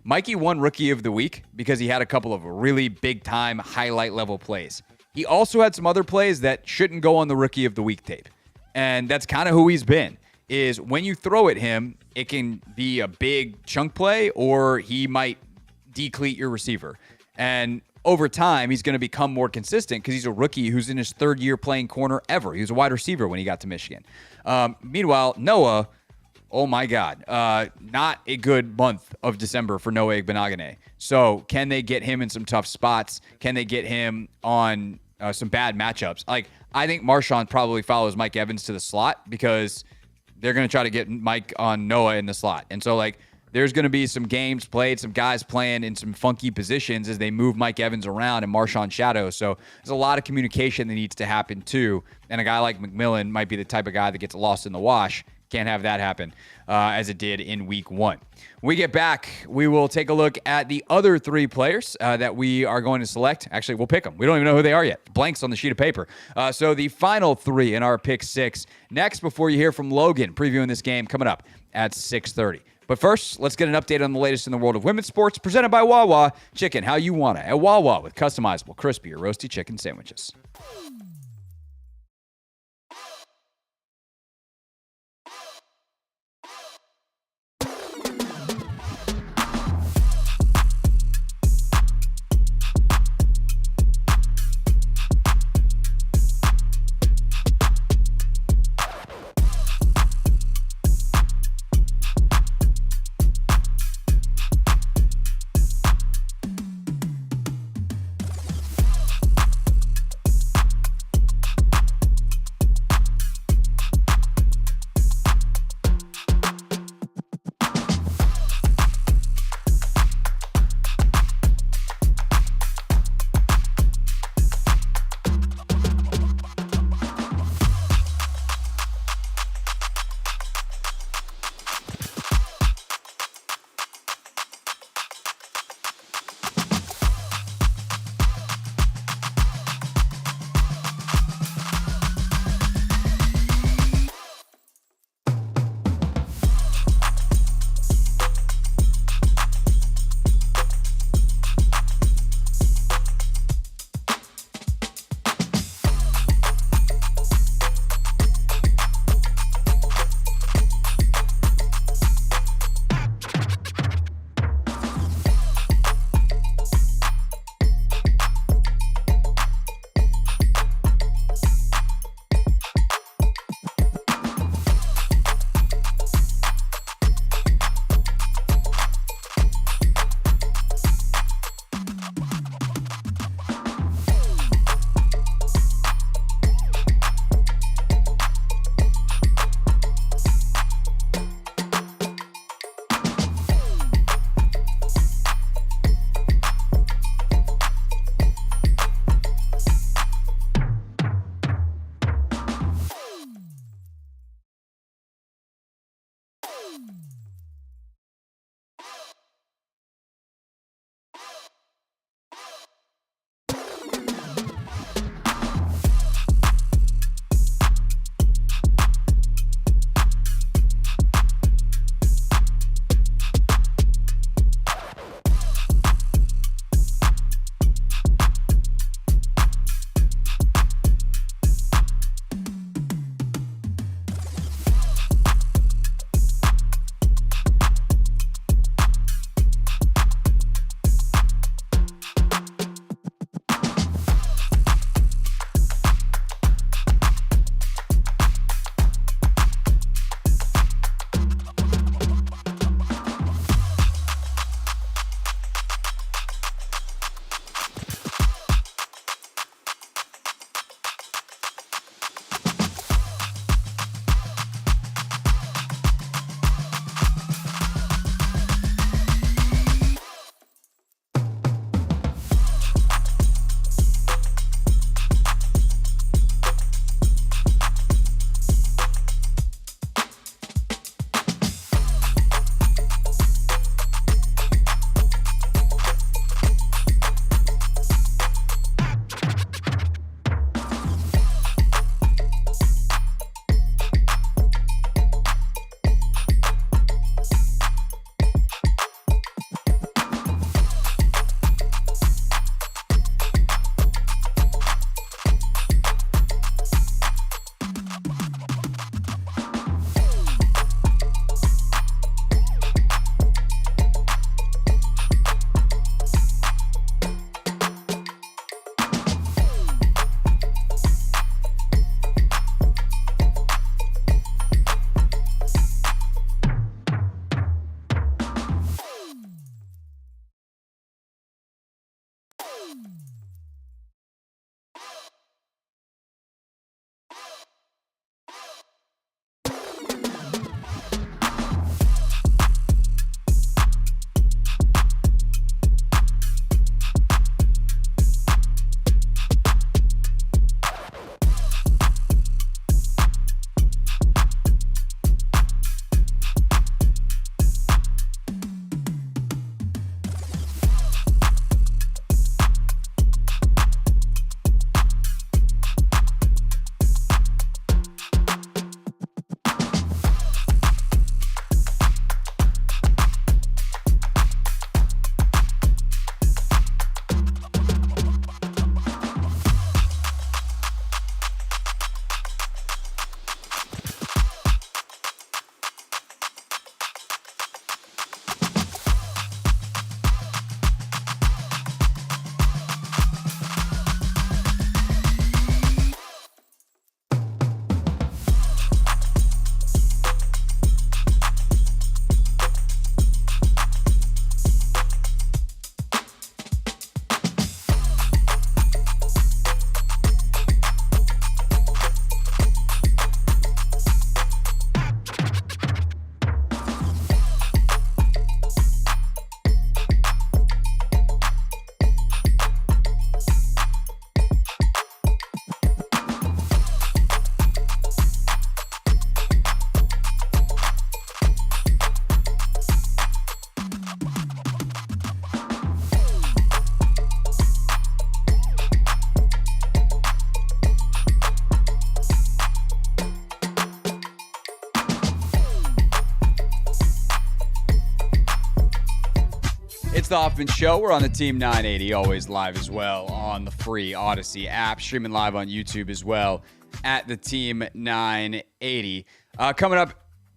Mikey won Rookie of the Week because he had a couple of really big-time highlight-level plays. He also had some other plays that shouldn't go on the Rookie of the Week tape. And that's kind of who he's been, is when you throw at him, it can be a big chunk play or he might decleat your receiver. And over time, he's going to become more consistent because he's a rookie who's in his 3rd year playing corner ever. He was a wide receiver when he got to Michigan. Meanwhile, Noah, oh my God, not a good month of December for Noah Igbenogany. So can they get him in some tough spots? Can they get him on some bad matchups? Like, I think Marshawn probably follows Mike Evans to the slot because they're going to try to get Mike on Noah in the slot. And so, like, there's going to be some games played, some guys playing in some funky positions as they move Mike Evans around and Marshawn shadow. So there's a lot of communication that needs to happen too. And a guy like McMillan might be the type of guy that gets lost in the wash. Can't have that happen as it did in week 1. When we get back, we will take a look at the other 3 players that we are going to select. Actually, we'll pick them. We don't even know who they are yet. Blanks on the sheet of paper. So the final 3 in our pick 6. Next, before you hear from Logan previewing this game coming up at 6:30. But first, let's get an update on the latest in the world of women's sports, presented by Wawa. Chicken how you want it at Wawa with customizable, crispy, or roasty chicken sandwiches. It's the Hoffman Show. We're on the Team 980, always live as well on the free Odyssey app, streaming live on YouTube as well at the Team 980. Coming up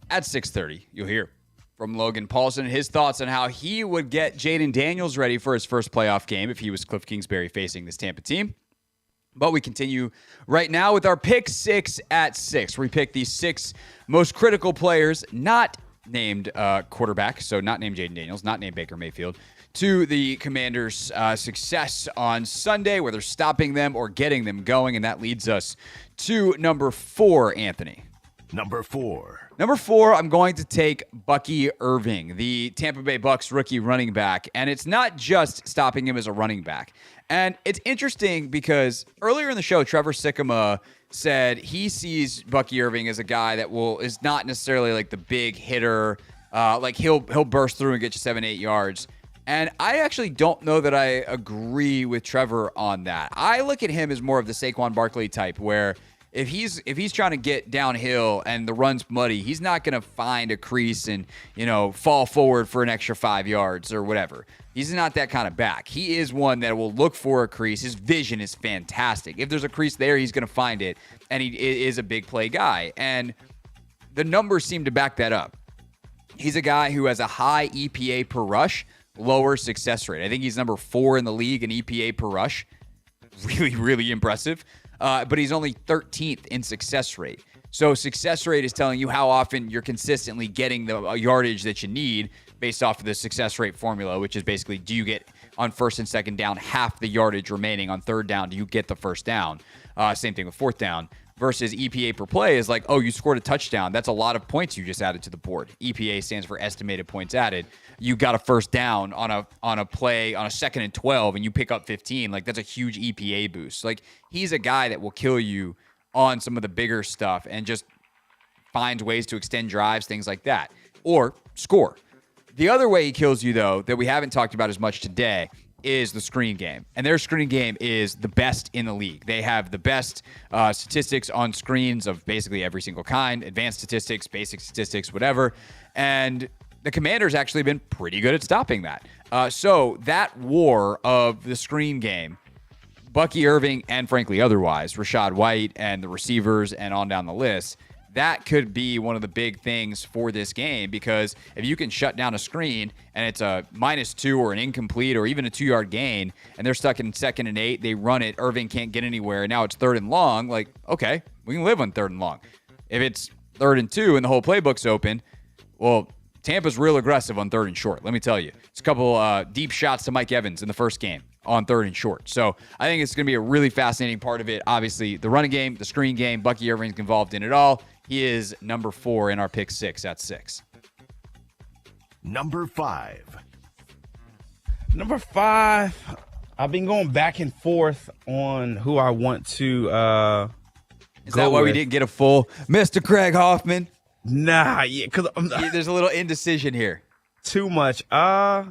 at 6:30, you'll hear from Logan Paulson and his thoughts on how he would get Jaden Daniels ready for his first playoff game if he was Cliff Kingsbury facing this Tampa team. But we continue right now with our pick 6 at 6. We pick the 6 most critical players, not named quarterback, so not named Jaden Daniels, not named Baker Mayfield, to the Commanders' success on Sunday, whether stopping them or getting them going. And that leads us to number 4, Anthony.
Number 4.
Number 4, I'm going to take Bucky Irving, the Tampa Bay Bucs rookie running back. And it's not just stopping him as a running back. And it's interesting because earlier in the show, Trevor Sikkema said he sees Bucky Irving as a guy that is not necessarily like the big hitter. Like he'll burst through and get you 7-8 yards. And I actually don't know that I agree with Trevor on that. I look at him as more of the Saquon Barkley type, where if he's trying to get downhill and the run's muddy, he's not going to find a crease and, fall forward for an extra 5 yards or whatever. He's not that kind of back. He is one that will look for a crease. His vision is fantastic. If there's a crease there, he's going to find it, and he is a big play guy. And the numbers seem to back that up. He's a guy who has a high EPA per rush, lower success rate. I think he's number 4 in the league in EPA per rush. Really, really impressive. But he's only 13th in success rate. So success rate is telling you how often you're consistently getting the yardage that you need based off of the success rate formula, which is basically, do you get on first and second down half the yardage remaining? On third down, do you get the first down? Same thing with fourth down. Versus EPA per play is like, oh, you scored a touchdown. That's a lot of points you just added to the board. EPA stands for estimated points added. You got a first down on a play on a 2nd and 12, and you pick up 15. Like, that's a huge EPA boost. Like, he's a guy that will kill you on some of the bigger stuff and just finds ways to extend drives, things like that, or score. The other way he kills you, though, that we haven't talked about as much today, is the screen game. And their screen game is the best in the league. They have the best statistics on screens of basically every single kind, advanced statistics, basic statistics, whatever. And the Commanders actually been pretty good at stopping that. So that war of the screen game, Bucky Irving and frankly otherwise, Rachaad White and the receivers and on down the list, that could be one of the big things for this game, because if you can shut down a screen and it's a -2 or an incomplete or even a 2-yard gain and they're stuck in 2nd and 8, they run it, Irving can't get anywhere, and now it's 3rd and long, like, okay, we can live on 3rd and long. If it's 3rd and 2 and the whole playbook's open, well, Tampa's real aggressive on 3rd and short, let me tell you. It's a couple deep shots to Mike Evans in the first game on 3rd and short. So I think it's going to be a really fascinating part of it. Obviously, the running game, the screen game, Bucky Irving's involved in it all. He is number 4 in our pick 6 at 6.
Number 5.
Number 5, I've been going back and forth on who I want to
Is that why we didn't get a full Mr. Craig Hoffman?
Nah, yeah, because
There's a little indecision here.
Too much. I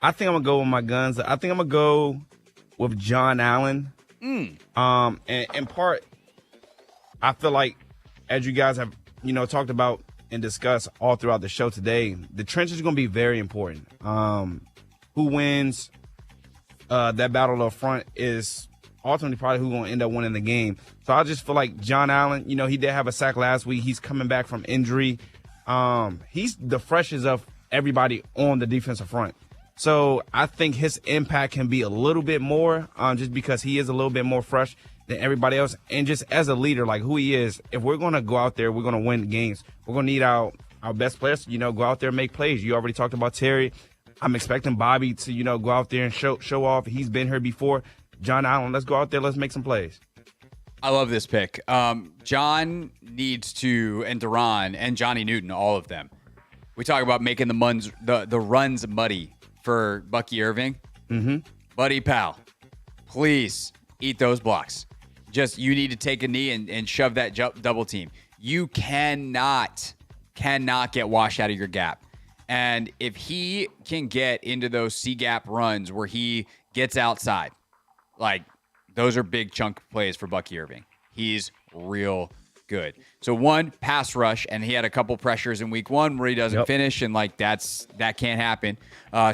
think I'm going to go with my guns. I think I'm going to go with John Allen. And in part, I feel like, as you guys have, talked about and discussed all throughout the show today, the trench is going to be very important. Who wins that battle up front is ultimately probably who's going to end up winning the game. So I just feel like John Allen, he did have a sack last week. He's coming back from injury. He's the freshest of everybody on the defensive front. So I think his impact can be a little bit more just because he is a little bit more fresh than everybody else. And just as a leader, like who he is, if we're going to go out there, we're going to win games. We're going to need our best players to, go out there and make plays. You already talked about Terry. I'm expecting Bobby to, go out there and show off. He's been here before. John Allen, let's go out there. Let's make some plays.
I love this pick. John needs to, and Duran and Johnny Newton, all of them. We talk about making the runs muddy for Bucky Irving. Mm-hmm. Buddy pal, please eat those blocks. You need to take a knee and shove that double team. You cannot get washed out of your gap. And if he can get into those C-gap runs where he gets outside, like those are big chunk plays for Bucky Irving. He's real good. So one, pass rush, and he had a couple pressures in week 1 where he doesn't finish, and like that can't happen.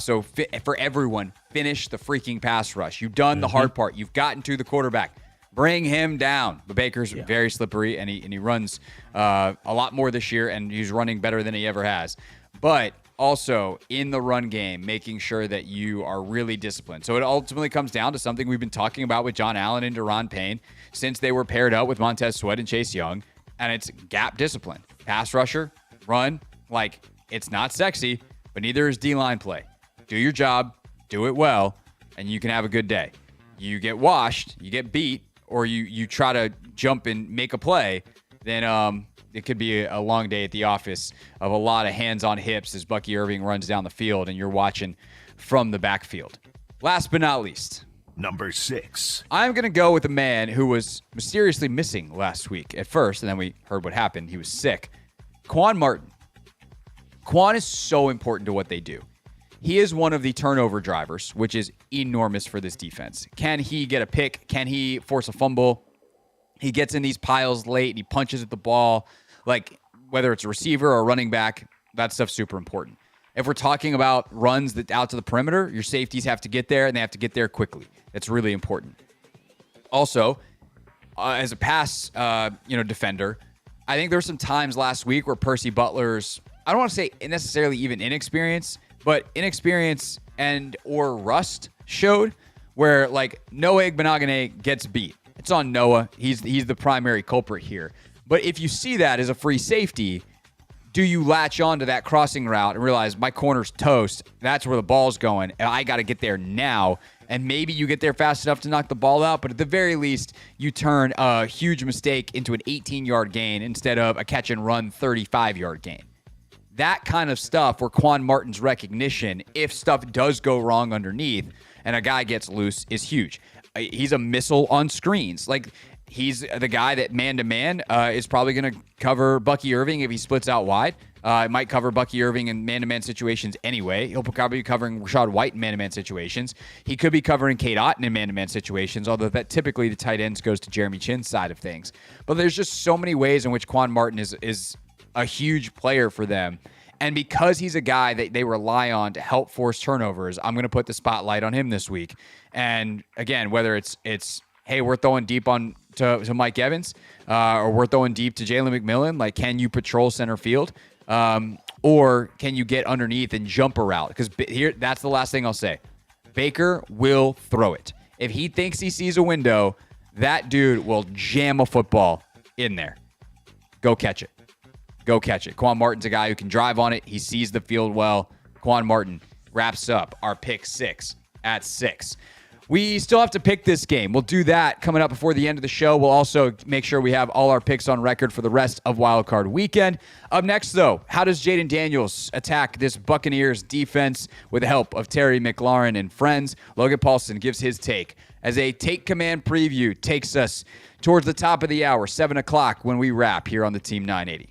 So for everyone, finish the freaking pass rush. You've done the hard part. You've gotten to the quarterback. Bring him down. But Baker's very slippery, and he runs a lot more this year, and he's running better than he ever has. But also in the run game, making sure that you are really disciplined. So it ultimately comes down to something we've been talking about with John Allen and Deron Payne since they were paired up with Montez Sweat and Chase Young, and it's gap discipline. Pass rusher, run, like it's not sexy, but neither is D-line play. Do your job, do it well, and you can have a good day. You get washed, you get beat, or you try to jump and make a play, then it could be a long day at the office of a lot of hands on hips as Bucky Irving runs down the field and you're watching from the backfield. Last but not least,
number 6.
I'm going to go with a man who was mysteriously missing last week at first, and then we heard what happened. He was sick. Quan Martin. Quan is so important to what they do. He is one of the turnover drivers, which is enormous for this defense. Can he get a pick? Can he force a fumble? He gets in these piles late and he punches at the ball. Like, whether it's a receiver or a running back, that stuff's super important. If we're talking about runs that out to the perimeter, your safeties have to get there, and they have to get there quickly. That's really important. Also, as a pass defender, I think there were some times last week where Percy Butler's, I don't want to say necessarily even inexperience, but inexperience and or rust showed where, like, Noah Igbenogany gets beat. It's on Noah. He's the primary culprit here. But if you see that as a free safety, do you latch on to that crossing route and realize my corner's toast? That's where the ball's going, and I got to get there now. And maybe you get there fast enough to knock the ball out, but at the very least, you turn a huge mistake into an 18-yard gain instead of a catch-and-run 35-yard gain. That kind of stuff where Quan Martin's recognition, if stuff does go wrong underneath and a guy gets loose, is huge. He's a missile on screens. Like, he's the guy that man-to-man is probably going to cover Bucky Irving if he splits out wide. It might cover Bucky Irving in man-to-man situations anyway. He'll probably be covering Rashad White in man-to-man situations. He could be covering Cade Otton in man-to-man situations, although that typically the tight ends goes to Jeremy Chinn's side of things. But there's just so many ways in which Quan Martin is a huge player for them. And because he's a guy that they rely on to help force turnovers, I'm going to put the spotlight on him this week. And again, whether it's hey, we're throwing deep to Mike Evans, or we're throwing deep to Jalen McMillan, like, can you patrol center field? Or can you get underneath and jump a route? Because here, that's the last thing I'll say. Baker will throw it. If he thinks he sees a window, that dude will jam a football in there. Go catch it. Go catch it. Quan Martin's a guy who can drive on it. He sees the field well. Quan Martin wraps up our pick 6 at 6. We still have to pick this game. We'll do that coming up before the end of the show. We'll also make sure we have all our picks on record for the rest of Wild Card Weekend. Up next, though, how does Jaden Daniels attack this Buccaneers defense with the help of Terry McLaurin and friends? Logan Paulson gives his take as a Take Command preview takes us towards the top of the hour, 7 o'clock, when we wrap here on the Team 980.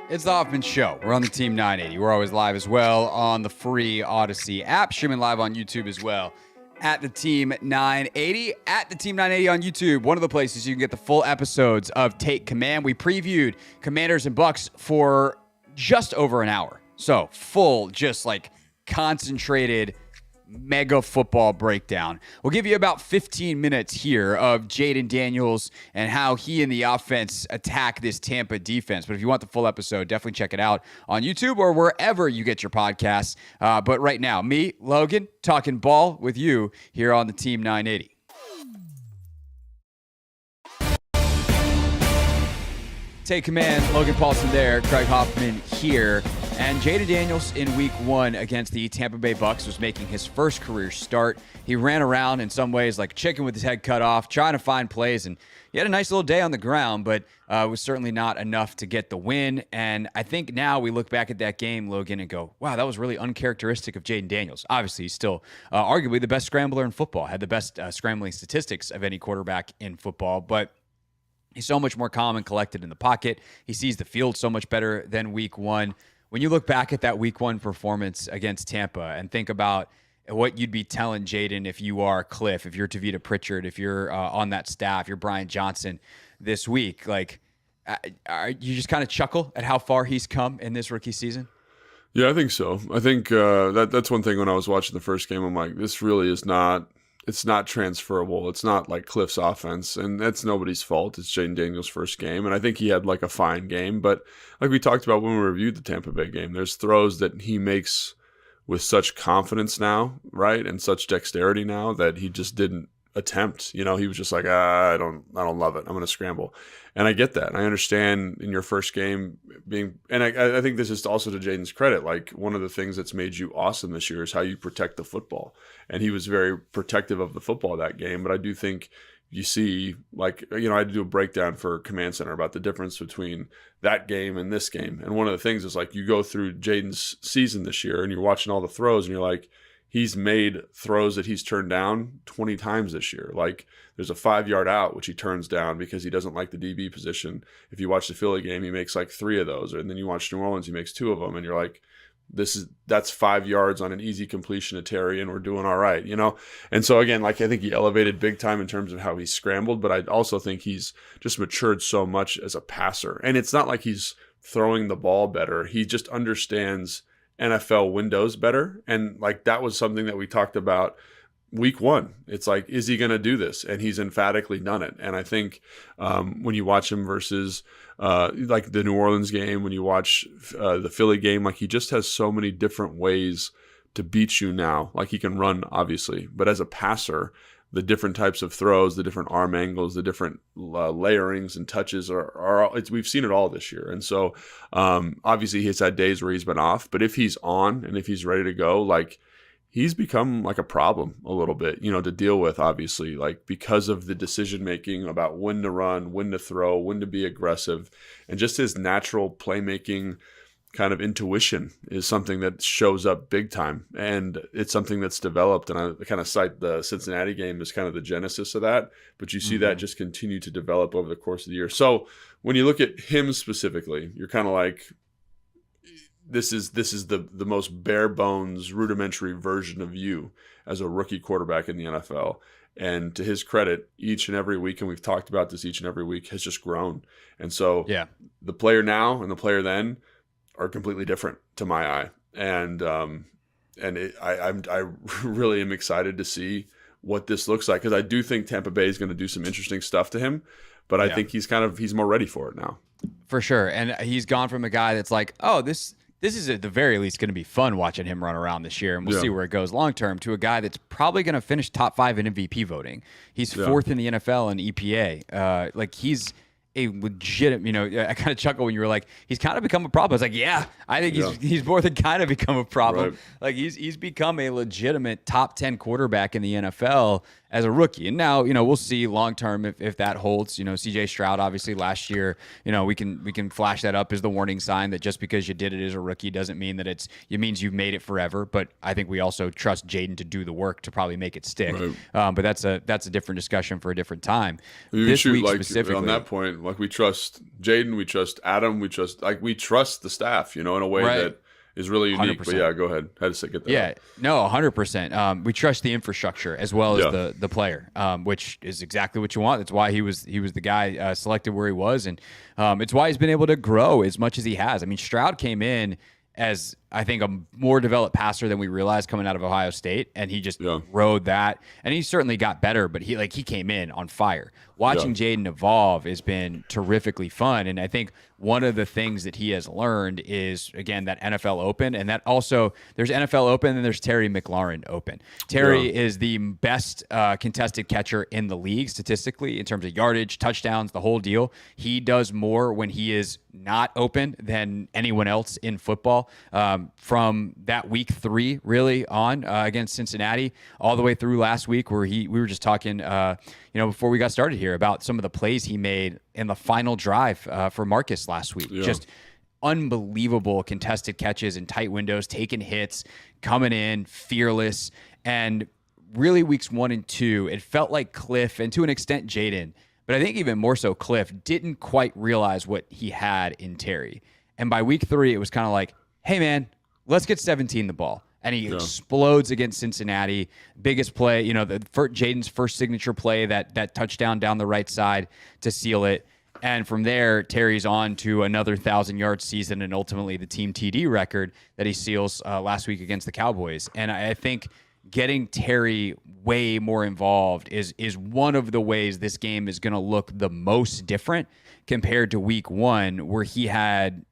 It's the Hoffman Show. We're on the Team 980. We're always live as well on the free Odyssey app, streaming live on YouTube as well at the Team 980. At the Team 980 on YouTube, one of the places you can get the full episodes of Take Command. We previewed Commanders and Bucs for just over an hour. So full, just like concentrated mega football breakdown. We'll give you about 15 minutes here of Jaden Daniels and how he and the offense attack this Tampa defense. But if you want the full episode, definitely check it out on YouTube or wherever you get your podcasts. But right now, me, Logan, talking ball with you here on the Team 980. Take command, Logan Paulson there, Craig Hoffman here. And Jaden Daniels in week 1 against the Tampa Bay Bucs was making his first career start. He ran around in some ways like a chicken with his head cut off, trying to find plays, and he had a nice little day on the ground, but it was certainly not enough to get the win. And I think now we look back at that game, Logan, and go, wow, that was really uncharacteristic of Jaden Daniels. Obviously, he's still arguably the best scrambler in football, had the best scrambling statistics of any quarterback in football, but he's so much more calm and collected in the pocket. He sees the field so much better than week 1. When you look back at that week 1 performance against Tampa and think about what you'd be telling Jaden if you are Cliff, if you're Tavita Pritchard, if you're on that staff, you're Brian Johnson this week, like, you just kind of chuckle at how far he's come in this rookie season?
Yeah, I think so. I think that's one thing when I was watching the first game, I'm like, this really is not – it's not transferable. It's not like Cliff's offense, and that's nobody's fault. It's Jaden Daniels' first game, and I think he had like a fine game. But like we talked about when we reviewed the Tampa Bay game, there's throws that he makes with such confidence now, right, and such dexterity now that he just didn't attempt. You know, he was just like, I don't love it. I'm going to scramble. And I get that. I understand in your first game being, and I think this is also to Jaden's credit. Like, one of the things that's made you awesome this year is how you protect the football. And he was very protective of the football that game. But I do think you see, like, you know, I had to do a breakdown for Command Center about the difference between that game and this game. And one of the things is, like, you go through Jaden's season this year and you're watching all the throws and you're like, he's made throws that he's turned down 20 times this year. Like, there's a 5-yard out, which he turns down because he doesn't like the DB position. If you watch the Philly game, he makes like 3 of those. And then you watch New Orleans, he makes 2 of them. And you're like, that's 5 yards on an easy completion to Terry, and we're doing all right, you know? And so again, like, I think he elevated big time in terms of how he scrambled, but I also think he's just matured so much as a passer. And it's not like he's throwing the ball better. He just understands NFL windows better. And like, that was something that we talked about week 1. It's like, is he going to do this? And he's emphatically done it. And I think when you watch him versus like the New Orleans game, when you watch the Philly game, like, he just has so many different ways to beat you now. Like, he can run, obviously, but as a passer, the different types of throws, the different arm angles, the different layerings and touches we've seen it all this year. And so obviously he's had days where he's been off, but if he's on and if he's ready to go, like, he's become like a problem a little bit, you know, to deal with, obviously, like, because of the decision making about when to run, when to throw, when to be aggressive, and just his natural playmaking kind of intuition is something that shows up big time. And it's something that's developed. And I kind of cite the Cincinnati game as kind of the genesis of that, but you see that just continue to develop over the course of the year. So when you look at him specifically, you're kind of like, this is the most bare bones, rudimentary version of you as a rookie quarterback in the NFL. And to his credit, each and every week, and we've talked about this each and every week, has just grown. And so the player now and the player then are completely different to my eye. And I really am excited to see what this looks like, because I do think Tampa Bay is going to do some interesting stuff to him, but I think he's more ready for it now.
For sure. And he's gone from a guy that's like, oh, this is at the very least going to be fun watching him run around this year, and we'll see where it goes long term, to a guy that's probably going to finish top 5 in MVP voting. He's 4th in the NFL in EPA. Like, he's a legit, you know, I kind of chuckle when you were like, he's kind of become a problem. I was like, yeah, I think he's more than kind of become a problem. Right. Like, he's become a legitimate top 10 quarterback in the NFL as a rookie. And now, you know, we'll see long term if that holds. You know, CJ Stroud, obviously last year, you know, we can flash that up as the warning sign that just because you did it as a rookie doesn't mean that it means you've made it forever. But I think we also trust Jaden to do the work to probably make it stick. Right. But that's a different discussion for a different time.
This week, like, specifically on that point, Like we trust Jaden, we trust Adam, we trust the staff, in a way that is really unique. 100%. But yeah, go ahead. Had to get that.
Yeah,
out.
No, 100%. We trust the infrastructure as well as the player, which is exactly what you want. That's why he was the guy selected where he was, and it's why he's been able to grow as much as he has. I mean, Stroud came in as I think a more developed passer than we realized coming out of Ohio State, and he just rode that, and he certainly got better. But he came in on fire. Watching Jaden evolve has been terrifically fun, and I think one of the things that he has learned is, again, that NFL Open, and that also there's NFL Open and there's Terry McLaurin Open. Terry is the best contested catcher in the league statistically in terms of yardage, touchdowns, the whole deal. He does more when he is not open than anyone else in football. From that week 3 really on against Cincinnati all the way through last week, where we were just talking before we got started here about some of the plays he made in the final drive for Marcus last week. Just unbelievable contested catches in tight windows, taking hits, coming in fearless. And really weeks 1 and 2, it felt like Cliff, and to an extent Jaden, but I think even more so Cliff, didn't quite realize what he had in Terry. And by week 3, it was kind of like, hey man, let's get 17 the ball. And he explodes against Cincinnati. Biggest play, Jaden's first signature play, that touchdown down the right side to seal it. And from there, Terry's on to another 1,000-yard season and ultimately the team TD record that he seals last week against the Cowboys. And I think getting Terry way more involved is one of the ways this game is going to look the most different compared to week 1, where he had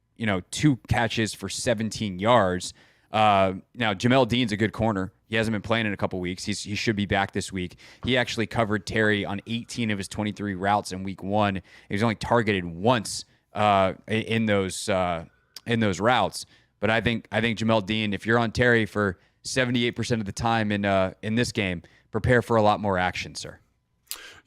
2 catches for 17 yards. Now, Jamel Dean's a good corner. He hasn't been playing in a couple weeks. He should be back this week. He actually covered Terry on 18 of his 23 routes in week 1. He was only targeted once in those routes. But I think Jamel Dean, if you're on Terry for 78% of the time in this game, prepare for a lot more action, sir.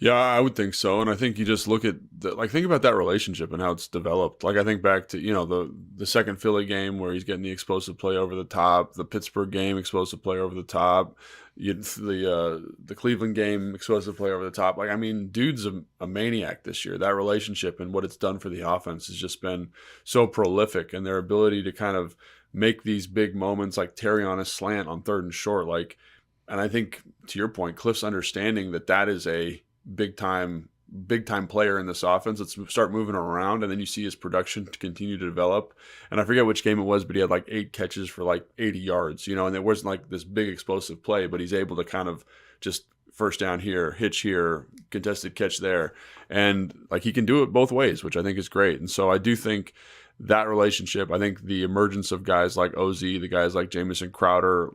Yeah, I would think so. And I think you just look at think about that relationship and how it's developed. Like I think back to, the second Philly game where he's getting the explosive play over the top, the Pittsburgh game, explosive play over the top, the Cleveland game, explosive play over the top. Dude's a maniac this year. That relationship and what it's done for the offense has just been so prolific, and their ability to kind of make these big moments like Terry on a slant on 3rd and short. And I think to your point, Cliff's understanding that is a big time player in this offense. Let's start moving around, and then you see his production continue to develop. And I forget which game it was, but he had 8 catches for 80 yards, and it wasn't this big explosive play, but he's able to kind of just first down here, hitch here, contested catch there. And he can do it both ways, which I think is great. And so I do think that relationship, I think the emergence of guys like OZ, the guys like Jamison Crowder,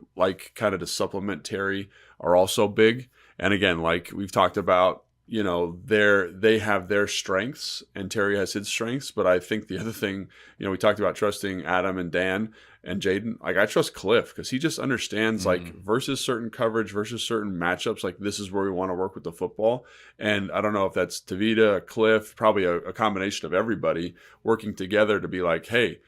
kind of to supplement Terry, are also big. And again, we've talked about, they have their strengths and Terry has his strengths. But I think the other thing, we talked about trusting Adam and Dan and Jaden. I trust Cliff because he just understands versus certain coverage, versus certain matchups, this is where we want to work with the football. And I don't know if that's Tavita, Cliff, probably a combination of everybody working together to be hey,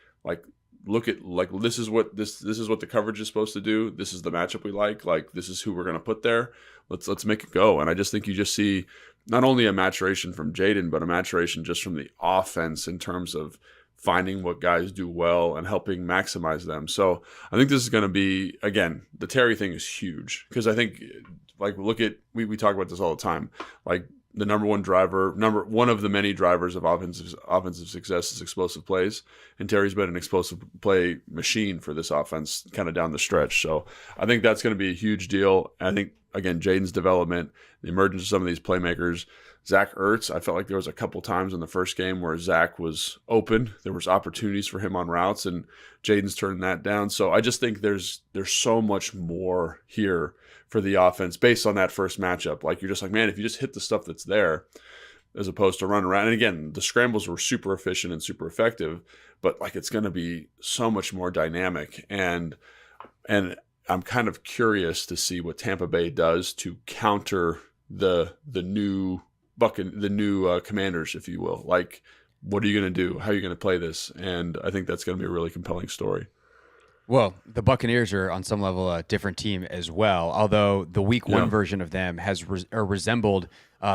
look at this is what the coverage is supposed to do. This is the matchup we like. This is who we're going to put there. Let's make it go. And I just think you just see not only a maturation from Jaden, but a maturation just from the offense in terms of finding what guys do well and helping maximize them. So I think this is going to be, again, the Terry thing is huge because I think look at, we talk about this all the time. The number one of the many drivers of offensive success is explosive plays, and Terry's been an explosive play machine for this offense kind of down the stretch. So I think that's going to be a huge deal. I think, again, Jaden's development, the emergence of some of these playmakers, Zach Ertz, I felt like there was a couple times in the first game where Zach was open. There was opportunities for him on routes, and Jaden's turned that down. So I just think there's so much more here for the offense based on that first matchup. You're just man, if you just hit the stuff that's there as opposed to run around. And again, the scrambles were super efficient and super effective, but it's going to be so much more dynamic. And I'm kind of curious to see what Tampa Bay does to counter the new Commanders, if you will. What are you going to do? How are you going to play this? And I think that's going to be a really compelling story.
Well, the Buccaneers are on some level a different team as well, although the week 1 version of them has resembled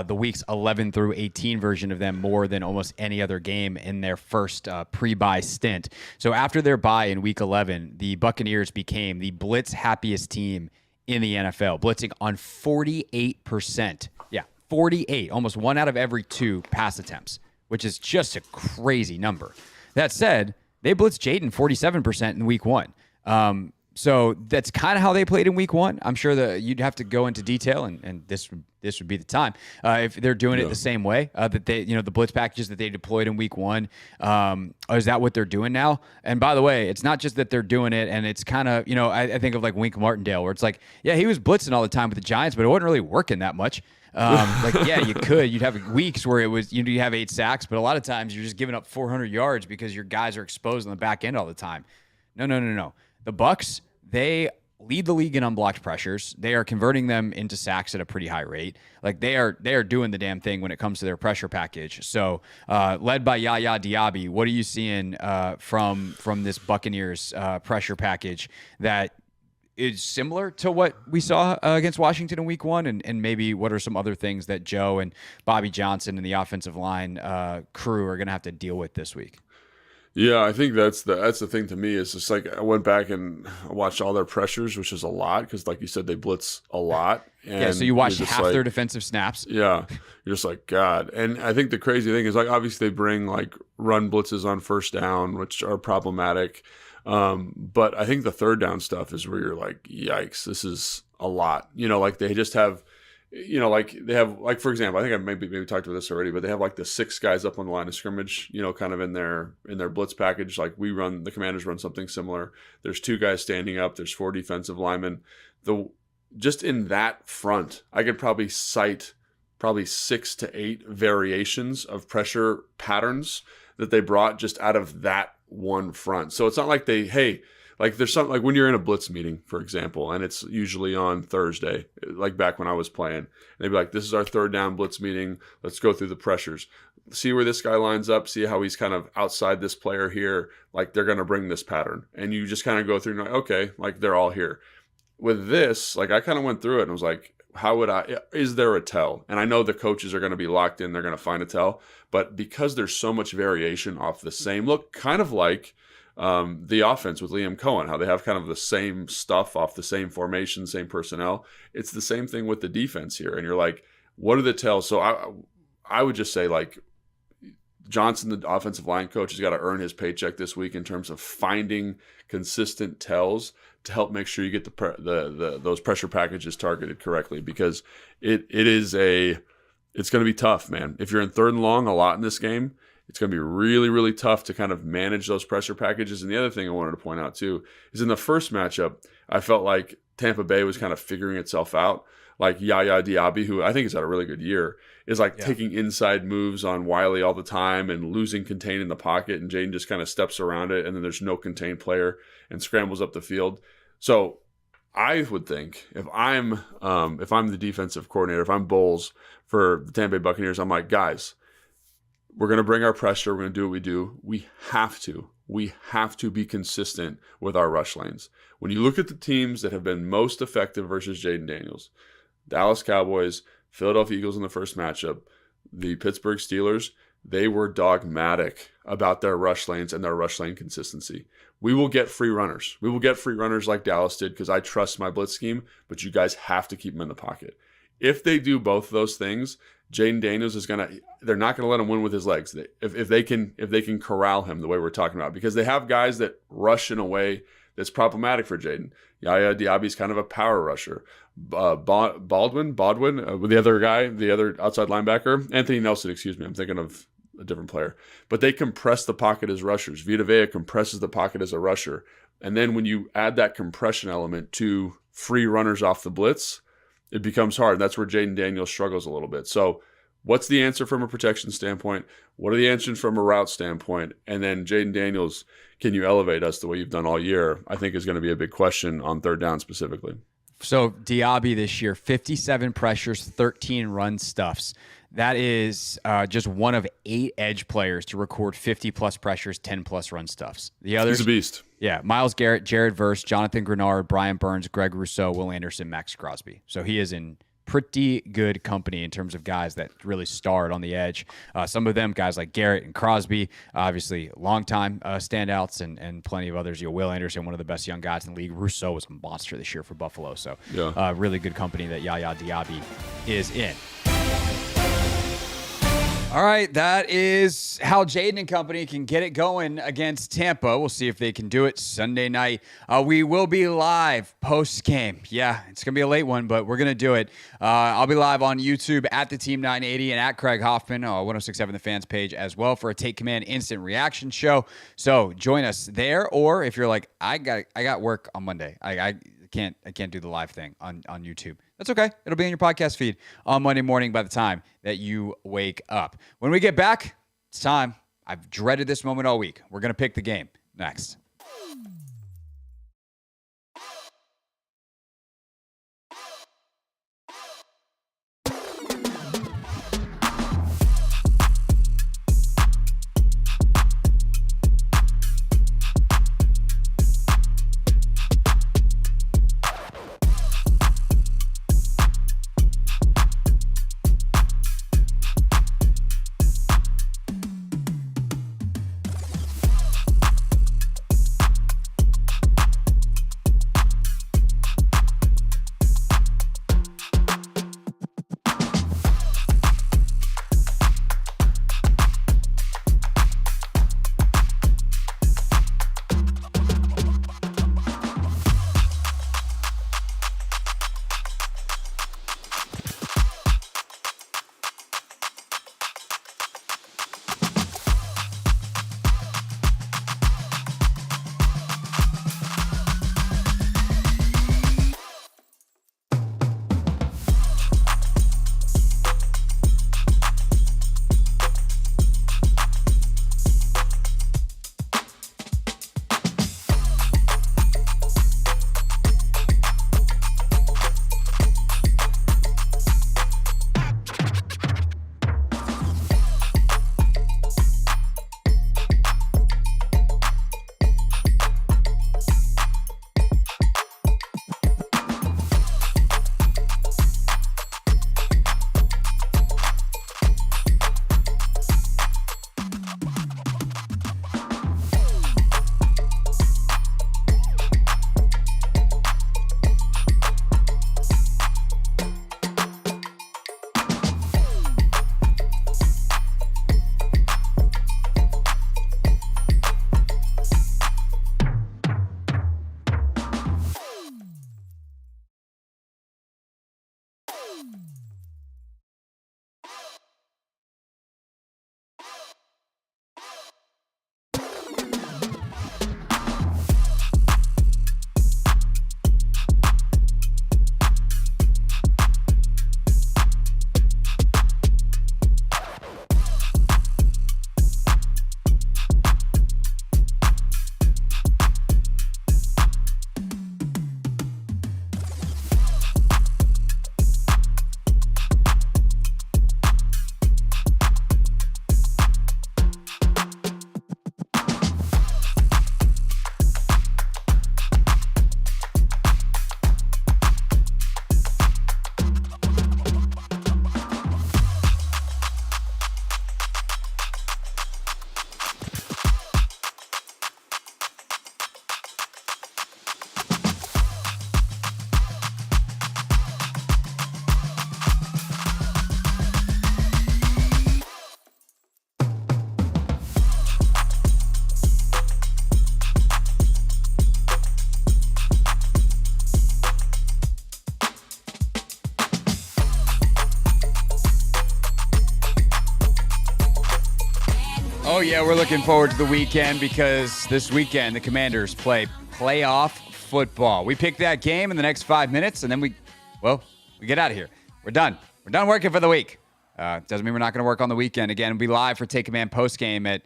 the weeks 11 through 18 version of them more than almost any other game in their first pre-bye stint. So after their bye in week 11, the Buccaneers became the blitz happiest team in the NFL, blitzing on 48%. Yeah, 48, almost 1 out of every 2 pass attempts, which is just a crazy number. That said, they blitzed Jaden 47% in week 1. So that's kind of how they played in week 1. I'm sure that you'd have to go into detail, and this would be the time if they're doing it the same way that they, the blitz packages that they deployed in week 1. Is that what they're doing now? And by the way, it's not just that they're doing it, and it's kind of, I think of like Wink Martindale, where it's like, yeah, he was blitzing all the time with the Giants, but it wasn't really working that much. You'd have weeks where it was, you have 8 sacks, but a lot of times you're just giving up 400 yards because your guys are exposed on the back end all the time. No. The Bucs, they lead the league in unblocked pressures. They are converting them into sacks at a pretty high rate. Like they are doing the damn thing when it comes to their pressure package. So, led by Yaya Diaby, what are you seeing from this Buccaneers pressure package that is similar to what we saw against Washington in week 1? And maybe what are some other things that Joe and Bobby Johnson and the offensive line crew are going to have to deal with this week?
Yeah, I think that's the thing to me. Is just like I went back and watched all their pressures, which is a lot because, like you said, they blitz a lot. And
so you watched half their defensive snaps.
Yeah, you're just like, God. And I think the crazy thing is, like, obviously they bring like run blitzes on first down, which are problematic. But I think the third down stuff is where you're like, yikes, this is a lot. Like they just have. Like they have, like, for example, I think I maybe talked about this already, but they have like the 6 guys up on the line of scrimmage, kind of in their blitz package. Like the Commanders run something similar. There's 2 guys standing up. There's 4 defensive linemen. Just in that front, I could probably cite 6 to 8 variations of pressure patterns that they brought just out of that one front. So it's not like like there's something like when you're in a blitz meeting, for example, and it's usually on Thursday, like back when I was playing, and they'd be like, this is our third down blitz meeting. Let's go through the pressures. See where this guy lines up. See how he's kind of outside this player here. Like they're going to bring this pattern. And you just kind of go through and like, okay, like they're all here. With this, like I kind of went through it and was like, is there a tell? And I know the coaches are going to be locked in. They're going to find a tell. But because there's so much variation off the same look, kind of like the offense with Liam Cohen, how they have kind of the same stuff off the same formation, same personnel. It's the same thing with the defense here. And you're like, what are the tells? So I would just say, like, Johnson, the offensive line coach, has got to earn his paycheck this week in terms of finding consistent tells to help make sure you get those pressure packages targeted correctly, because it's going to be tough, man. If you're in 3rd and long a lot in this game, it's going to be really, really tough to kind of manage those pressure packages. And the other thing I wanted to point out too is in the first matchup, I felt like Tampa Bay was kind of figuring itself out. Like Yaya Diaby, who I think has had a really good year, is like taking inside moves on Wiley all the time and losing contain in the pocket, and Jaden just kind of steps around it, and then there's no contained player and scrambles up the field. So I would think if I'm the defensive coordinator, if I'm Bowles for the Tampa Bay Buccaneers, I'm like, guys, we're going to bring our pressure. We're going to do what we do. We have to be consistent with our rush lanes. When you look at the teams that have been most effective versus Jaden Daniels, Dallas Cowboys, Philadelphia Eagles in the first matchup, the Pittsburgh Steelers, they were dogmatic about their rush lanes and their rush lane consistency. We will get free runners. We will get free runners like Dallas did because I trust my blitz scheme, but you guys have to keep them in the pocket. If they do both of those things, Jaden Daniels they're not going to let him win with his legs. If they can corral him the way we're talking about, because they have guys that rush in a way that's problematic for Jaden. Yaya Diaby is kind of a power rusher. Baldwin, the other guy, the other outside linebacker, Anthony Nelson, excuse me, I'm thinking of a different player. But they compress the pocket as rushers. Vita Vea compresses the pocket as a rusher. And then when you add that compression element to free runners off the blitz, it becomes hard. That's where Jaden Daniels struggles a little bit. So what's the answer from a protection standpoint? What are the answers from a route standpoint? And then Jaden Daniels, can you elevate us the way you've done all year? I think is going to be a big question on 3rd down specifically.
So Diaby this year, 57 pressures, 13 run stuffs. That is just one of 8 edge players to record 50-plus pressures, 10-plus run stuffs. The others,
he's a beast.
Yeah, Myles Garrett, Jared Verse, Jonathan Grenard, Brian Burns, Greg Rousseau, Will Anderson, Max Crosby. So he is in pretty good company in terms of guys that really starred on the edge. Some of them, guys like Garrett and Crosby, obviously longtime standouts, and plenty of others. Will Anderson, one of the best young guys in the league. Rousseau was a monster this year for Buffalo. So really good company that Yaya Diaby is in. All right, that is how Jaden and company can get it going against Tampa. We'll see if they can do it Sunday night. We will be live post-game. Yeah, it's going to be a late one, but we're going to do it. I'll be live on YouTube at the Team 980 and at Craig Hoffman, 1067 The Fans page as well for a Take Command instant reaction show. So join us there, or if you're like, I got work on Monday. I can't do the live thing on YouTube. That's okay. It'll be in your podcast feed on Monday morning by the time that you wake up. When we get back, it's time. I've dreaded this moment all week. We're going to pick the game next. Oh, yeah, we're looking forward to the weekend because this weekend the Commanders play playoff football. We pick that game in the next 5 minutes, and then we get out of here. We're done. We're done working for the week. Doesn't mean we're not going to work on the weekend. Again, we'll be live for Take Command postgame at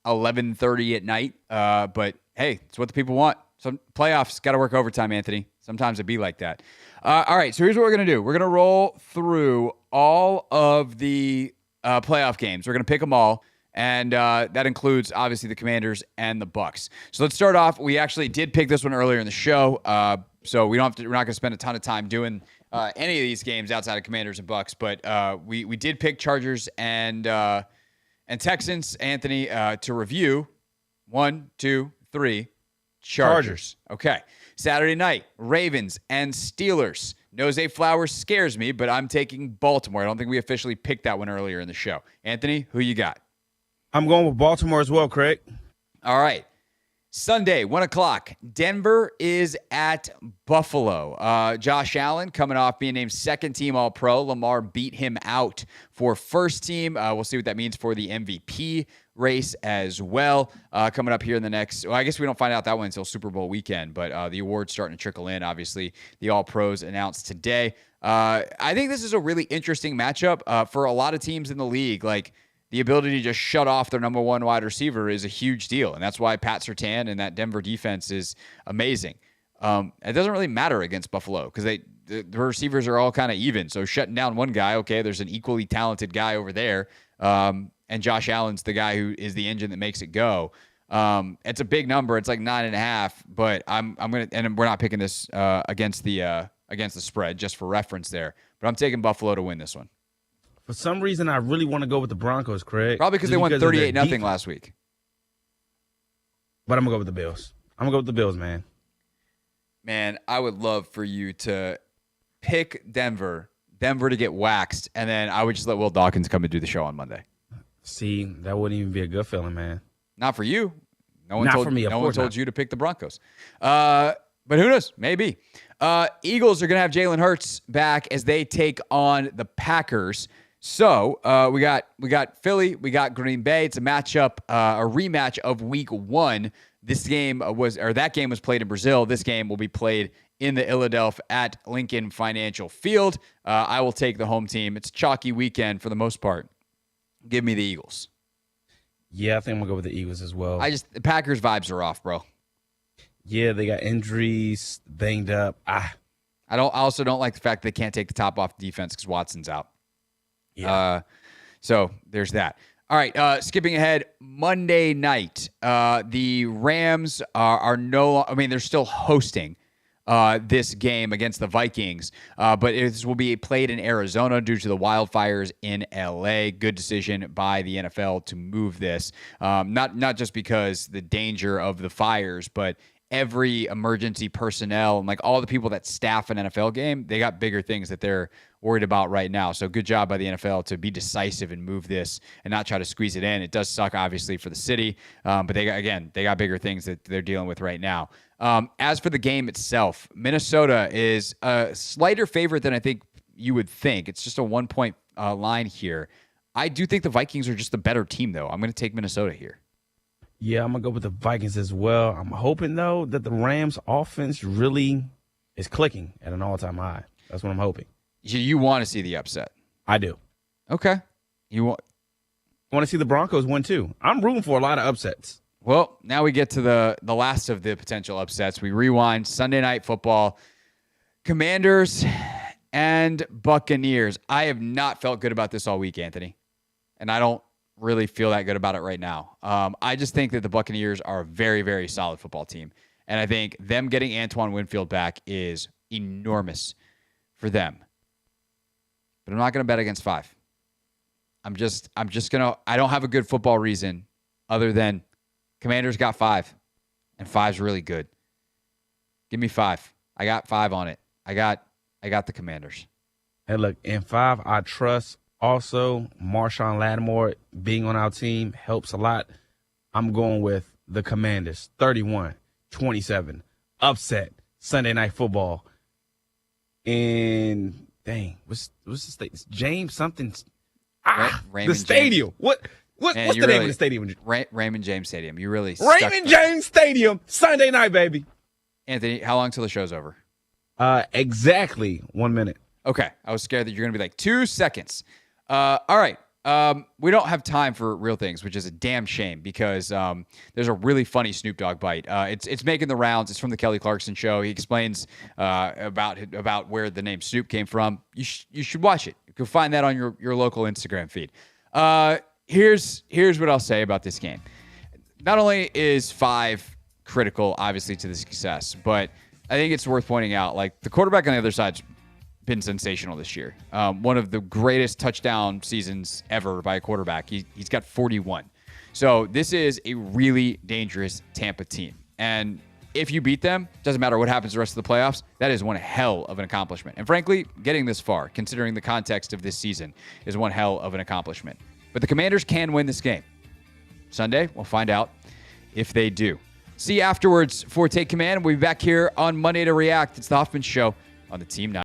11:30 at night. But, hey, it's what the people want. Some playoffs got to work overtime, Anthony. Sometimes it be like that. All right, so here's what we're going to do. We're going to roll through all of the playoff games. We're going to pick them all. And that includes, obviously, the Commanders and the Bucs. So let's start off. We actually did pick this one earlier in the show, so we're not going to spend a ton of time doing any of these games outside of Commanders and Bucs, but we did pick Chargers and Texans. Anthony, to review, 1, 2, 3, Chargers. Okay. Saturday night, Ravens and Steelers. Nose Flowers scares me, but I'm taking Baltimore. I don't think we officially picked that one earlier in the show. Anthony, who you got?
I'm going with Baltimore as well, Craig.
All right. Sunday, 1 o'clock. Denver is at Buffalo. Josh Allen coming off being named second-team All-Pro. Lamar beat him out for first team. We'll see what that means for the MVP race as well. Coming up here in the next, well, I guess we don't find out that one until Super Bowl weekend, but the awards starting to trickle in. Obviously, the All-Pros announced today. I think this is a really interesting matchup for a lot of teams in the league. Like, the ability to just shut off their number one wide receiver is a huge deal, and that's why Pat Surtain and that Denver defense is amazing. It doesn't really matter against Buffalo because the receivers are all kind of even. So shutting down one guy, okay, there's an equally talented guy over there, and Josh Allen's the guy who is the engine that makes it go. It's a big number. It's like 9.5, but I'm gonna, and we're not picking this against the spread just for reference there, but I'm taking Buffalo to win this one.
For some reason, I really want to go with the Broncos, Craig.
Probably because they won 38-0 last week.
But I'm going to go with the Bills. I'm going to go with the Bills, man.
Man, I would love for you to pick Denver to get waxed, and then I would just let Will Dawkins come and do the show on Monday.
See, that wouldn't even be a good feeling, man.
Not for you. No one
Not
told
for me.
No one told you to pick the Broncos. But who knows? Maybe. Eagles are going to have Jalen Hurts back as they take on the Packers. So we got Philly, we got Green Bay. It's a matchup, a rematch of Week 1. That game was played in Brazil. This game will be played in the Philadelphia at Lincoln Financial Field. I will take the home team. It's a chalky weekend for the most part. Give me the Eagles.
Yeah, I think I'm gonna go with the Eagles as well.
The Packers vibes are off, bro.
Yeah, they got injuries, banged up. I
also don't like the fact they can't take the top off the defense because Watson's out.
Yeah.
So there's that. All right. Skipping ahead, Monday night, the Rams are they're still hosting this game against the Vikings, but this will be played in Arizona due to the wildfires in LA. Good decision by the NFL to move this. Not just because the danger of the fires, but every emergency personnel and like all the people that staff an NFL game, they got bigger things that they're worried about right now. So good job by the NFL to be decisive and move this and not try to squeeze it in. It does suck, obviously, for the city, but they got bigger things that they're dealing with right now. As for the game itself, Minnesota is a slighter favorite than I think you would think. It's just a 1-point line here. I do think the Vikings are just the better team, though. I'm going to take Minnesota here.
Yeah, I'm going to go with the Vikings as well. I'm hoping, though, that the Rams offense really is clicking at an all-time high. That's what I'm hoping.
You want to see the upset?
I do.
Okay.
I want to see the Broncos win, too. I'm rooting for a lot of upsets.
Well, now we get to the last of the potential upsets. We rewind Sunday Night Football. Commanders and Buccaneers. I have not felt good about this all week, Anthony. And I don't really feel that good about it right now. I just think that the Buccaneers are a very, very solid football team. And I think them getting Antoine Winfield back is enormous for them. But I'm not going to bet against 5. I'm just going to, I don't have a good football reason other than Commanders got 5, and 5's really good. Give me 5. I got 5 on it. I got the Commanders.
Hey, look, in 5, I trust also Marshawn Lattimore being on our team helps a lot. I'm going with the Commanders, 31-27, upset, Sunday Night Football. And dang, what's the state? It's James something.
Raymond
the stadium.
James.
What's
Man,
the name of the stadium?
Raymond James Stadium. You really
Raymond James Stadium, Sunday night, baby.
Anthony, how long till the show's over?
Exactly 1 minute.
Okay. I was scared that you're going to be like 2 seconds. All right. We don't have time for real things, which is a damn shame because there's a really funny Snoop Dogg bite. It's making the rounds. It's from the Kelly Clarkson show. He explains about where the name Snoop came from. You should watch it. You can find that on your local Instagram feed. Here's what I'll say about this game. Not only is 5 critical, obviously, to the success, but I think it's worth pointing out, like, the quarterback on the other side's been sensational this year. One of the greatest touchdown seasons ever by a quarterback. He's got 41. So this is a really dangerous Tampa team. And if you beat them, doesn't matter what happens the rest of the playoffs, that is one hell of an accomplishment. And frankly, getting this far, considering the context of this season, is one hell of an accomplishment. But the Commanders can win this game. Sunday, we'll find out if they do. See you afterwards for Take Command. We'll be back here on Monday to react. It's the Hoffman Show on the Team 9.